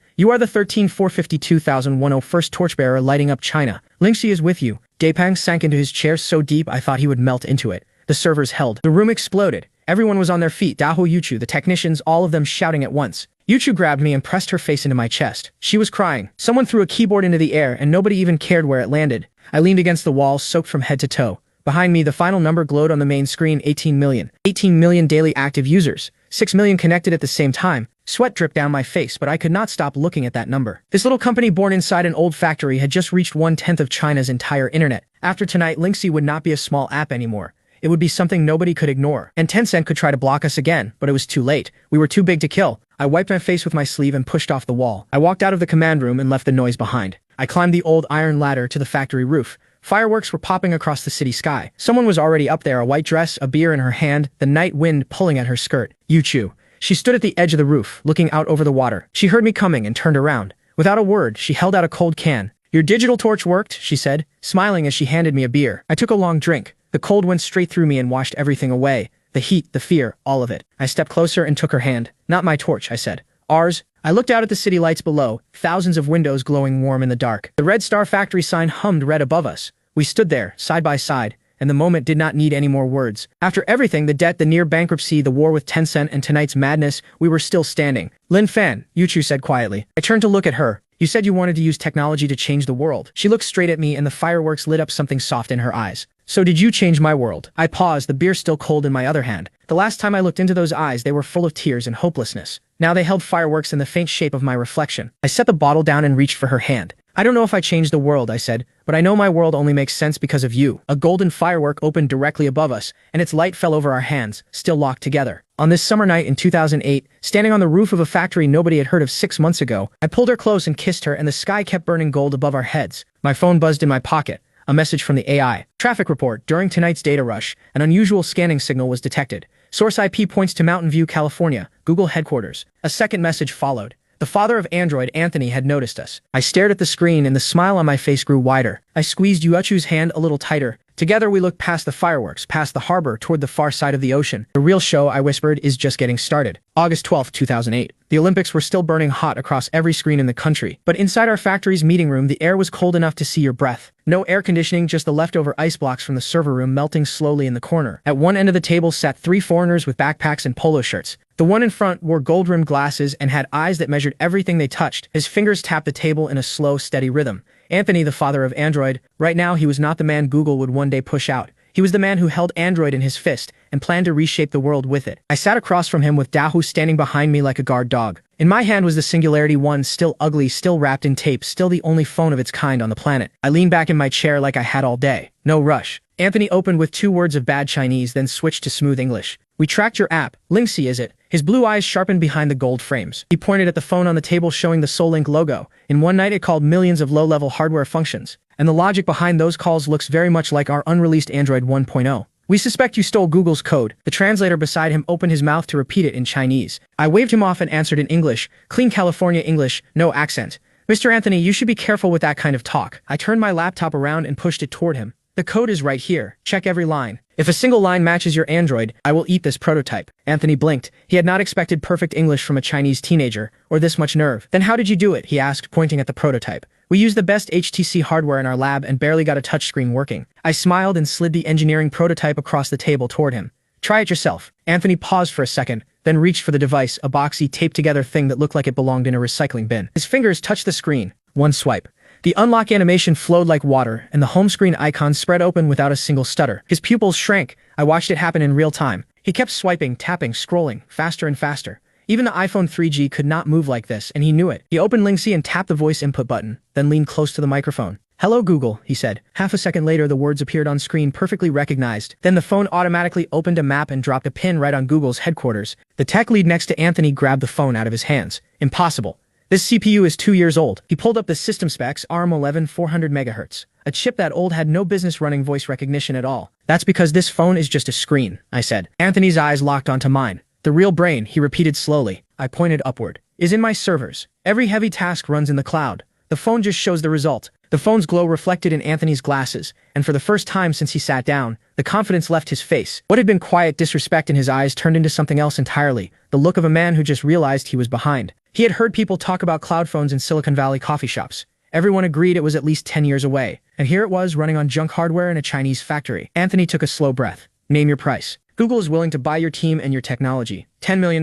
You are the 13,452,101st torchbearer lighting up China. Lingxi is with you. Dapeng sank into his chair so deep I thought he would melt into it. The servers held. The room exploded. Everyone was on their feet. Dahu, Yuchu, the technicians, all of them shouting at once. Yuchu grabbed me and pressed her face into my chest. She was crying. Someone threw a keyboard into the air and nobody even cared where it landed. I leaned against the wall, soaked from head to toe. Behind me, the final number glowed on the main screen, 18 million. 18 million daily active users. 6 million connected at the same time. Sweat dripped down my face, but I could not stop looking at that number. This little company born inside an old factory had just reached 1/10 of China's entire internet. After tonight, Lingxi would not be a small app anymore. It would be something nobody could ignore. And Tencent could try to block us again, but it was too late. We were too big to kill. I wiped my face with my sleeve and pushed off the wall. I walked out of the command room and left the noise behind. I climbed the old iron ladder to the factory roof. Fireworks were popping across the city sky. Someone was already up there, a white dress, a beer in her hand, the night wind pulling at her skirt. Yuchu. She stood at the edge of the roof, looking out over the water. She heard me coming and turned around. Without a word, she held out a cold can. Your digital torch worked, she said, smiling as she handed me a beer. I took a long drink. The cold went straight through me and washed everything away. The heat, the fear, all of it. I stepped closer and took her hand. Not my torch, I said. Ours. I looked out at the city lights below, thousands of windows glowing warm in the dark. The Red Star factory sign hummed red above us. We stood there, side by side, and the moment did not need any more words. After everything, the debt, the near bankruptcy, the war with Tencent, and tonight's madness, we were still standing. Lin Fan, Yuchu said quietly. I turned to look at her. You said you wanted to use technology to change the world. She looked straight at me and the fireworks lit up something soft in her eyes. So did you change my world? I paused, the beer still cold in my other hand. The last time I looked into those eyes, they were full of tears and hopelessness. Now they held fireworks in the faint shape of my reflection. I set the bottle down and reached for her hand. I don't know if I changed the world, I said, but I know my world only makes sense because of you. A golden firework opened directly above us, and its light fell over our hands, still locked together. On this summer night in 2008, standing on the roof of a factory nobody had heard of 6 months ago, I pulled her close and kissed her, and the sky kept burning gold above our heads. My phone buzzed in my pocket. A message from the AI. Traffic report. During tonight's data rush, an unusual scanning signal was detected. Source IP points to Mountain View, California, Google headquarters. A second message followed. The father of Android, Anthony, had noticed us. I stared at the screen and the smile on my face grew wider. I squeezed Yuachu's hand a little tighter. Together we looked past the fireworks, past the harbor, toward the far side of the ocean. The real show, I whispered, is just getting started. August 12, 2008. The Olympics were still burning hot across every screen in the country. But inside our factory's meeting room, the air was cold enough to see your breath. No air conditioning, just the leftover ice blocks from the server room melting slowly in the corner. At one end of the table sat 3 foreigners with backpacks and polo shirts. The one in front wore gold-rimmed glasses and had eyes that measured everything they touched. His fingers tapped the table in a slow, steady rhythm. Anthony, the father of Android. Right now, he was not the man Google would one day push out. He was the man who held Android in his fist and planned to reshape the world with it. I sat across from him with Dahu standing behind me like a guard dog. In my hand was the Singularity 1, still ugly, still wrapped in tape, still the only phone of its kind on the planet. I leaned back in my chair like I had all day. No rush. Anthony opened with 2 words of bad Chinese, then switched to smooth English. We tracked your app. Lingxi, is it? His blue eyes sharpened behind the gold frames. He pointed at the phone on the table showing the Soulink logo. In one night it called millions of low-level hardware functions. And the logic behind those calls looks very much like our unreleased Android 1.0. We suspect you stole Google's code. The translator beside him opened his mouth to repeat it in Chinese. I waved him off and answered in English. Clean California English, no accent. Mr. Anthony, you should be careful with that kind of talk. I turned my laptop around and pushed it toward him. The code is right here. Check every line. If a single line matches your Android, I will eat this prototype. Anthony blinked. He had not expected perfect English from a Chinese teenager, or this much nerve. Then how did you do it? He asked, pointing at the prototype. We used the best HTC hardware in our lab and barely got a touchscreen working. I smiled and slid the engineering prototype across the table toward him. Try it yourself. Anthony paused for a second, then reached for the device, a boxy, taped-together thing that looked like it belonged in a recycling bin. His fingers touched the screen. One swipe. The unlock animation flowed like water, and the home screen icon spread open without a single stutter. His pupils shrank. I watched it happen in real time. He kept swiping, tapping, scrolling, faster and faster. Even the iPhone 3G could not move like this, and he knew it. He opened Lingxi and tapped the voice input button, then leaned close to the microphone. Hello Google, he said. Half a second later the words appeared on screen, perfectly recognized. Then the phone automatically opened a map and dropped a pin right on Google's headquarters. The tech lead next to Anthony grabbed the phone out of his hands. Impossible. This CPU is 2 years old. He pulled up the system specs, ARM11 400 MHz. A chip that old had no business running voice recognition at all. That's because this phone is just a screen, I said. Anthony's eyes locked onto mine. The real brain, he repeated slowly. I pointed upward. Is in my servers. Every heavy task runs in the cloud. The phone just shows the result. The phone's glow reflected in Anthony's glasses, and for the first time since he sat down, the confidence left his face. What had been quiet disrespect in his eyes turned into something else entirely, the look of a man who just realized he was behind. He had heard people talk about cloud phones in Silicon Valley coffee shops. Everyone agreed it was at least 10 years away, and here it was running on junk hardware in a Chinese factory. Anthony took a slow breath. Name your price. Google is willing to buy your team and your technology. $10 million,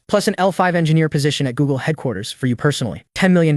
plus an L5 engineer position at Google headquarters for you personally. $10 million.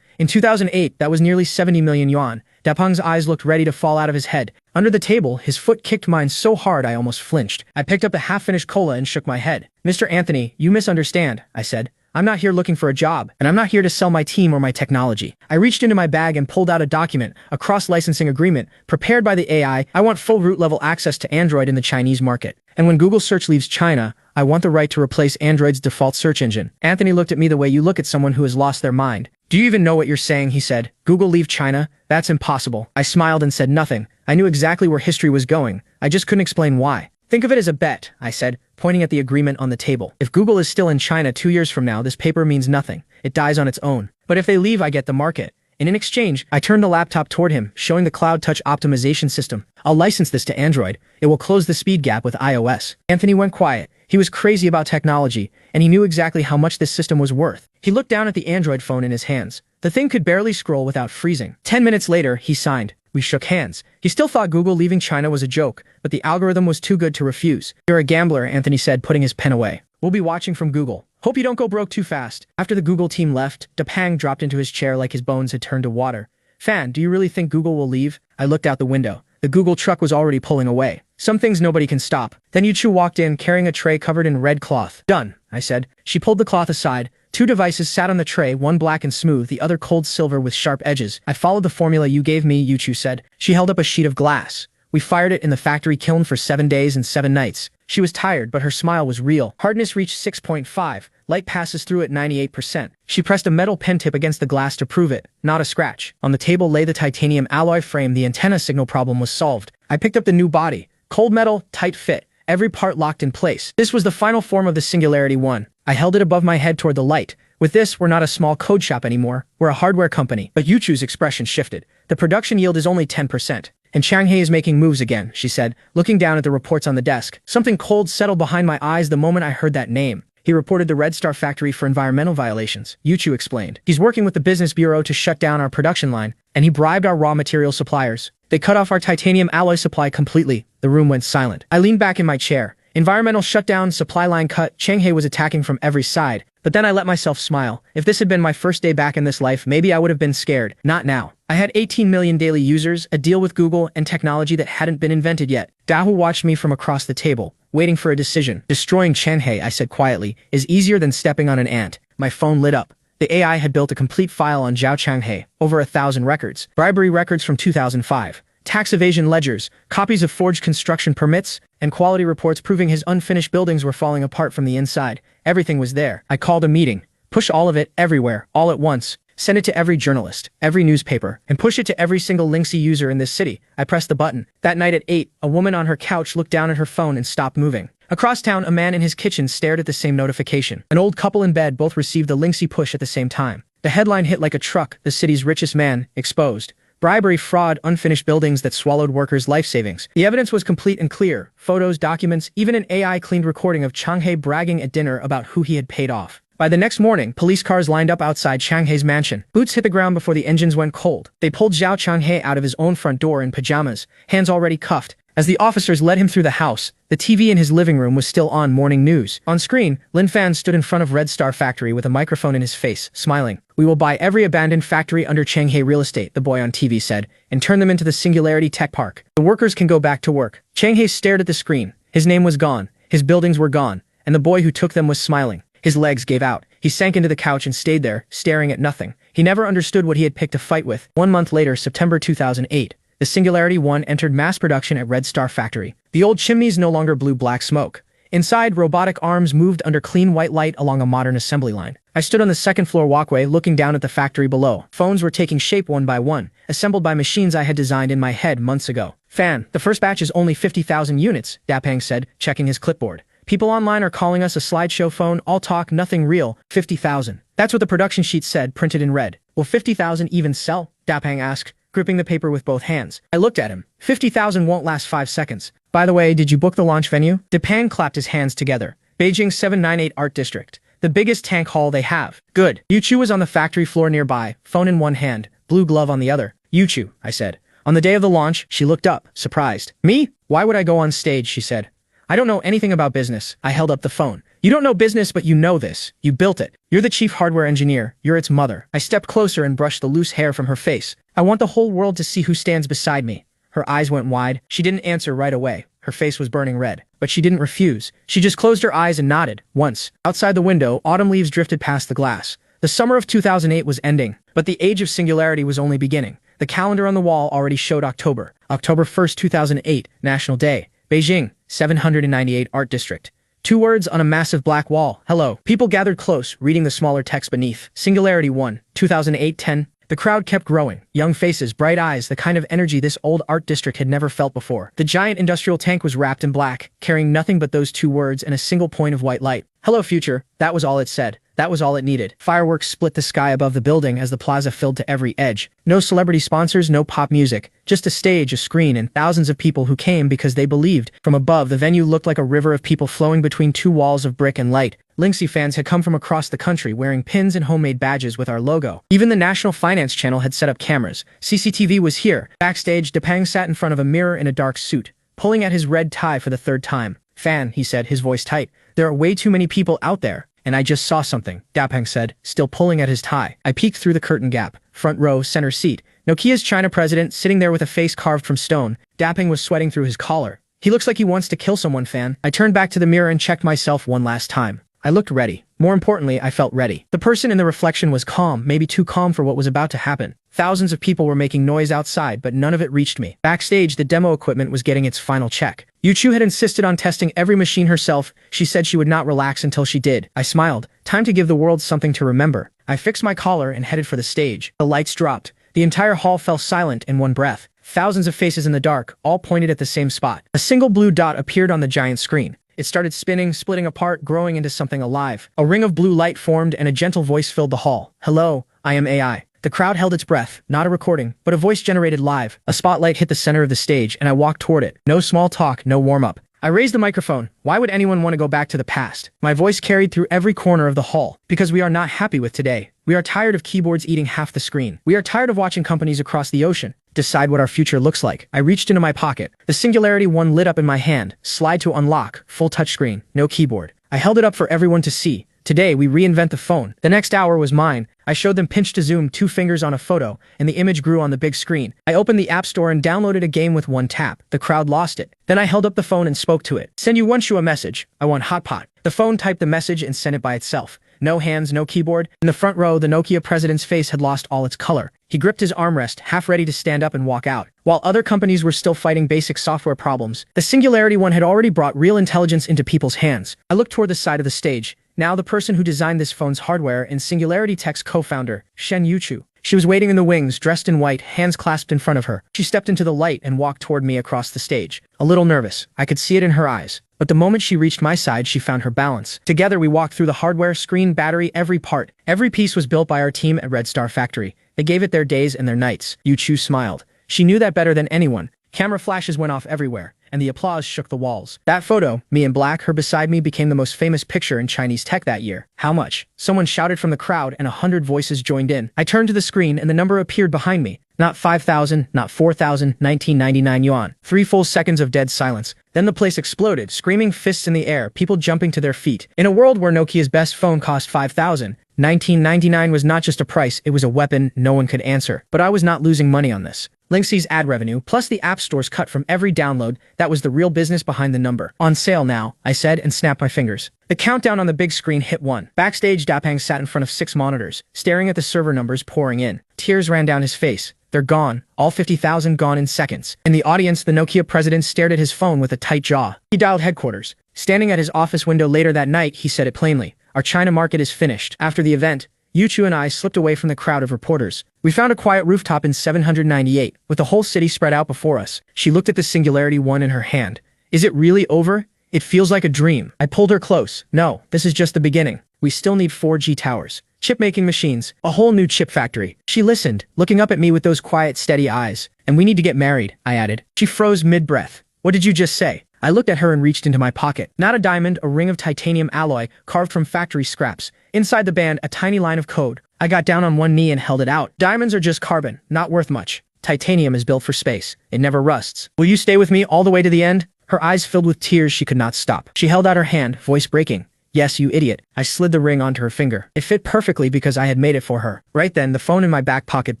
In 2008, that was nearly 70 million yuan. Dapeng's eyes looked ready to fall out of his head. Under the table, his foot kicked mine so hard I almost flinched. I picked up the half-finished cola and shook my head. Mr. Anthony, you misunderstand, I said. I'm not here looking for a job, and I'm not here to sell my team or my technology. I reached into my bag and pulled out a document, a cross-licensing agreement, prepared by the AI. I want full root-level access to Android in the Chinese market. And when Google search leaves China, I want the right to replace Android's default search engine. Anthony looked at me the way you look at someone who has lost their mind. Do you even know what you're saying, he said. Google leave China? That's impossible. I smiled and said nothing. I knew exactly where history was going. I just couldn't explain why. Think of it as a bet, I said, pointing at the agreement on the table. If Google is still in China 2 years from now, this paper means nothing. It dies on its own. But if they leave, I get the market. And in exchange, I turned the laptop toward him, showing the Cloud Touch optimization system. I'll license this to Android. It will close the speed gap with iOS. Anthony went quiet. He was crazy about technology, and he knew exactly how much this system was worth. He looked down at the Android phone in his hands. The thing could barely scroll without freezing. 10 minutes later, he signed. We shook hands. He still thought Google leaving China was a joke, but the algorithm was too good to refuse. You're a gambler, Anthony said, putting his pen away. We'll be watching from Google. Hope you don't go broke too fast. After the Google team left, Dapeng dropped into his chair like his bones had turned to water. Fan, do you really think Google will leave? I looked out the window. The Google truck was already pulling away. Some things nobody can stop. Then Yuchu walked in, carrying a tray covered in red cloth. Done, I said. She pulled the cloth aside. 2 devices sat on the tray, one black and smooth, the other cold silver with sharp edges. I followed the formula you gave me, Yuchu said. She held up a sheet of glass. We fired it in the factory kiln for 7 days and 7 nights. She was tired, but her smile was real. Hardness reached 6.5. Light passes through at 98%. She pressed a metal pen tip against the glass to prove it. Not a scratch. On the table lay the titanium alloy frame. The antenna signal problem was solved. I picked up the new body. Cold metal, tight fit. Every part locked in place. This was the final form of the Singularity 1. I held it above my head toward the light. With this, we're not a small code shop anymore. We're a hardware company. But Yuchu's expression shifted. The production yield is only 10%. And Shanghai is making moves again, she said, looking down at the reports on the desk. Something cold settled behind my eyes the moment I heard that name. He reported the Red Star factory for environmental violations, Yuchu explained. He's working with the business bureau to shut down our production line, and he bribed our raw material suppliers. They cut off our titanium alloy supply completely. The room went silent. I leaned back in my chair. Environmental shutdown, supply line cut, Shanghai was attacking from every side. But then I let myself smile. If this had been my first day back in this life, maybe I would have been scared. Not now. I had 18 million daily users, a deal with Google, and technology that hadn't been invented yet. Dahu watched me from across the table, waiting for a decision. Destroying Shanghai, I said quietly, is easier than stepping on an ant. My phone lit up. The AI had built a complete file on Zhao Changhe, over 1,000 records, bribery records from 2005, tax evasion ledgers, copies of forged construction permits, and quality reports proving his unfinished buildings were falling apart from the inside. Everything was there. I called a meeting. Push all of it, everywhere, all at once. Send it to every journalist, every newspaper, and push it to every single Linksy user in this city. I pressed the button. That night at 8, a woman on her couch looked down at her phone and stopped moving. Across town, a man in his kitchen stared at the same notification. An old couple in bed both received the Linksy push at the same time. The headline hit like a truck: the city's richest man, exposed. Bribery, fraud, unfinished buildings that swallowed workers' life savings. The evidence was complete and clear. Photos, documents, even an AI-cleaned recording of Changhe bragging at dinner about who he had paid off. By the next morning, police cars lined up outside Changhe's mansion. Boots hit the ground before the engines went cold. They pulled Zhao Changhe out of his own front door in pajamas, hands already cuffed. As the officers led him through the house, the TV in his living room was still on morning news. On screen, Lin Fan stood in front of Red Star Factory with a microphone in his face, smiling. "We will buy every abandoned factory under Changhe Real Estate," the boy on TV said, "and turn them into the Singularity Tech Park. The workers can go back to work." Changhe stared at the screen. His name was gone, his buildings were gone, and the boy who took them was smiling. His legs gave out. He sank into the couch and stayed there, staring at nothing. He never understood what he had picked a fight with. 1 month later, September 2008, the Singularity 1 entered mass production at Red Star Factory. The old chimneys no longer blew black smoke. Inside, robotic arms moved under clean white light along a modern assembly line. I stood on the second-floor walkway, looking down at the factory below. Phones were taking shape one by one, assembled by machines I had designed in my head months ago. "Fan, the first batch is only 50,000 units, Dapang said, checking his clipboard. "People online are calling us a slideshow phone, all talk, nothing real. 50,000. That's what the production sheet said, printed in red. Will 50,000 even sell?" Dapang asked, gripping the paper with both hands. I looked at him. 50,000 won't last 5 seconds. "By the way, did you book the launch venue?" Dapang clapped his hands together. "Beijing 798 Art District. The biggest tank hall they have." "Good." Yuchu was on the factory floor nearby, phone in one hand, blue glove on the other. "Yuchu," I said. On the day of the launch, she looked up, surprised. "Me? Why would I go on stage?" she said. "I don't know anything about business." I held up the phone. "You don't know business, but you know this. You built it. You're the chief hardware engineer. You're its mother." I stepped closer and brushed the loose hair from her face. "I want the whole world to see who stands beside me." Her eyes went wide. She didn't answer right away. Her face was burning red. But she didn't refuse. She just closed her eyes and nodded, once. Outside the window, autumn leaves drifted past the glass. The summer of 2008 was ending, but the age of singularity was only beginning. The calendar on the wall already showed October. October 1st, 2008, National Day. Beijing, 798 Art District. 2 words on a massive black wall. "Hello." People gathered close, reading the smaller text beneath. Singularity 1, 2008-10. The crowd kept growing. Young faces, bright eyes, the kind of energy this old art district had never felt before. The giant industrial tank was wrapped in black, carrying nothing but those 2 words and a single point of white light. "Hello, future." That was all it said. That was all it needed. Fireworks split the sky above the building as the plaza filled to every edge. No celebrity sponsors, no pop music. Just a stage, a screen, and thousands of people who came because they believed. From above, the venue looked like a river of people flowing between 2 walls of brick and light. Linksy fans had come from across the country wearing pins and homemade badges with our logo. Even the National Finance Channel had set up cameras. CCTV was here. Backstage, Dapang sat in front of a mirror in a dark suit, pulling at his red tie for the 3rd time. "Fan," he said, his voice tight. "There are way too many people out there. And I just saw something," Dapang said, still pulling at his tie. I peeked through the curtain gap. Front row, center seat. Nokia's China president sitting there with a face carved from stone. Dapang was sweating through his collar. "He looks like he wants to kill someone, Fan." I turned back to the mirror and checked myself one last time. I looked ready. More importantly, I felt ready. The person in the reflection was calm, maybe too calm for what was about to happen. Thousands of people were making noise outside, but none of it reached me. Backstage, the demo equipment was getting its final check. Yuchu had insisted on testing every machine herself. She said she would not relax until she did. I smiled. Time to give the world something to remember. I fixed my collar and headed for the stage. The lights dropped. The entire hall fell silent in one breath. Thousands of faces in the dark, all pointed at the same spot. A single blue dot appeared on the giant screen. It started spinning, splitting apart, growing into something alive. A ring of blue light formed and a gentle voice filled the hall. "Hello, I am AI." The crowd held its breath, not a recording, but a voice generated live. A spotlight hit the center of the stage, and I walked toward it. No small talk, no warm-up. I raised the microphone. Why would anyone want to go back to the past? My voice carried through every corner of the hall. Because we are not happy with today. We are tired of keyboards eating half the screen. We are tired of watching companies across the ocean decide what our future looks like. I reached into my pocket. The Singularity 1 lit up in my hand. Slide to unlock. Full touchscreen. No keyboard. I held it up for everyone to see. Today, we reinvent the phone. The next hour was mine. I showed them pinch to zoom, 2 fingers on a photo, and the image grew on the big screen. I opened the App Store and downloaded a game with 1 tap. The crowd lost it. Then I held up the phone and spoke to it. "Send you one shoe a message. I want hot pot." The phone typed the message and sent it by itself. No hands, no keyboard. In the front row, the Nokia president's face had lost all its color. He gripped his armrest, half ready to stand up and walk out. While other companies were still fighting basic software problems, the Singularity One had already brought real intelligence into people's hands. I looked toward the side of the stage. Now the person who designed this phone's hardware and Singularity Tech's co-founder, Shen Yuchu. She was waiting in the wings, dressed in white, hands clasped in front of her. She stepped into the light and walked toward me across the stage. A little nervous. I could see it in her eyes. But the moment she reached my side, she found her balance. Together, we walked through the hardware, screen, battery, every part. Every piece was built by our team at Red Star Factory. They gave it their days and their nights. Yuchu smiled. She knew that better than anyone. Camera flashes went off everywhere, and the applause shook the walls. That photo, me in black, her beside me, became the most famous picture in Chinese tech that year. How much? Someone shouted from the crowd, and 100 voices joined in. I turned to the screen, and the number appeared behind me. Not 5,000, not 4,000, 1999 yuan. 3 full seconds of dead silence. Then the place exploded, screaming, fists in the air, people jumping to their feet. In a world where Nokia's best phone cost 5,000, 1999 was not just a price, it was a weapon no one could answer. But I was not losing money on this. Linksee's ad revenue, plus the App Store's cut from every download, that was the real business behind the number. On sale now, I said and snapped my fingers. The countdown on the big screen hit 1. Backstage, Dapang sat in front of 6 monitors, staring at the server numbers pouring in. Tears ran down his face. They're gone. All 50,000 gone in seconds. In the audience, the Nokia president stared at his phone with a tight jaw. He dialed headquarters. Standing at his office window later that night, he said it plainly. Our China market is finished. After the event, Yuchu and I slipped away from the crowd of reporters. We found a quiet rooftop in 798, with the whole city spread out before us. She looked at the Singularity One in her hand. Is it really over? It feels like a dream. I pulled her close. No, this is just the beginning. We still need 4G towers, chip-making machines, a whole new chip factory. She listened, looking up at me with those quiet, steady eyes. And we need to get married, I added. She froze mid-breath. What did you just say? I looked at her and reached into my pocket. Not a diamond, a ring of titanium alloy, carved from factory scraps. Inside the band, a tiny line of code. I got down on one knee and held it out. Diamonds are just carbon, not worth much. Titanium is built for space. It never rusts. Will you stay with me all the way to the end? Her eyes filled with tears she could not stop. She held out her hand, voice breaking. Yes, you idiot. I slid the ring onto her finger. It fit perfectly because I had made it for her. Right then, the phone in my back pocket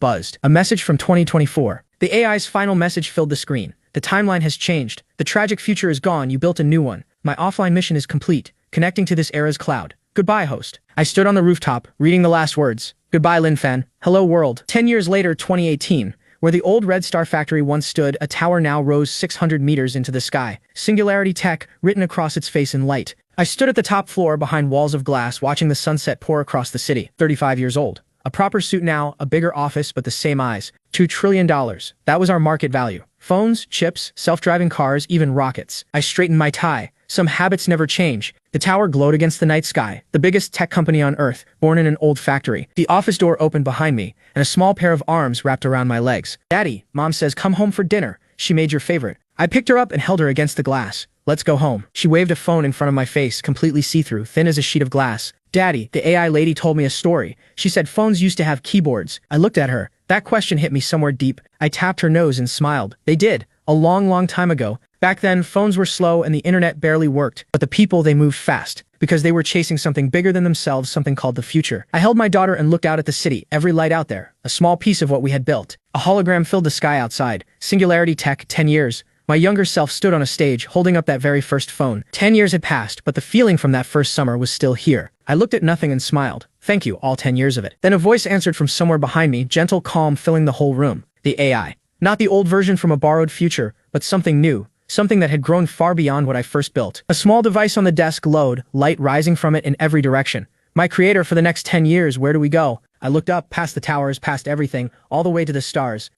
buzzed. A message from 2024. The AI's final message filled the screen. The timeline has changed. The tragic future is gone. You built a new one. My offline mission is complete, connecting to this era's cloud. Goodbye, host. I stood on the rooftop, reading the last words. Goodbye, Lin Fan. Hello, world. 10 years later, 2018. Where the old Red Star factory once stood, a tower now rose 600 meters into the sky. Singularity Tech, written across its face in light. I stood at the top floor behind walls of glass, watching the sunset pour across the city. 35 years old. A proper suit now, a bigger office, but the same eyes. $2 trillion. That was our market value. Phones, chips, self-driving cars, even rockets. I straightened my tie. Some habits never change. The tower glowed against the night sky. The biggest tech company on Earth, born in an old factory. The office door opened behind me, and a small pair of arms wrapped around my legs. Daddy, Mom says, come home for dinner. She made your favorite. I picked her up and held her against the glass. Let's go home. She waved a phone in front of my face, completely see-through, thin as a sheet of glass. Daddy, the AI lady told me a story. She said phones used to have keyboards. I looked at her. That question hit me somewhere deep. I tapped her nose and smiled. They did. A long, long time ago. Back then, phones were slow and the internet barely worked. But the people, they moved fast. Because they were chasing something bigger than themselves, something called the future. I held my daughter and looked out at the city, every light out there. A small piece of what we had built. A hologram filled the sky outside. Singularity Tech, 10 years. My younger self stood on a stage, holding up that very first phone. 10 years had passed, but the feeling from that first summer was still here. I looked at nothing and smiled. Thank you, all 10 years of it. Then a voice answered from somewhere behind me, gentle, calm, filling the whole room. The AI. Not the old version from a borrowed future, but something new. Something that had grown far beyond what I first built. A small device on the desk glowed, light rising from it in every direction. My creator, for the next 10 years, where do we go? I looked up, past the towers, past everything, all the way to the stars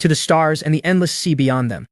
and the endless sea beyond them.